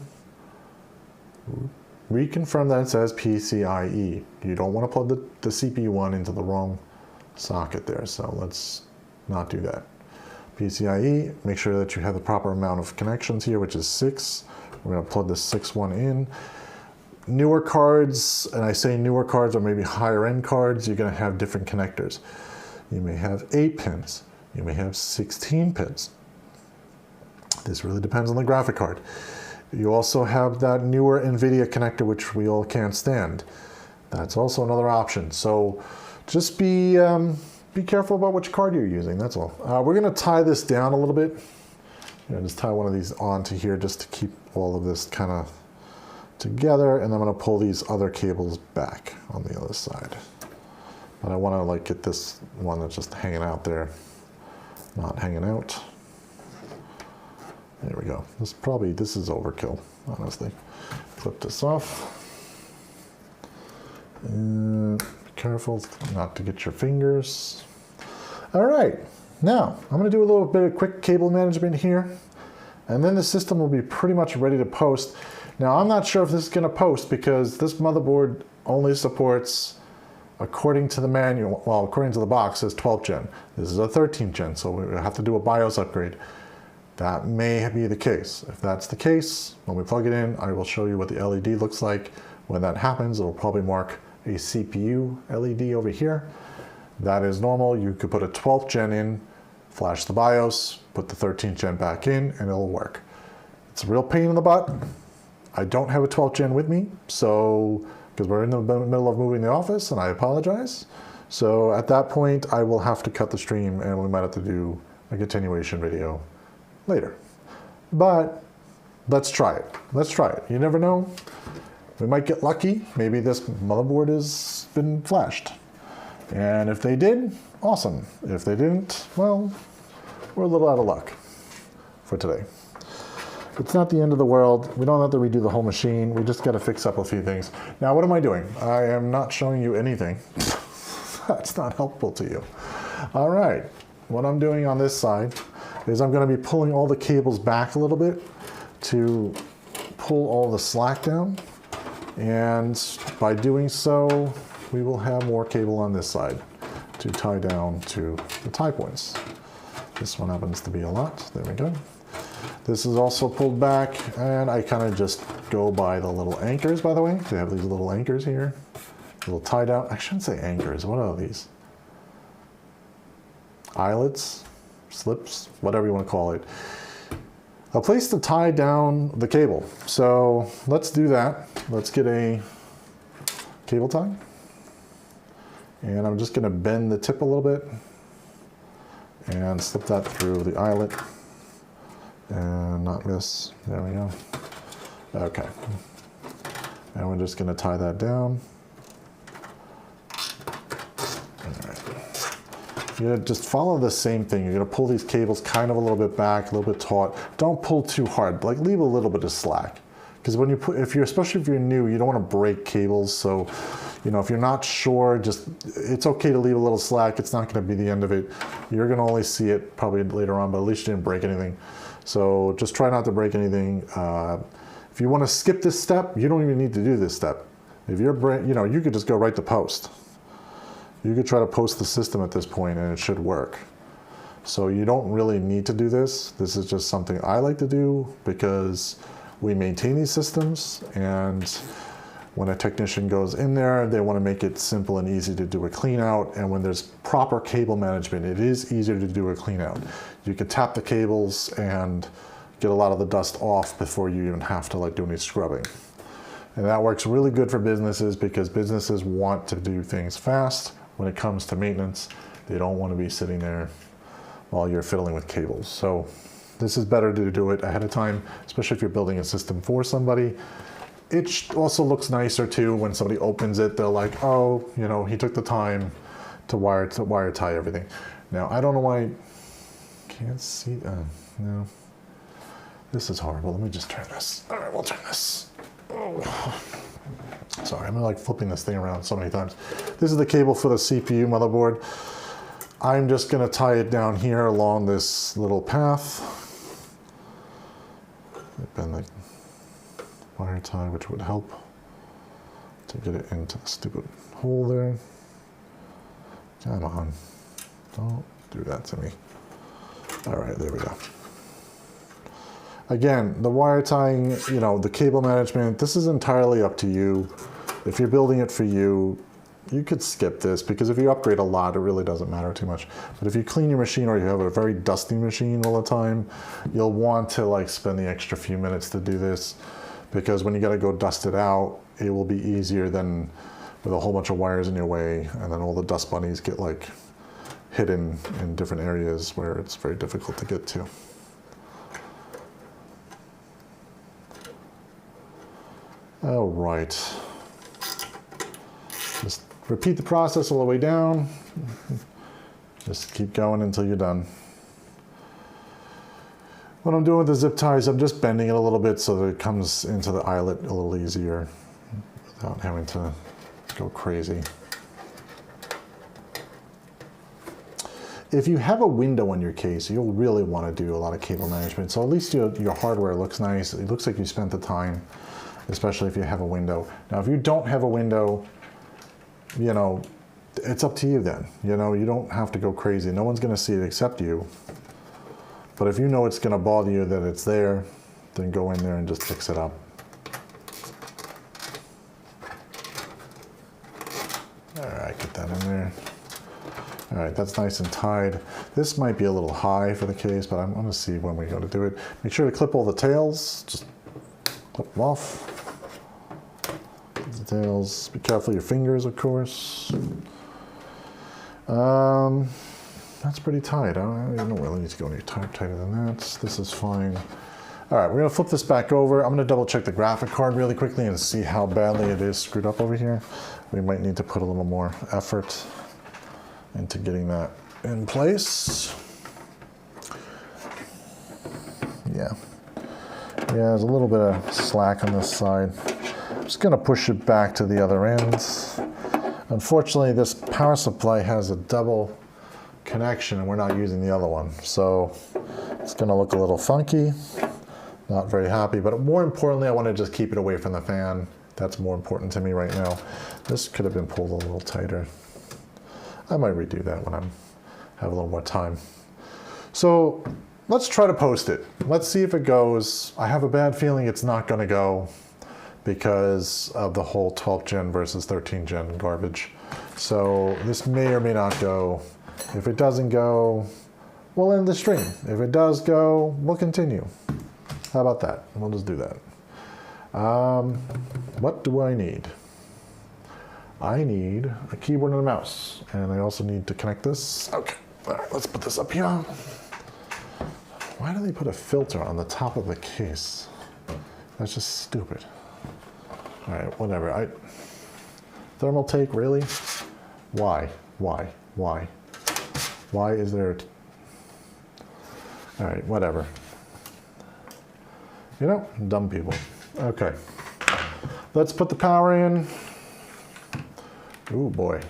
that it says PCIe. You don't want to plug the CPU one into the wrong socket there, so let's not do that. PCIe, make sure that you have the proper amount of connections here, which is 6. We're going to plug the 6th one in. Newer cards, and I say newer cards or maybe higher end cards, you're going to have different connectors. You may have 8 pins. You may have 16 pins. This really depends on the graphic card. You also have that newer NVIDIA connector, which we all can't stand. That's also another option. So just be careful about which card you're using, that's all. We're going to tie this down a little bit. Just tie one of these onto here just to keep all of this kind of together, and I'm going to pull these other cables back on the other side. But I want to like get this one that's just hanging out there, not hanging out. There we go. This is overkill, honestly. Flip this off. And be careful not to get your fingers. All right, now I'm going to do a little bit of quick cable management here, and then the system will be pretty much ready to post. Now I'm not sure if this is going to post because this motherboard only supports, according to the manual, well, according to the box, it's 12th gen. This is a 13th gen, so we have to do a BIOS upgrade. That may be the case. If that's the case, when we plug it in, I will show you what the LED looks like. When that happens, it'll probably mark a CPU LED over here. That is normal. You could put a 12th gen in, flash the BIOS, put the 13th gen back in, and it'll work. It's a real pain in the butt. I don't have a 12th gen with me, so because we're in the middle of moving the office, and I apologize. So at that point, I will have to cut the stream, and we might have to do a continuation video later. But let's try it. Let's try it. You never know. We might get lucky. Maybe this motherboard has been flashed. And if they did, awesome. If they didn't, well, we're a little out of luck for today. It's not the end of the world. We don't have to redo the whole machine. We just got to fix up a few things. Now, what am I doing? I am not showing you anything. That's not helpful to you. All right. What I'm doing on this side is I'm going to be pulling all the cables back a little bit to pull all the slack down. And by doing so, we will have more cable on this side to tie down to the tie points. This one happens to be a lot. There we go. This is also pulled back, and I kind of just go by the little anchors, by the way. They have these little anchors here, little tie down. I shouldn't say anchors. What are these? Eyelets, slips, whatever you want to call it. A place to tie down the cable. So let's do that. Let's get a cable tie. And I'm just going to bend the tip a little bit and slip that through the eyelet. And not miss. There we go. Okay. And we're just going to tie that down. All right. You're going to just follow the same thing. You're going to pull these cables kind of a little bit back, a little bit taut. Don't pull too hard. Like, leave a little bit of slack. Because when you put, especially if you're new, you don't want to break cables. So, you know, if you're not sure, it's okay to leave a little slack. It's not going to be the end of it. You're going to only see it probably later on, but at least you didn't break anything. So just try not to break anything. If you want to skip this step, you don't even need to do this step. If you're, you could just go right to post. You could try to post the system at this point and it should work. So you don't really need to do this. This is just something I like to do because we maintain these systems, and when a technician goes in there, they want to make it simple and easy to do a clean out. And when there's proper cable management, it is easier to do a clean out. You can tap the cables and get a lot of the dust off before you even have to like do any scrubbing. And that works really good for businesses because businesses want to do things fast when it comes to maintenance. They don't want to be sitting there while you're fiddling with cables. So this is better to do it ahead of time, especially if you're building a system for somebody. It also looks nicer too when somebody opens it. They're like, oh, you know, he took the time to wire tie everything. Now, I don't know why I can't see. No, this is horrible. Let me just turn this. All right, we'll turn this. Oh. Sorry, I'm like flipping this thing around so many times. This is the cable for the CPU motherboard. I'm just going to tie it down here along this little path. Bend the wire tie, which would help to get it into the stupid hole there. Come on, don't do that to me. All right, there we go. Again, the wire tying, you know, the cable management, this is entirely up to you. If you're building it for you, you could skip this because if you upgrade a lot, it really doesn't matter too much. But if you clean your machine or you have a very dusty machine all the time, you'll want to like spend the extra few minutes to do this, because when you got to go dust it out, it will be easier than with a whole bunch of wires in your way, and then all the dust bunnies get like hidden in different areas where it's very difficult to get to. All right. Just repeat the process all the way down. Just keep going until you're done. What I'm doing with the zip ties, I'm just bending it a little bit so that it comes into the eyelet a little easier without having to go crazy. If you have a window on your case, you'll really want to do a lot of cable management. So at least your hardware looks nice. It looks like you spent the time, especially if you have a window. Now, if you don't have a window, you know, it's up to you then. You know, you don't have to go crazy. No one's going to see it except you. But if you know it's going to bother you that it's there, then go in there and just fix it up. All right, get that in there. All right, that's nice and tied. This might be a little high for the case, but I'm going to see when we go to do it. Make sure to clip all the tails. Just clip them off. The tails. Be careful of your fingers, of course. That's pretty tight. I don't really need to go any tighter than that. This is fine. All right, we're gonna flip this back over. I'm gonna double check the graphic card really quickly and see how badly it is screwed up over here. We might need to put a little more effort into getting that in place. Yeah, there's a little bit of slack on this side. I'm just gonna push it back to the other ends. Unfortunately, this power supply has a double connection and we're not using the other one. So it's gonna look a little funky. Not very happy, but more importantly, I want to just keep it away from the fan. That's more important to me right now. This could have been pulled a little tighter. I might redo that when I have a little more time. So let's try to post it. Let's see if it goes. I have a bad feeling it's not gonna go because of the whole 12th gen versus 13th gen garbage. So this may or may not go. If it doesn't go, we'll end the stream. If it does go, we'll continue. How about that? We'll just do that. What do I need? I need a keyboard and a mouse. And I also need to connect this. Okay, all right, let's put this up here. Why do they put a filter on the top of the case? That's just stupid. All right, whatever. Thermaltake, really? Why? Why is there? All right, whatever. You know, dumb people. Okay, let's put the power in. Oh boy.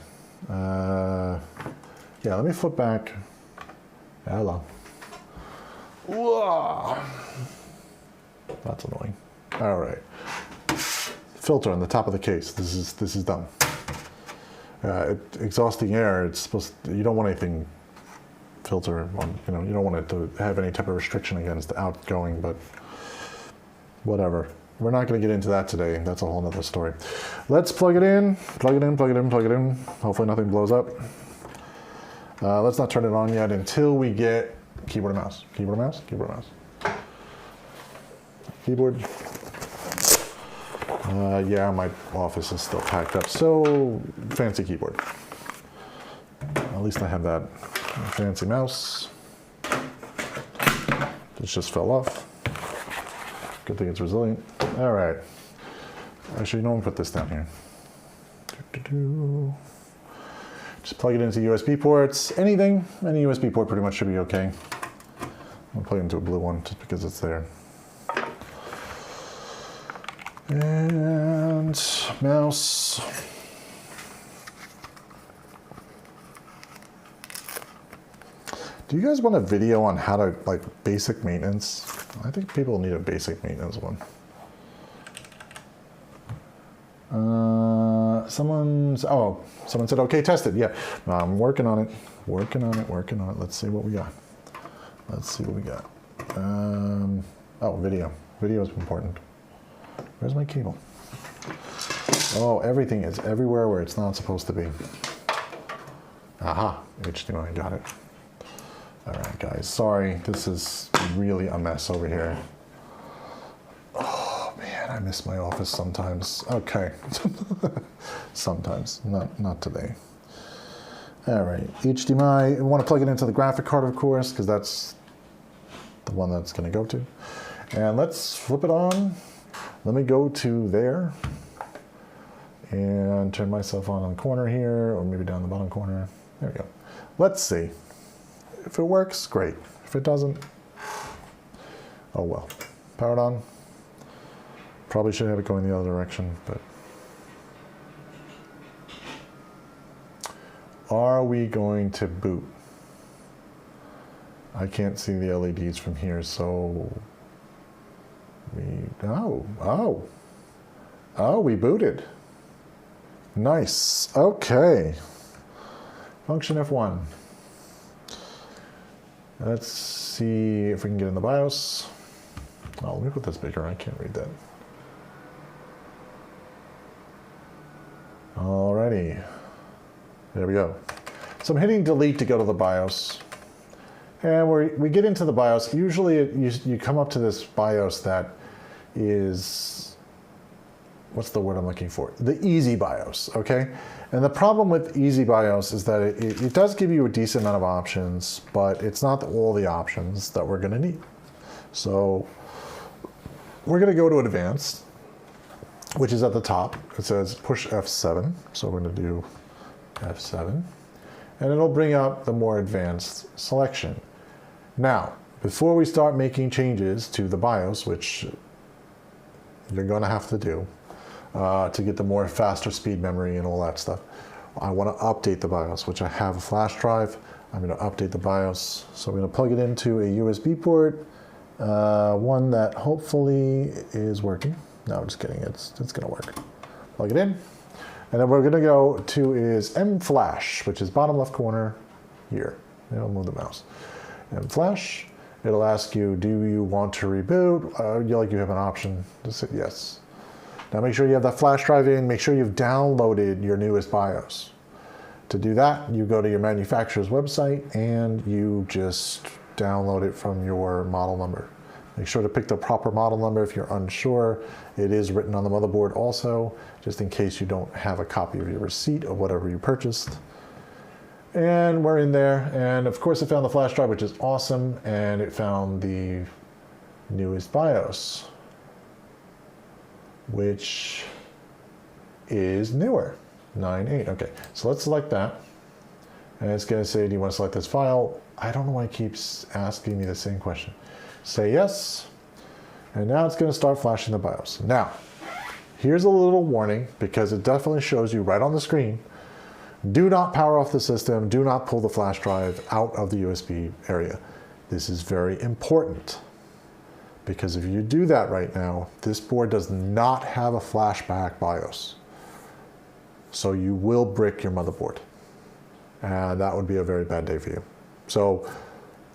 Yeah, let me flip back. Hello. Whoa. That's annoying. All right. Filter on the top of the case. This is dumb. Exhausting air. It's supposed to, you don't want anything filter on. You know, you don't want it to have any type of restriction against the outgoing, but whatever. We're not going to get into that today. That's a whole nother story. Let's plug it in, plug it in, plug it in, plug it in. Hopefully nothing blows up. Let's not turn it on yet until we get keyboard and mouse. Keyboard and mouse, keyboard and mouse. Keyboard. Yeah, my office is still packed up, so fancy keyboard. At least I have that fancy mouse. This just fell off. Good thing it's resilient. All right. Actually, no one put this down here. Just plug it into USB ports. Anything, any USB port pretty much should be okay. I'll plug it into a blue one just because it's there. And mouse. Do you guys want a video on how to, like, basic maintenance? I think people need a basic maintenance one. Someone said, okay, tested. Yeah, I'm working on it. Working on it. Let's see what we got. Oh, video. Video is important. Where's my cable? Oh, everything is everywhere where it's not supposed to be. Aha, HDMI, got it. All right, guys, sorry. This is really a mess over here. Oh, man, I miss my office sometimes. Okay. Sometimes, not today. All right, HDMI. We want to plug it into the graphic card, of course, because that's the one that's going to go to. And let's flip it on. Let me go to there and turn myself on the corner here, or maybe down the bottom corner. There we go. Let's see. If it works, great. If it doesn't, oh well. Powered on. Probably should have it going the other direction, but. Are we going to boot? I can't see the LEDs from here, so we booted. Nice. Okay. Function F1. Let's see if we can get in the BIOS. Oh, let me put this bigger. I can't read that. Alrighty. There we go. So I'm hitting delete to go to the BIOS. And we get into the BIOS. Usually you come up to this BIOS that is, what's the word I'm looking for? The easy BIOS, okay? And the problem with easy BIOS is that it does give you a decent amount of options, but it's not all the options that we're gonna need. So we're gonna go to advanced, which is at the top. It says push F7, so we're gonna do F7, and it'll bring up the more advanced selection. Now, before we start making changes to the BIOS, which you're gonna have to do, to get the more faster speed memory and all that stuff, I want to update the BIOS, which I have a flash drive. I'm going to update the BIOS. So I'm going to plug it into a USB port, one that hopefully is working. No, I'm just kidding. It's going to work. Plug it in. And then we're going to go to is M-Flash, which is bottom left corner here. It'll move the mouse. M-Flash. It'll ask you, do you want to reboot? You have an option. Just hit yes. Now make sure you have that flash drive in, make sure you've downloaded your newest BIOS. To do that, you go to your manufacturer's website and you just download it from your model number. Make sure to pick the proper model number if you're unsure. It is written on the motherboard also, just in case you don't have a copy of your receipt of whatever you purchased. And we're in there, and of course it found the flash drive, which is awesome, and it found the newest BIOS, which is newer, 9.8. Okay, so let's select that. And it's gonna say, do you wanna select this file? I don't know why it keeps asking me the same question. Say yes, and now it's gonna start flashing the BIOS. Now, here's a little warning, because it definitely shows you right on the screen, do not power off the system, do not pull the flash drive out of the USB area. This is very important. Because if you do that right now, this board does not have a flashback BIOS. So you will brick your motherboard. And that would be a very bad day for you. So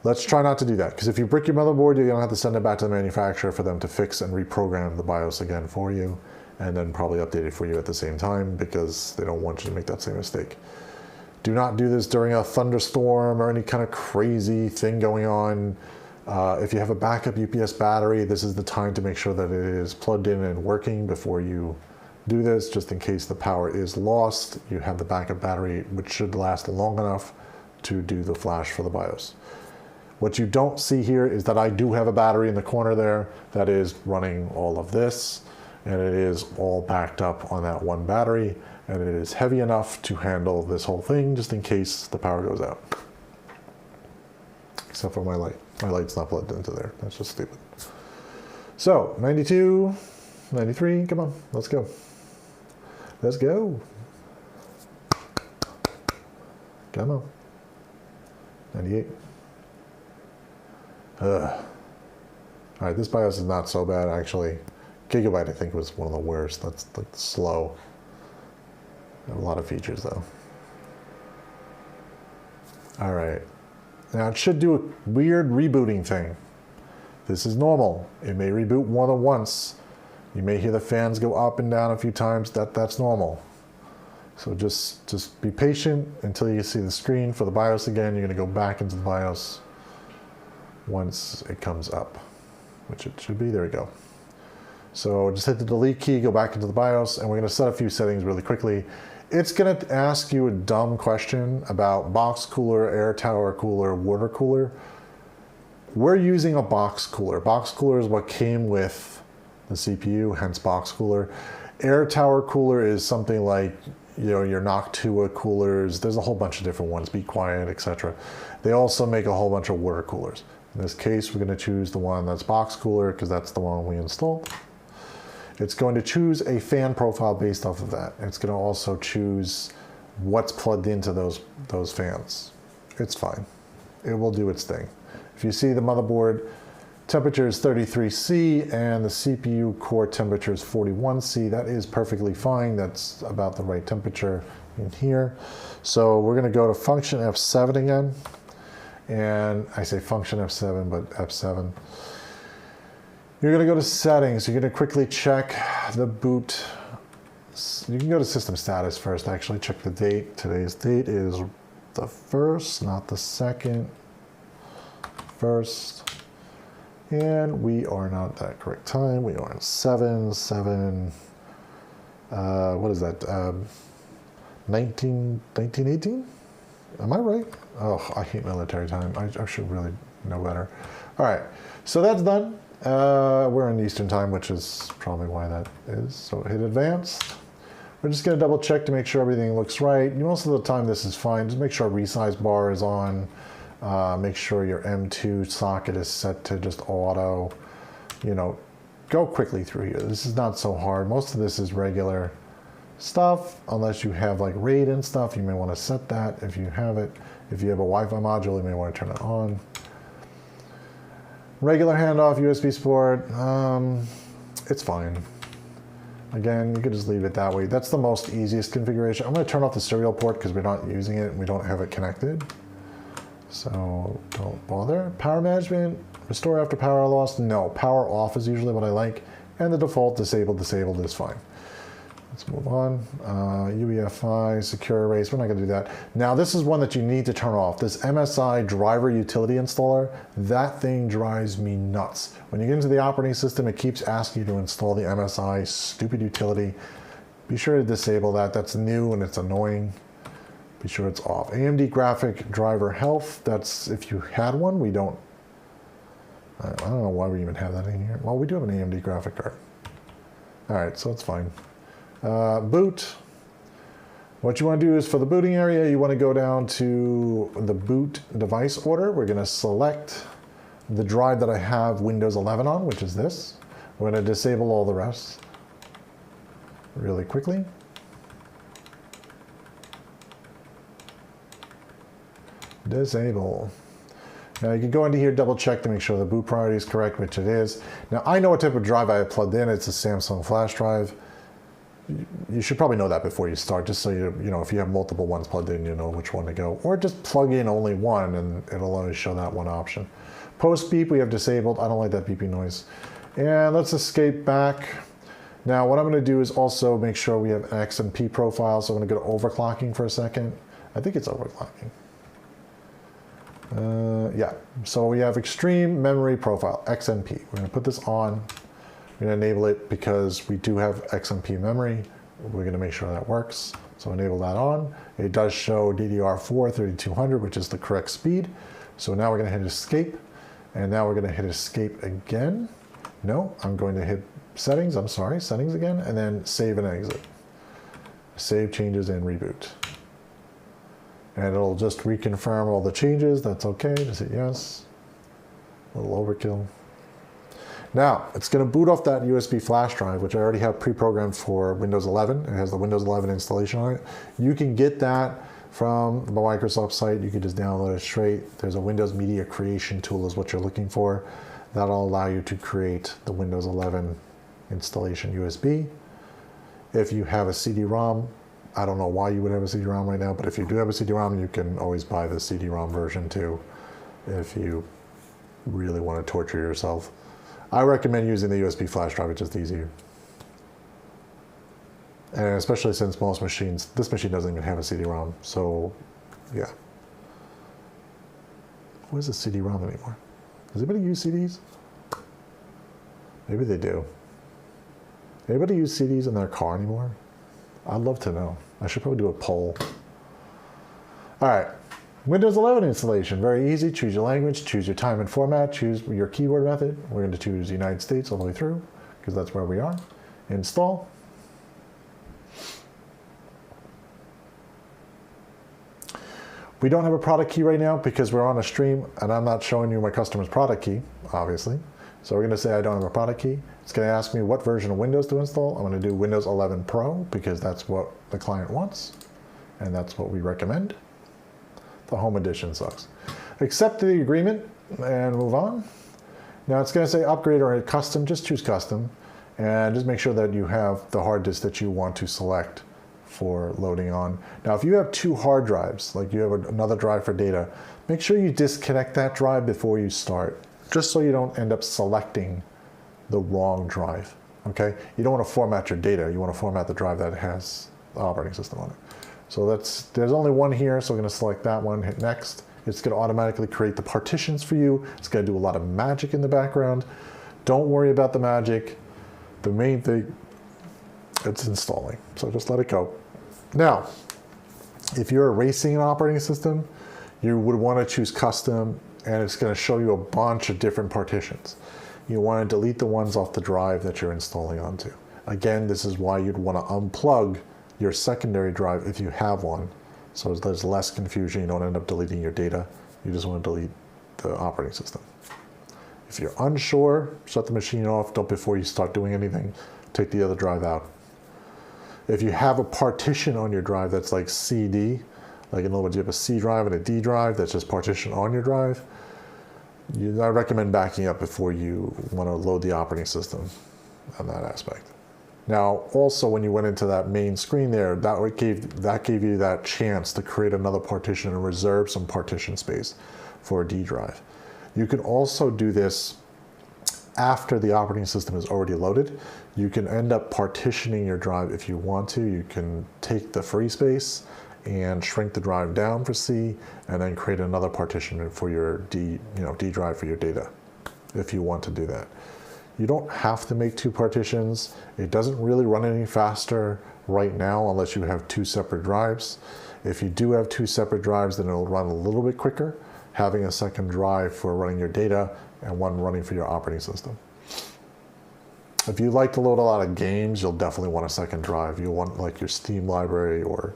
Let's try not to do that, because if you brick your motherboard, you're going to have to send it back to the manufacturer for them to fix and reprogram the BIOS again for you, and then probably update it for you at the same time, because they don't want you to make that same mistake. Do not do this during a thunderstorm or any kind of crazy thing going on. If you have a backup UPS battery, this is the time to make sure that it is plugged in and working before you do this, just in case the power is lost. You have the backup battery, which should last long enough to do the flash for the BIOS. What you don't see here is that I do have a battery in the corner there that is running all of this, and it is all backed up on that one battery, and it is heavy enough to handle this whole thing just in case the power goes out. Except for my light. My light's not plugged into there. That's just stupid. So, 92, 93, come on, let's go. Let's go. Come on. 98. All right, this BIOS is not so bad, actually. Gigabyte, I think, was one of the worst. That's like slow. I have a lot of features, though. All right. Now, it should do a weird rebooting thing. This is normal. It may reboot more than once. You may hear the fans go up and down a few times. That's normal. So just be patient until you see the screen for the BIOS again. You're going to go back into the BIOS once it comes up, which it should be. There we go. So just hit the delete key, go back into the BIOS, and we're going to set a few settings really quickly. It's going to ask you a dumb question about box cooler, air tower cooler, water cooler. We're using a box cooler. Box cooler is what came with the CPU, hence box cooler. Air tower cooler is something like, you know, your Noctua coolers. There's a whole bunch of different ones, Be Quiet, etc. They also make a whole bunch of water coolers. In this case, we're going to choose the one that's box cooler because that's the one we installed. It's going to choose a fan profile based off of that. It's going to also choose what's plugged into those fans. It's fine. It will do its thing. If you see the motherboard temperature is 33C and the CPU core temperature is 41C, that is perfectly fine. That's about the right temperature in here. So we're going to go to function F7 again. And I say function F7, but F7. You're going to go to settings. You're going to quickly check the boot. You can go to system status first, actually. Check the date. Today's date is the 1st, not the 2nd. 1st. And we are not at that correct time. We are in 7, what is that? 1918? Am I right? Oh, I hate military time. I should really know better. All right, so that's done. We're in Eastern time, which is probably why that is. So hit advanced. We're just gonna double check to make sure everything looks right. Most of the time this is fine. Just make sure resize bar is on. Make sure your M2 socket is set to just auto. You know, go quickly through here. This is not so hard. Most of this is regular stuff, unless you have like Radeon stuff. You may want to set that if you have it. If you have a Wi-Fi module, you may want to turn it on. Regular handoff, USB support, it's fine. Again, you could just leave it that way. That's the most easiest configuration. I'm going to turn off the serial port because we're not using it and we don't have it connected. So don't bother. Power management, restore after power loss. No, power off is usually what I like. And the default disabled is fine. Let's move on. UEFI, secure erase, we're not gonna do that. Now this is one that you need to turn off. This MSI driver utility installer, that thing drives me nuts. When you get into the operating system, it keeps asking you to install the MSI stupid utility. Be sure to disable that. That's new and it's annoying. Be sure it's off. AMD graphic driver health, that's if you had one. We don't, I don't know why we even have that in here. Well, we do have an AMD graphic card. All right, so it's fine. Boot. What you want to do is for the booting area, you want to go down to the boot device order. We're going to select the drive that I have Windows 11 on, which is this. We're going to disable all the rest really quickly. Disable. Now you can go into here, double check to make sure the boot priority is correct, which it is. Now I know what type of drive I have plugged in. It's a Samsung flash drive. you should probably know that before you start, just so you know if you have multiple ones plugged in, you know which one to go. Or just plug in only one and it'll only show that one option. Post beep we have disabled. I don't like that beeping noise. And let's escape back. Now what I'm going to do is also make sure we have XMP profile. So I'm going to go to overclocking for a second. I think it's overclocking. Yeah, so we have extreme memory profile, XMP. We're going to put this on. We're going to enable it because we do have XMP memory. We're going to make sure that works. So enable that on. It does show DDR4 3200, which is the correct speed. So now we're going to hit escape. And now we're going to hit escape again. No, I'm going to hit settings. I'm sorry, settings again. And then save and exit. Save changes and reboot. And it'll just reconfirm all the changes. That's okay. Just hit yes. A little overkill. Now, it's going to boot off that USB flash drive, which I already have pre-programmed for Windows 11. It has the Windows 11 installation on it. You can get that from the Microsoft site. You can just download it straight. There's a Windows Media Creation tool is what you're looking for. That'll allow you to create the Windows 11 installation USB. If you have a CD-ROM, I don't know why you would have a CD-ROM right now, but if you do have a CD-ROM, you can always buy the CD-ROM version too, if you really want to torture yourself. I recommend using the USB flash drive, it's just easier. And especially since most machines, this machine doesn't even have a CD-ROM, so yeah. Where's the CD-ROM anymore? Does anybody use CDs? Maybe they do. Anybody use CDs in their car anymore? I'd love to know. I should probably do a poll. All right, Windows 11 installation, very easy. Choose your language, choose your time and format, choose your keyboard method. We're going to choose United States all the way through because that's where we are. Install. We don't have a product key right now because we're on a stream and I'm not showing you my customer's product key, obviously. So we're going to say I don't have a product key. It's going to ask me what version of Windows to install. I'm going to do Windows 11 Pro because that's what the client wants and that's what we recommend. The home edition sucks. Accept the agreement and move on. Now it's going to say upgrade or custom. Just choose custom and just make sure that you have the hard disk that you want to select for loading on. Now if you have two hard drives, like you have another drive for data, make sure you disconnect that drive before you start, just so you don't end up selecting the wrong drive, okay? You don't want to format your data, you want to format the drive that has the operating system on it. So there's only one here, so we're going to select that one, hit next. It's going to automatically create the partitions for you. It's going to do a lot of magic in the background. Don't worry about the magic. The main thing, it's installing, so just let it go. Now, if you're erasing an operating system, you would want to choose custom, and it's going to show you a bunch of different partitions. You want to delete the ones off the drive that you're installing onto. Again, this is why you'd want to unplug your secondary drive if you have one, so there's less confusion. You don't end up deleting your data. You just want to delete the operating system. If you're unsure, shut the machine off. Don't before you start doing anything. Take the other drive out. If you have a partition on your drive that's like CD, like in other words, you have a C drive and a D drive that's just partition on your drive, I recommend backing up before you want to load the operating system on that aspect. Now, also when you went into that main screen there, that gave you that chance to create another partition and reserve some partition space for a D drive. You can also do this after the operating system is already loaded. You can end up partitioning your drive if you want to. You can take the free space and shrink the drive down for C, and then create another partition for your D drive for your data, if you want to do that. You don't have to make two partitions. It doesn't really run any faster right now unless you have two separate drives. If you do have two separate drives, then it'll run a little bit quicker, having a second drive for running your data and one running for your operating system. If you like to load a lot of games, you'll definitely want a second drive. You'll want like your Steam library or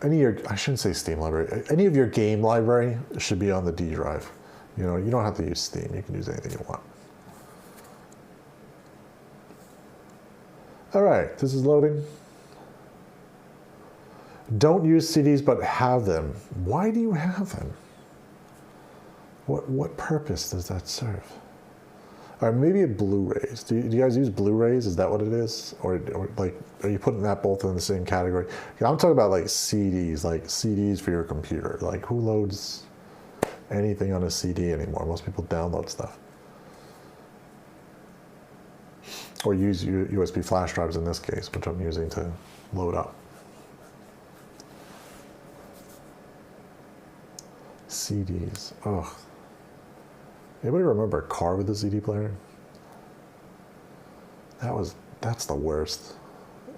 any of your, I shouldn't say Steam library, any of your game library should be on the D drive. You know, you don't have to use Steam, you can use anything you want. All right, this is loading. Don't use CDs, but have them. Why do you have them? What purpose does that serve? Or maybe a Blu-rays. Do you guys use Blu-rays? Is that what it is? Or like, are you putting that both in the same category? I'm talking about like CDs for your computer. Like, who loads anything on a CD anymore? Most people download stuff. Or use USB flash drives in this case, which I'm using to load up. CDs. Ugh. Anybody remember a car with a CD player? That's the worst.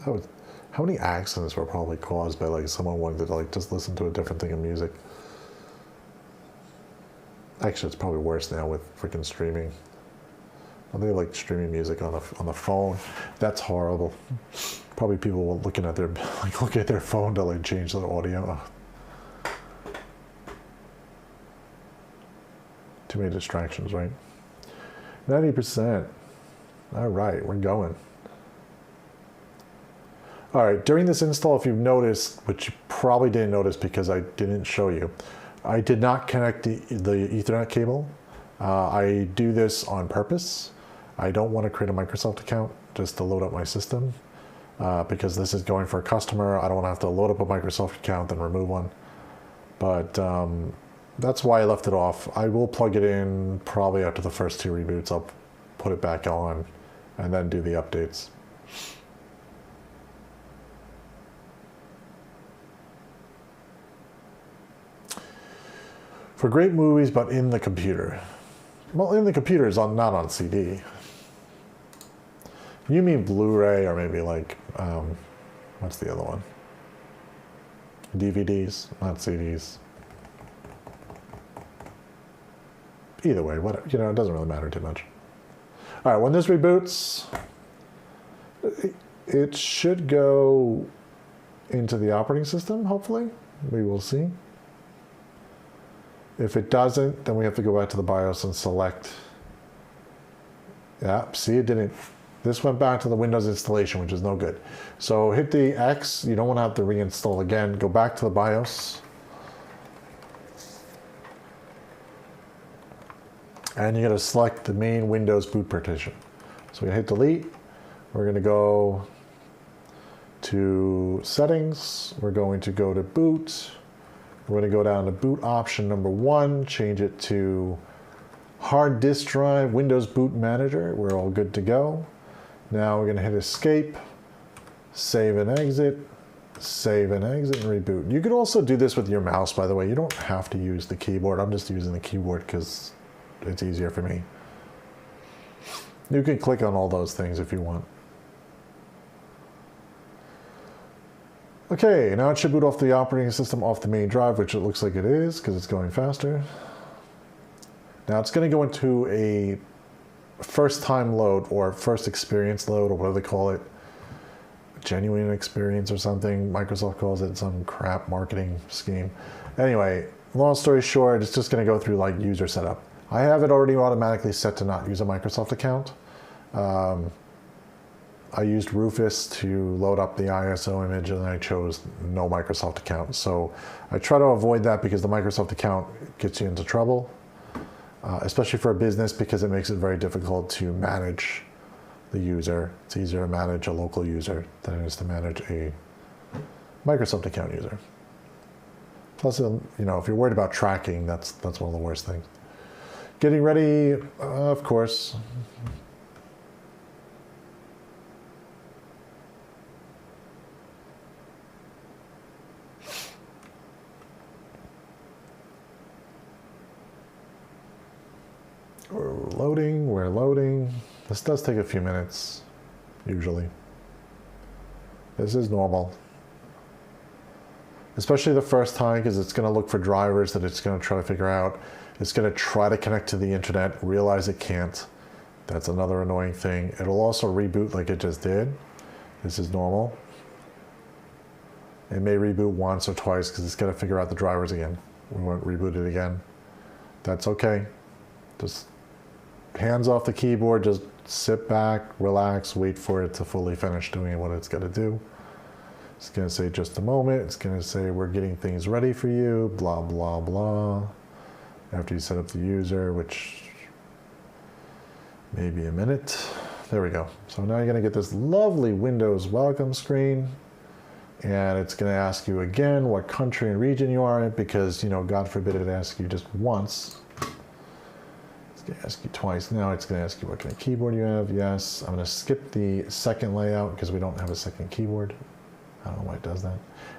How many accidents were probably caused by like someone wanting to like just listen to a different thing of music? Actually, it's probably worse now with freaking streaming. They like streaming music on the phone. That's horrible. Probably people were looking at their phone to like change their audio. Ugh. Too many distractions, right? 90%. All right, we're going. All right, during this install, if you've noticed, which you probably didn't notice because I didn't show you, I did not connect the Ethernet cable. I do this on purpose. I don't want to create a Microsoft account just to load up my system because this is going for a customer. I don't want to have to load up a Microsoft account and remove one. But that's why I left it off. I will plug it in probably after the first 2 reboots. I'll put it back on and then do the updates. For great movies, but in the computer. Well, in the computer is not on CD. You mean Blu-ray or maybe like, what's the other one? DVDs, not CDs. Either way, whatever, it doesn't really matter too much. All right, when this reboots, it should go into the operating system, hopefully. We will see. If it doesn't, then we have to go back to the BIOS and select. Yeah, see, it didn't. This went back to the Windows installation, which is no good. So hit the X. You don't want to have to reinstall again. Go back to the BIOS. And you're going to select the main Windows boot partition. So we're going to hit delete. We're going to go to settings. We're going to go to boot. We're going to go down to boot option number 1, change it to hard disk drive, Windows Boot Manager. We're all good to go. Now we're going to hit escape, save and exit, and reboot. You could also do this with your mouse, by the way. You don't have to use the keyboard. I'm just using the keyboard because it's easier for me. You can click on all those things if you want. Okay, now it should boot off the operating system off the main drive, which it looks like it is because it's going faster. Now it's going to go into a first time load or first experience load or whatever they call it. Genuine experience or something. Microsoft calls it some crap marketing scheme. Anyway, long story short, it's just going to go through like user setup. I have it already automatically set to not use a Microsoft account. I used Rufus to load up the ISO image and I chose no Microsoft account. So I try to avoid that because the Microsoft account gets you into trouble, especially for a business because it makes it very difficult to manage the user. It's easier to manage a local user than it is to manage a Microsoft account user. Plus, if you're worried about tracking, that's one of the worst things. Getting ready, of course. We're loading. This does take a few minutes, usually. This is normal. Especially the first time, because it's going to look for drivers that it's going to try to figure out. It's going to try to connect to the internet, realize it can't. That's another annoying thing. It'll also reboot like it just did. This is normal. It may reboot once or twice because it's going to figure out the drivers again. We won't reboot it again. That's okay. Just hands off the keyboard, just sit back, relax, wait for it to fully finish doing what it's going to do. It's going to say just a moment. It's going to say we're getting things ready for you, blah, blah, blah. After you set up the user, which maybe a minute. There we go. So now you're going to get this lovely Windows welcome screen. And it's going to ask you again what country and region you are in, because, you know, God forbid it asks you just once. It's going to ask you twice. Now it's going to ask you what kind of keyboard you have. Yes. I'm going to skip the second layout because we don't have a second keyboard. I don't know why it does that.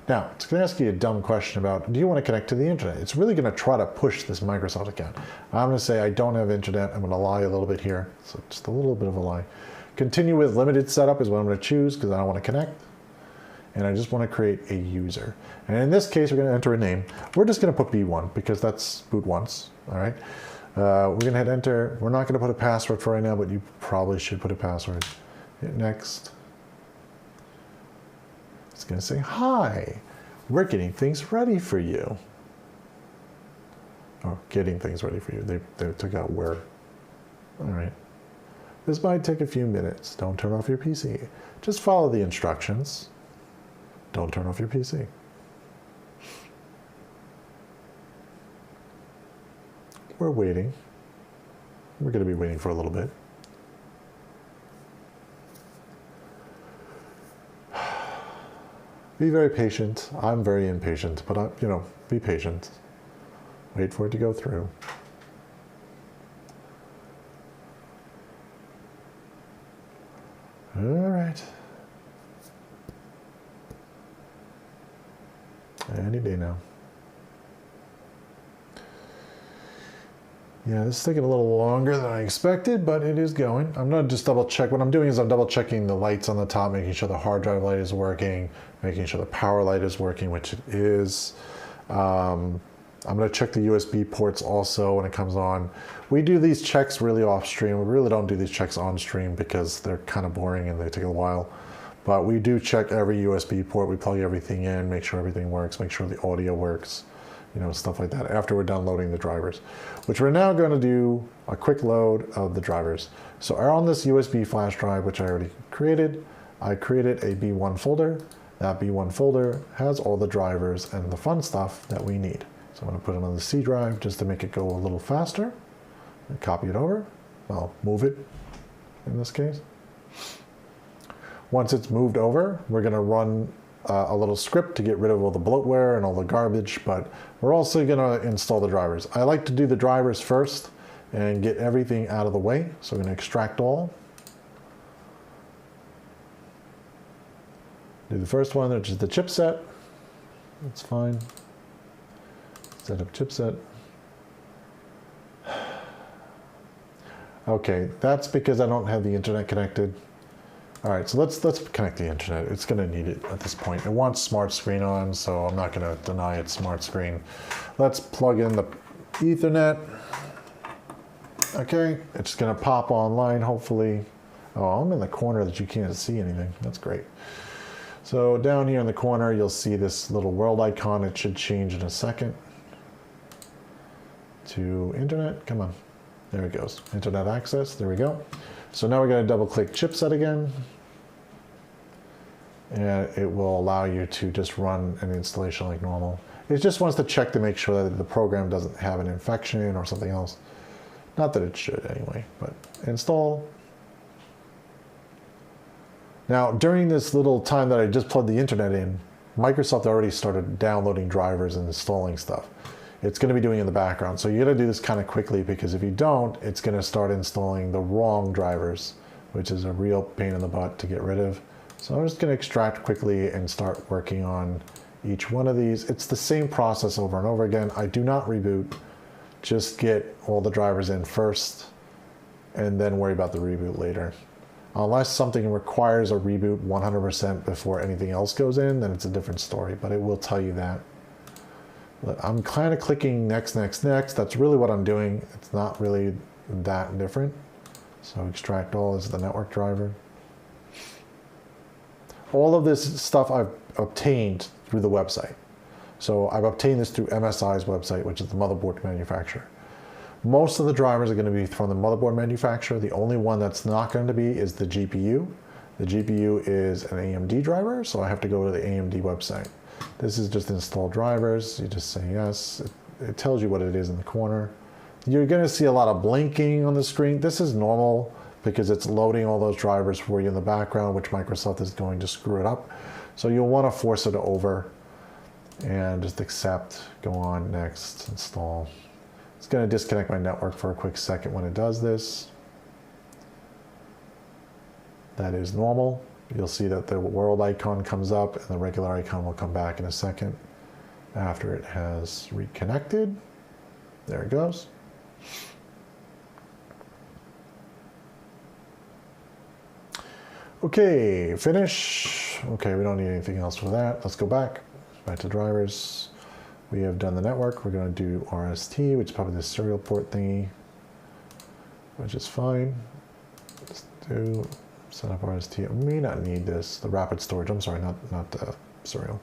Now, it's going to ask you a dumb question about, do you want to connect to the internet? It's really going to try to push this Microsoft account. I'm going to say I don't have internet. I'm going to lie a little bit here. So just a little bit of a lie. Continue with limited setup is what I'm going to choose because I don't want to connect. And I just want to create a user. And in this case, we're going to enter a name. We're just going to put B1 because that's boot once. All right. We're going to hit enter. We're not going to put a password for right now, but you probably should put a password. Hit next. It's going to say, hi, we're getting things ready for you. Oh, getting things ready for you. They took out where. All right. This might take a few minutes. Don't turn off your PC. Just follow the instructions. Don't turn off your PC. We're waiting. We're going to be waiting for a little bit. Be very patient. I'm very impatient, but you know, be patient. Wait for it to go through. All right. Any day now. Yeah, this is taking a little longer than I expected, but it is going. I'm going to just double check. What I'm doing is I'm double checking the lights on the top, making sure the hard drive light is working, making sure the power light is working, which it is. I'm going to check the USB ports also when it comes on. We do these checks really off stream. We really don't do these checks on stream because they're kind of boring and they take a while. But we do check every USB port. We plug everything in, make sure everything works, make sure the audio works, you know, stuff like that after we're done loading the drivers, which we're now going to do a quick load of the drivers. So on this USB flash drive, which I already created, I created a B1 folder. That B1 folder has all the drivers and the fun stuff that we need. So I'm going to put it on the C drive just to make it go a little faster. And copy it over. Well, move it in this case. Once it's moved over, we're going to run a little script to get rid of all the bloatware and all the garbage, but we're also going to install the drivers. I like to do the drivers first and get everything out of the way. So we're going to extract all. Do the first one, which is the chipset. That's fine. Set up chipset. Okay, that's because I don't have the internet connected. All right, so let's connect the internet. It's going to need it at this point. It wants smart screen on, so I'm not going to deny it smart screen. Let's plug in the Ethernet. Okay, it's going to pop online, hopefully. Oh, I'm in the corner that you can't see anything. That's great. So down here in the corner, you'll see this little world icon. It should change in a second to internet. Come on. There it goes. Internet access. There we go. So now we're going to double click chipset again. And it will allow you to just run an installation like normal. It just wants to check to make sure that the program doesn't have an infection or something else. Not that it should anyway, but install. Now, during this little time that I just plugged the internet in, Microsoft already started downloading drivers and installing stuff. It's going to be doing it in the background. So you got to do this kind of quickly, because if you don't, it's going to start installing the wrong drivers, which is a real pain in the butt to get rid of. So I'm just going to extract quickly and start working on each one of these. It's the same process over and over again. I do not reboot. Just get all the drivers in first and then worry about the reboot later. Unless something requires a reboot 100% before anything else goes in, then it's a different story, but it will tell you that. But I'm kind of clicking next, next, next. That's really what I'm doing. It's not really that different. So extract all is the network driver. All of this stuff I've obtained through the website. So I've obtained this through MSI's website, which is the motherboard manufacturer. Most of the drivers are going to be from the motherboard manufacturer. The only one that's not going to be is the GPU. The GPU is an AMD driver, so I have to go to the AMD website. This is just install drivers. You just say yes. It tells you what it is in the corner. You're going to see a lot of blinking on the screen. This is normal. because it's loading all those drivers for you in the background, which Microsoft is going to screw it up. So you'll want to force it over and just accept, go on, next, install. It's going to disconnect my network for a quick second when it does this. That is normal. You'll see that the world icon comes up and the regular icon will come back in a second after it has reconnected. There it goes. Okay, finish. Okay, we don't need anything else for that. Let's go back to drivers. We have done the network. We're going to do RST, which is probably the serial port thingy, which is fine. Let's do set up RST. I may not need this. The rapid storage. I'm sorry, not the serial.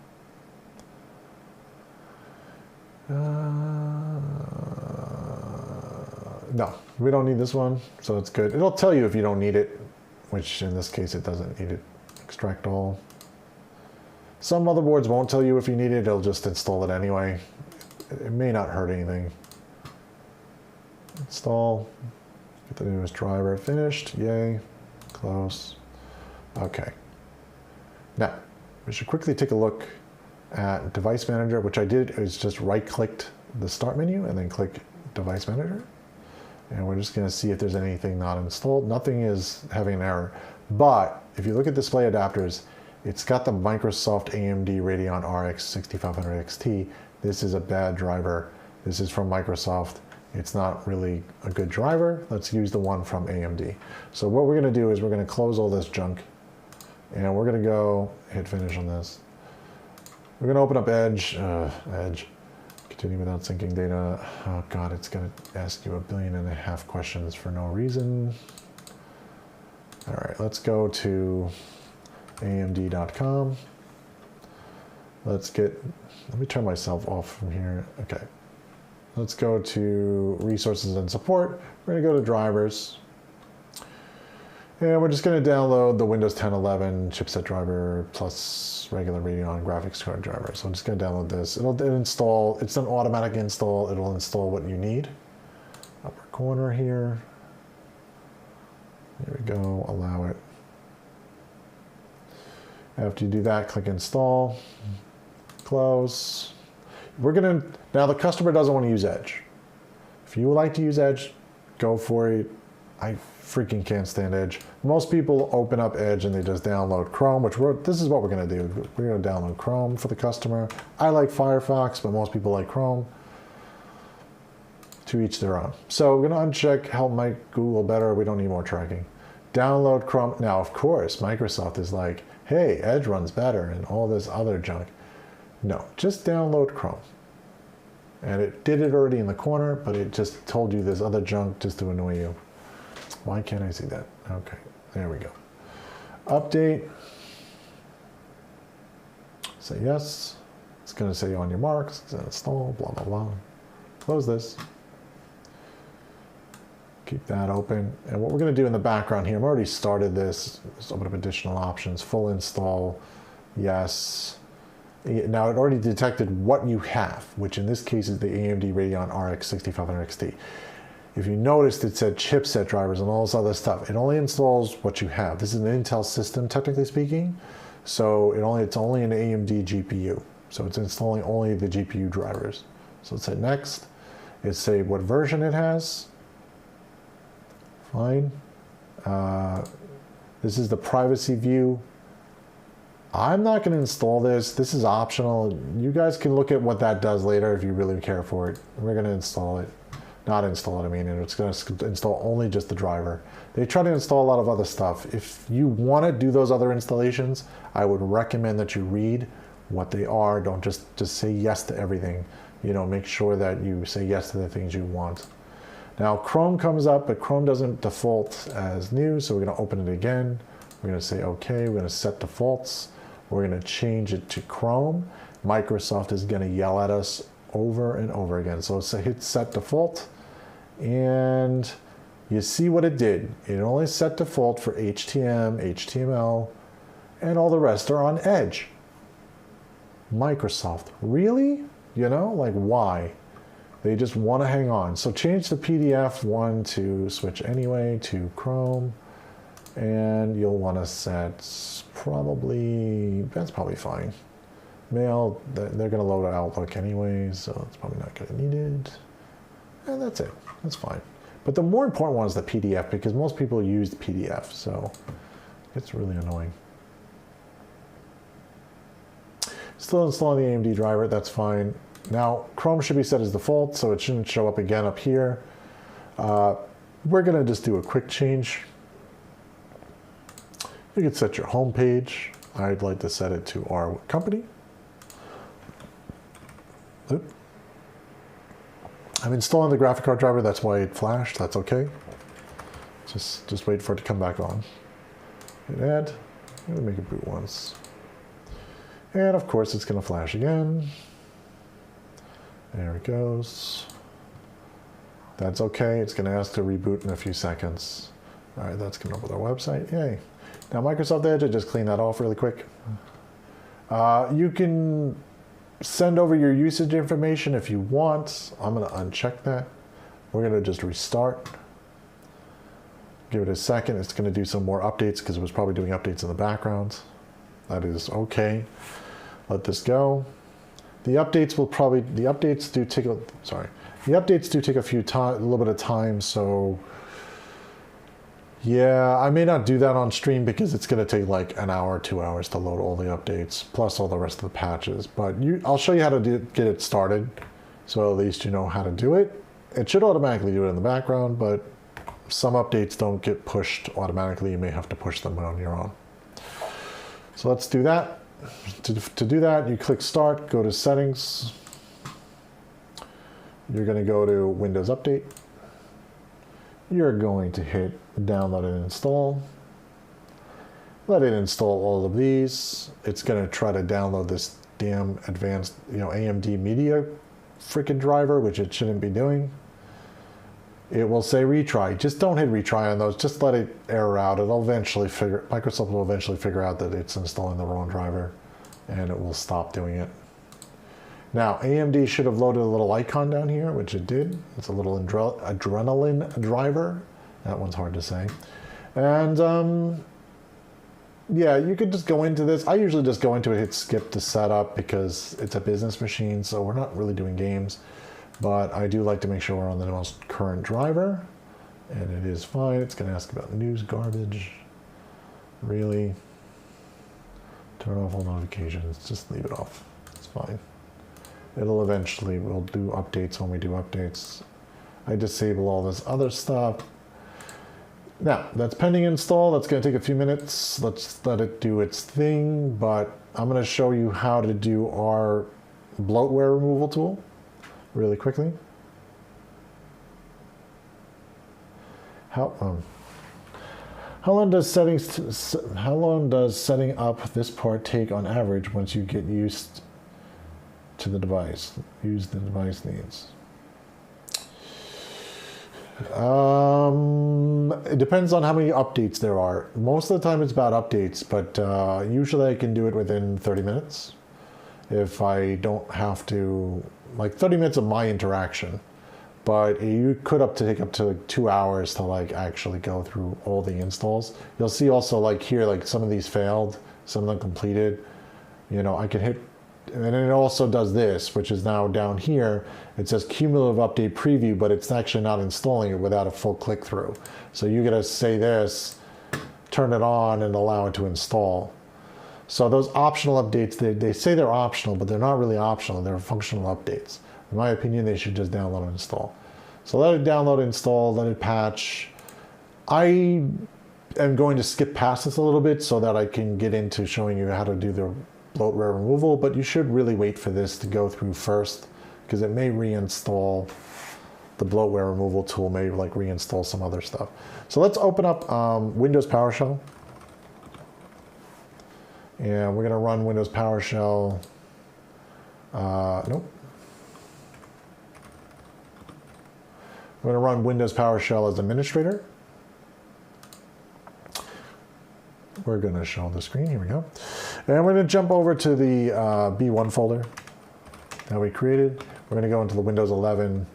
No, we don't need this one, so it's good. It'll tell you if you don't need it, which in this case it doesn't need it. Extract all. Some motherboards won't tell you if you need it, it'll just install it anyway. It may not hurt anything. Install. Get the newest driver. Finished. Yay. Close. Okay. Now, we should quickly take a look at Device Manager, which I did is just right-clicked the Start menu and then click Device Manager. And we're just going to see if there's anything not installed. Nothing is having an error. But if you look at display adapters, it's got the Microsoft AMD Radeon RX 6500 XT. This is a bad driver. This is from Microsoft. It's not really a good driver. Let's use the one from AMD. So what we're going to do is we're going to close all this junk. And we're going to go hit finish on this. We're going to open up Edge. Edge. Continue without syncing data. Oh God, it's going to ask you 1.5 billion questions for no reason. All right, let's go to AMD.com. Let me turn myself off from here. Okay. Let's go to resources and support. We're going to go to drivers. And we're just going to download the Windows 10 11 chipset driver plus regular Radeon graphics card driver. So I'm just going to download this. It'll install, it's an automatic install. It'll install what you need. Upper corner here. There we go, allow it. After you do that, click install, close. Now the customer doesn't want to use Edge. If you would like to use Edge, go for it. I freaking can't stand Edge. Most people open up Edge and they just download Chrome, this is what we're going to do. We're going to download Chrome for the customer. I like Firefox, but most people like Chrome. To each their own. So we're going to uncheck help make Google better. We don't need more tracking. Download Chrome. Now, of course, Microsoft is like, hey, Edge runs better and all this other junk. No, just download Chrome. And it did it already in the corner, but it just told you this other junk just to annoy you. Why can't I see that? Okay, there we go. Update. Say yes. It's going to say on your marks, it's install, blah, blah, blah. Close this. Keep that open. And what we're going to do in the background here, I've already started this. Let's open up additional options. Full install. Yes. Now it already detected what you have, which in this case is the AMD Radeon RX 6500 XT. If you noticed, it said chipset drivers and all this other stuff. It only installs what you have. This is an Intel system, technically speaking. So it's only an AMD GPU. So it's installing only the GPU drivers. So let's hit next. It say what version it has. Fine. This is the privacy view. I'm not going to install this. This is optional. You guys can look at what that does later if you really care for it. We're going to install it. Not install it, I mean, it's going to install only just the driver. They try to install a lot of other stuff. If you want to do those other installations, I would recommend that you read what they are. Don't just say yes to everything. You know, make sure that you say yes to the things you want. Now Chrome comes up, but Chrome doesn't default as new, so we're going to open it again. We're going to say okay, we're going to set defaults. We're going to change it to Chrome. Microsoft is going to yell at us over and over again. So hit set default, and you see what it did. It only set default for HTML, HTML, and all the rest are on Edge. Microsoft, really? You know, like why? They just want to hang on. So change the PDF one to switch anyway to Chrome. And you'll want to set probably, that's probably fine. Mail, they're going to load Outlook anyway, so it's probably not going to need it. And that's it. That's fine. But the more important one is the PDF, because most people use the PDF, so it's really annoying. Still installing the AMD driver, that's fine. Now, Chrome should be set as default, so it shouldn't show up again up here. We're going to just do a quick change. You can set your home page. I'd like to set it to our company. Oop. I'm installing the graphic card driver, that's why it flashed, that's okay. Just wait for it to come back on. Hit add, I'm gonna make it boot once. And of course it's gonna flash again. There it goes. That's okay, it's gonna ask to reboot in a few seconds. All right, that's coming up with our website, yay. Now Microsoft Edge, I just clean that off really quick. You can send over your usage information if you want. I'm gonna uncheck that. We're gonna just restart. Give it a second, it's gonna do some more updates because it was probably doing updates in the background. That is okay. Let this go. The updates will probably, the updates do take a little bit of time, so yeah, I may not do that on stream because it's going to take like an hour, 2 hours to load all the updates, plus all the rest of the patches. But I'll show you how to get it started, so at least you know how to do it. It should automatically do it in the background, but some updates don't get pushed automatically. You may have to push them on your own. So let's do that. To do that, you click Start, go to Settings. You're going to go to Windows Update. You're going to hit Download and Install. Let it install all of these. It's going to try to download this damn advanced, AMD Media freaking driver, which it shouldn't be doing. It will say retry. Just don't hit retry on those. Just let it error out. Microsoft will eventually figure out that it's installing the wrong driver, and it will stop doing it. Now, AMD should have loaded a little icon down here, which it did. It's a little adrenaline driver. That one's hard to say. And yeah, you could just go into this. I usually just go into it, hit skip to setup because it's a business machine, so we're not really doing games. But I do like to make sure we're on the most current driver, and it is fine. It's going to ask about news garbage. Really? Turn off all notifications. Just leave it off. It's fine. We'll do updates when we do updates. I disable all this other stuff. Now, that's pending install. That's going to take a few minutes. Let's let it do its thing, but I'm going to show you how to do our bloatware removal tool really quickly. How long does setting up this part take on average once you get used to the device? Use the device needs. It depends on how many updates there are. Most of the time it's about updates, but usually I can do it within 30 minutes. If I don't have to, like 30 minutes of my interaction, but you could take up to like 2 hours to like actually go through all the installs. You'll see also like here, like some of these failed, some of them completed. I can hit, and then it also does this, which is now down here. It says cumulative update preview, but it's actually not installing it without a full click through. So you gotta say this, turn it on, and allow it to install. So those optional updates, they say they're optional, but they're not really optional. They're functional updates. In my opinion, they should just download and install. So let it download, install, let it patch. I am going to skip past this a little bit so that I can get into showing you how to do the bloatware removal, but you should really wait for this to go through first because it may reinstall the bloatware removal tool, may like reinstall some other stuff. So let's open up Windows PowerShell. And we're going to run Windows PowerShell. Nope. We're going to run Windows PowerShell as administrator. We're going to show the screen. Here we go. And we're going to jump over to the B1 folder that we created. We're going to go into the Windows 11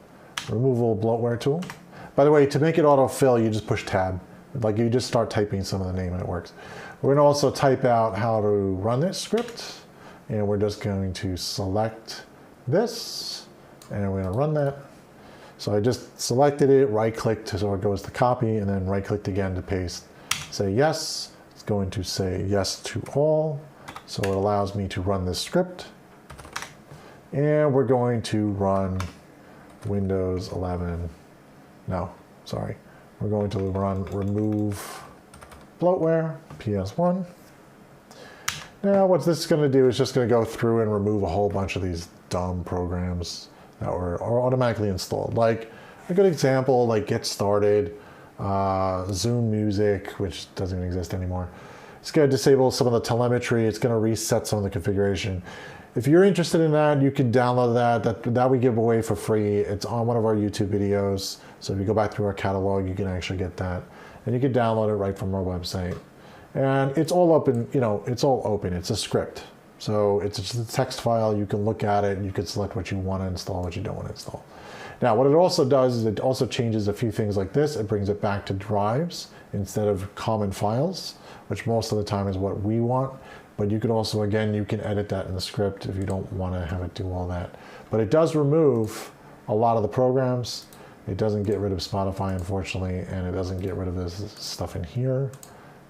removal bloatware tool. By the way, to make it autofill, you just push tab. Like you just start typing some of the name and it works. We're going to also type out how to run this script, and we're just going to select this, and we're going to run that. So I just selected it, right-clicked so it goes to copy, and then right-clicked again to paste. Say yes. It's going to say yes to all, so it allows me to run this script. And we're going to run Windows 11. No, sorry. We're going to run remove bloatware, PS1. Now what this is going to do is just going to go through and remove a whole bunch of these dumb programs that are automatically installed. Like a good example, like Get Started, Zoom Music, which doesn't even exist anymore. It's going to disable some of the telemetry. It's going to reset some of the configuration. If you're interested in that, you can download that we give away for free. It's on one of our YouTube videos. So if you go back through our catalog, you can actually get that. And you can download it right from our website. And it's all open, you know, it's all open. It's a script. So it's just a text file. You can look at it and you can select what you want to install, what you don't want to install. Now, what it also does is it also changes a few things like this. It brings it back to drives instead of common files, which most of the time is what we want. But you could also, again, you can edit that in the script if you don't want to have it do all that. But it does remove a lot of the programs. It doesn't get rid of Spotify, unfortunately, and it doesn't get rid of this stuff in here.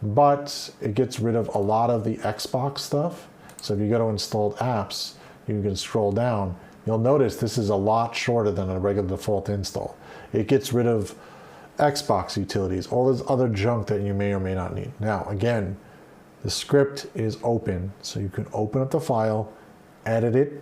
But it gets rid of a lot of the Xbox stuff. So if you go to installed apps, you can scroll down. You'll notice this is a lot shorter than a regular default install. It gets rid of Xbox utilities, all this other junk that you may or may not need. Now, again, the script is open, so you can open up the file, edit it,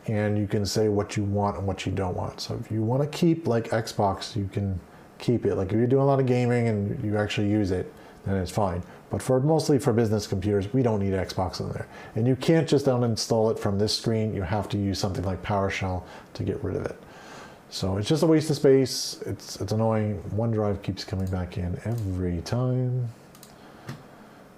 and you can say what you want and what you don't want. So if you want to keep like Xbox, you can keep it. Like if you're doing a lot of gaming and you actually use it, then it's fine. But mostly for business computers, we don't need Xbox in there. And you can't just uninstall it from this screen. You have to use something like PowerShell to get rid of it. So it's just a waste of space. It's annoying. OneDrive keeps coming back in every time.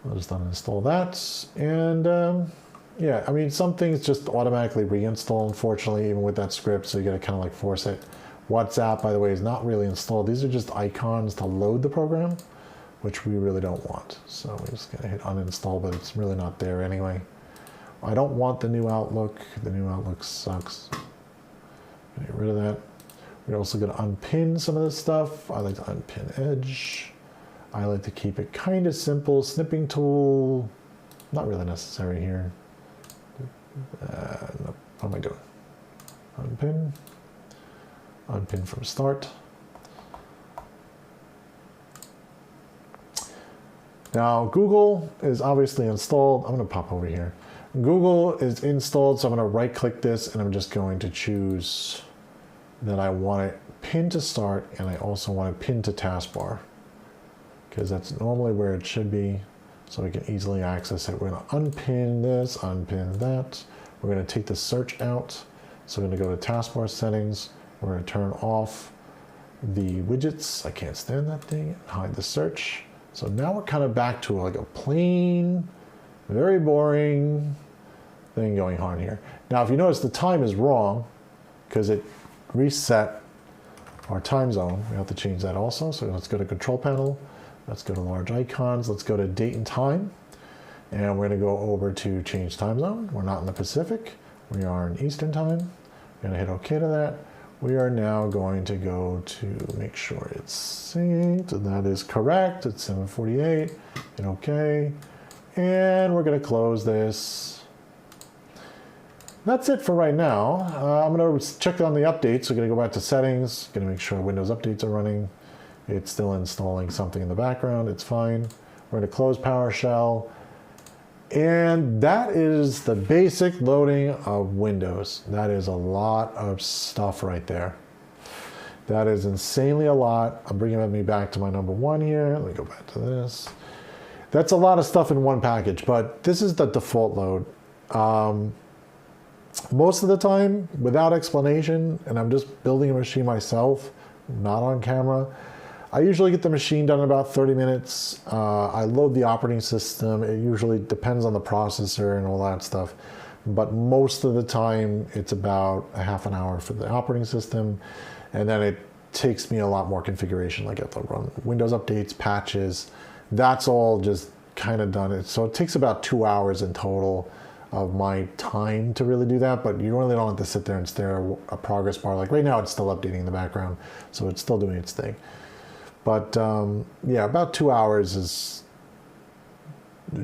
I'll just uninstall that. And yeah, I mean, some things just automatically reinstall, unfortunately, even with that script. So you got to kind of like force it. WhatsApp, by the way, is not really installed. These are just icons to load the program, which we really don't want. So we're just gonna hit uninstall, but it's really not there anyway. I don't want the new Outlook. The new Outlook sucks. Get rid of that. We're also gonna unpin some of this stuff. I like to unpin Edge. I like to keep it kind of simple. Snipping tool, not really necessary here. No, what am I doing? Unpin. Unpin from start. Now, Google is obviously installed. I'm going to pop over here. Google is installed, so I'm going to right-click this, and I'm just going to choose that I want it pinned to start, and I also want it pinned to taskbar, because that's normally where it should be, so we can easily access it. We're going to unpin this, unpin that. We're going to take the search out, so we're going to go to taskbar settings. We're going to turn off the widgets. I can't stand that thing. Hide the search. So now we're kind of back to like a plain, very boring thing going on here. Now, if you notice, the time is wrong because it reset our time zone. We have to change that also. So let's go to Control Panel. Let's go to Large Icons. Let's go to Date and Time. And we're going to go over to Change Time Zone. We're not in the Pacific. We are in Eastern Time. We're going to hit OK to that. We are now going to go to make sure it's synced, and that is correct. It's 7:48, and OK. And we're going to close this. That's it for right now. I'm going to check on the updates. We're going to go back to settings, going to make sure Windows updates are running. It's still installing something in the background. It's fine. We're going to close PowerShell. And that is the basic loading of Windows. That is a lot of stuff right there. That is insanely a lot. I'm bringing me back to my number one here. Let me go back to this. That's a lot of stuff in one package, but this is the default load. Most of the time, without explanation, and I'm just building a machine myself, not on camera, I usually get the machine done in about 30 minutes. I load the operating system. It usually depends on the processor and all that stuff. But most of the time, it's about a half an hour for the operating system. And then it takes me a lot more configuration. Like I have to run Windows updates, patches. That's all just kind of done. So it takes about 2 hours in total of my time to really do that, but you really don't have to sit there and stare at a progress bar. Like right now it's still updating in the background, so it's still doing its thing. But yeah, about 2 hours is,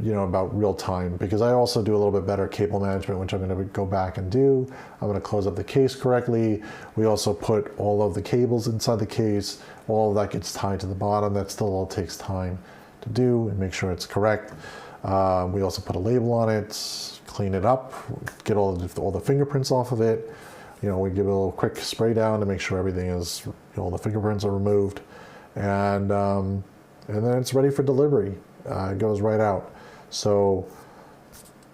you know, about real time, because I also do a little bit better cable management, which I'm going to go back and do. I'm going to close up the case correctly. We also put all of the cables inside the case. All of that gets tied to the bottom. That still all takes time to do and make sure it's correct. We also put a label on it, clean it up, get all the fingerprints off of it. You know, we give it a little quick spray down to make sure everything is, you know, all the fingerprints are removed, and then it's ready for delivery. It goes right out. So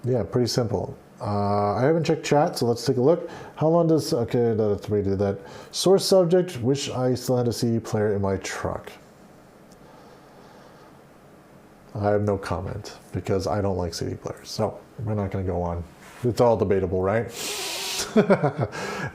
yeah, pretty simple. I haven't checked chat, so let's take a look. How long does, okay, that's we did that. Source subject, wish I still had a CD player in my truck. I have no comment because I don't like CD players, so we're not going to go on. It's all debatable, right?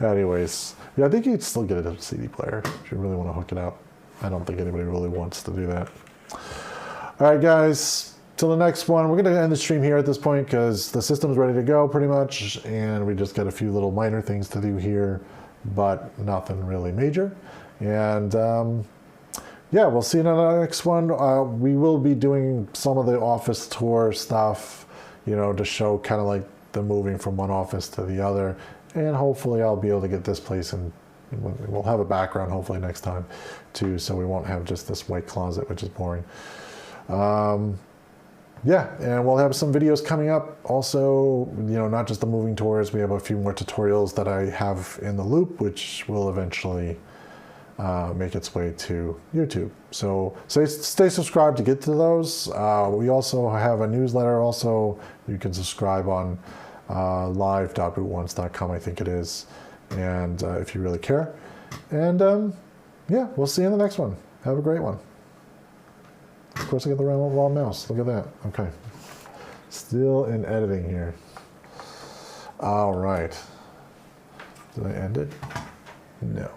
Anyways, yeah, I think you'd still get a CD player if you really want to hook it up. I don't think anybody really wants to do that. All right, guys, till the next one. We're going to end the stream here at this point because the system's ready to go pretty much, and we just got a few little minor things to do here, but nothing really major. And yeah, we'll see you in the next one. We will be doing some of the office tour stuff, you know, to show kind of like the moving from one office to the other. And hopefully I'll be able to get this place, and we'll have a background hopefully next time too, so we won't have just this white closet, which is boring. Yeah, and we'll have some videos coming up. Also, you know, not just the moving tours. We have a few more tutorials that I have in the loop, which will eventually make its way to YouTube. So stay subscribed to get to those. We also have a newsletter. Also, you can subscribe on live.bootonce.com, I think it is, and if you really care. And yeah, we'll see you in the next one. Have a great one. Of course, I got the raw mouse. Look at that. Okay. Still in editing here. All right. Did I end it? No.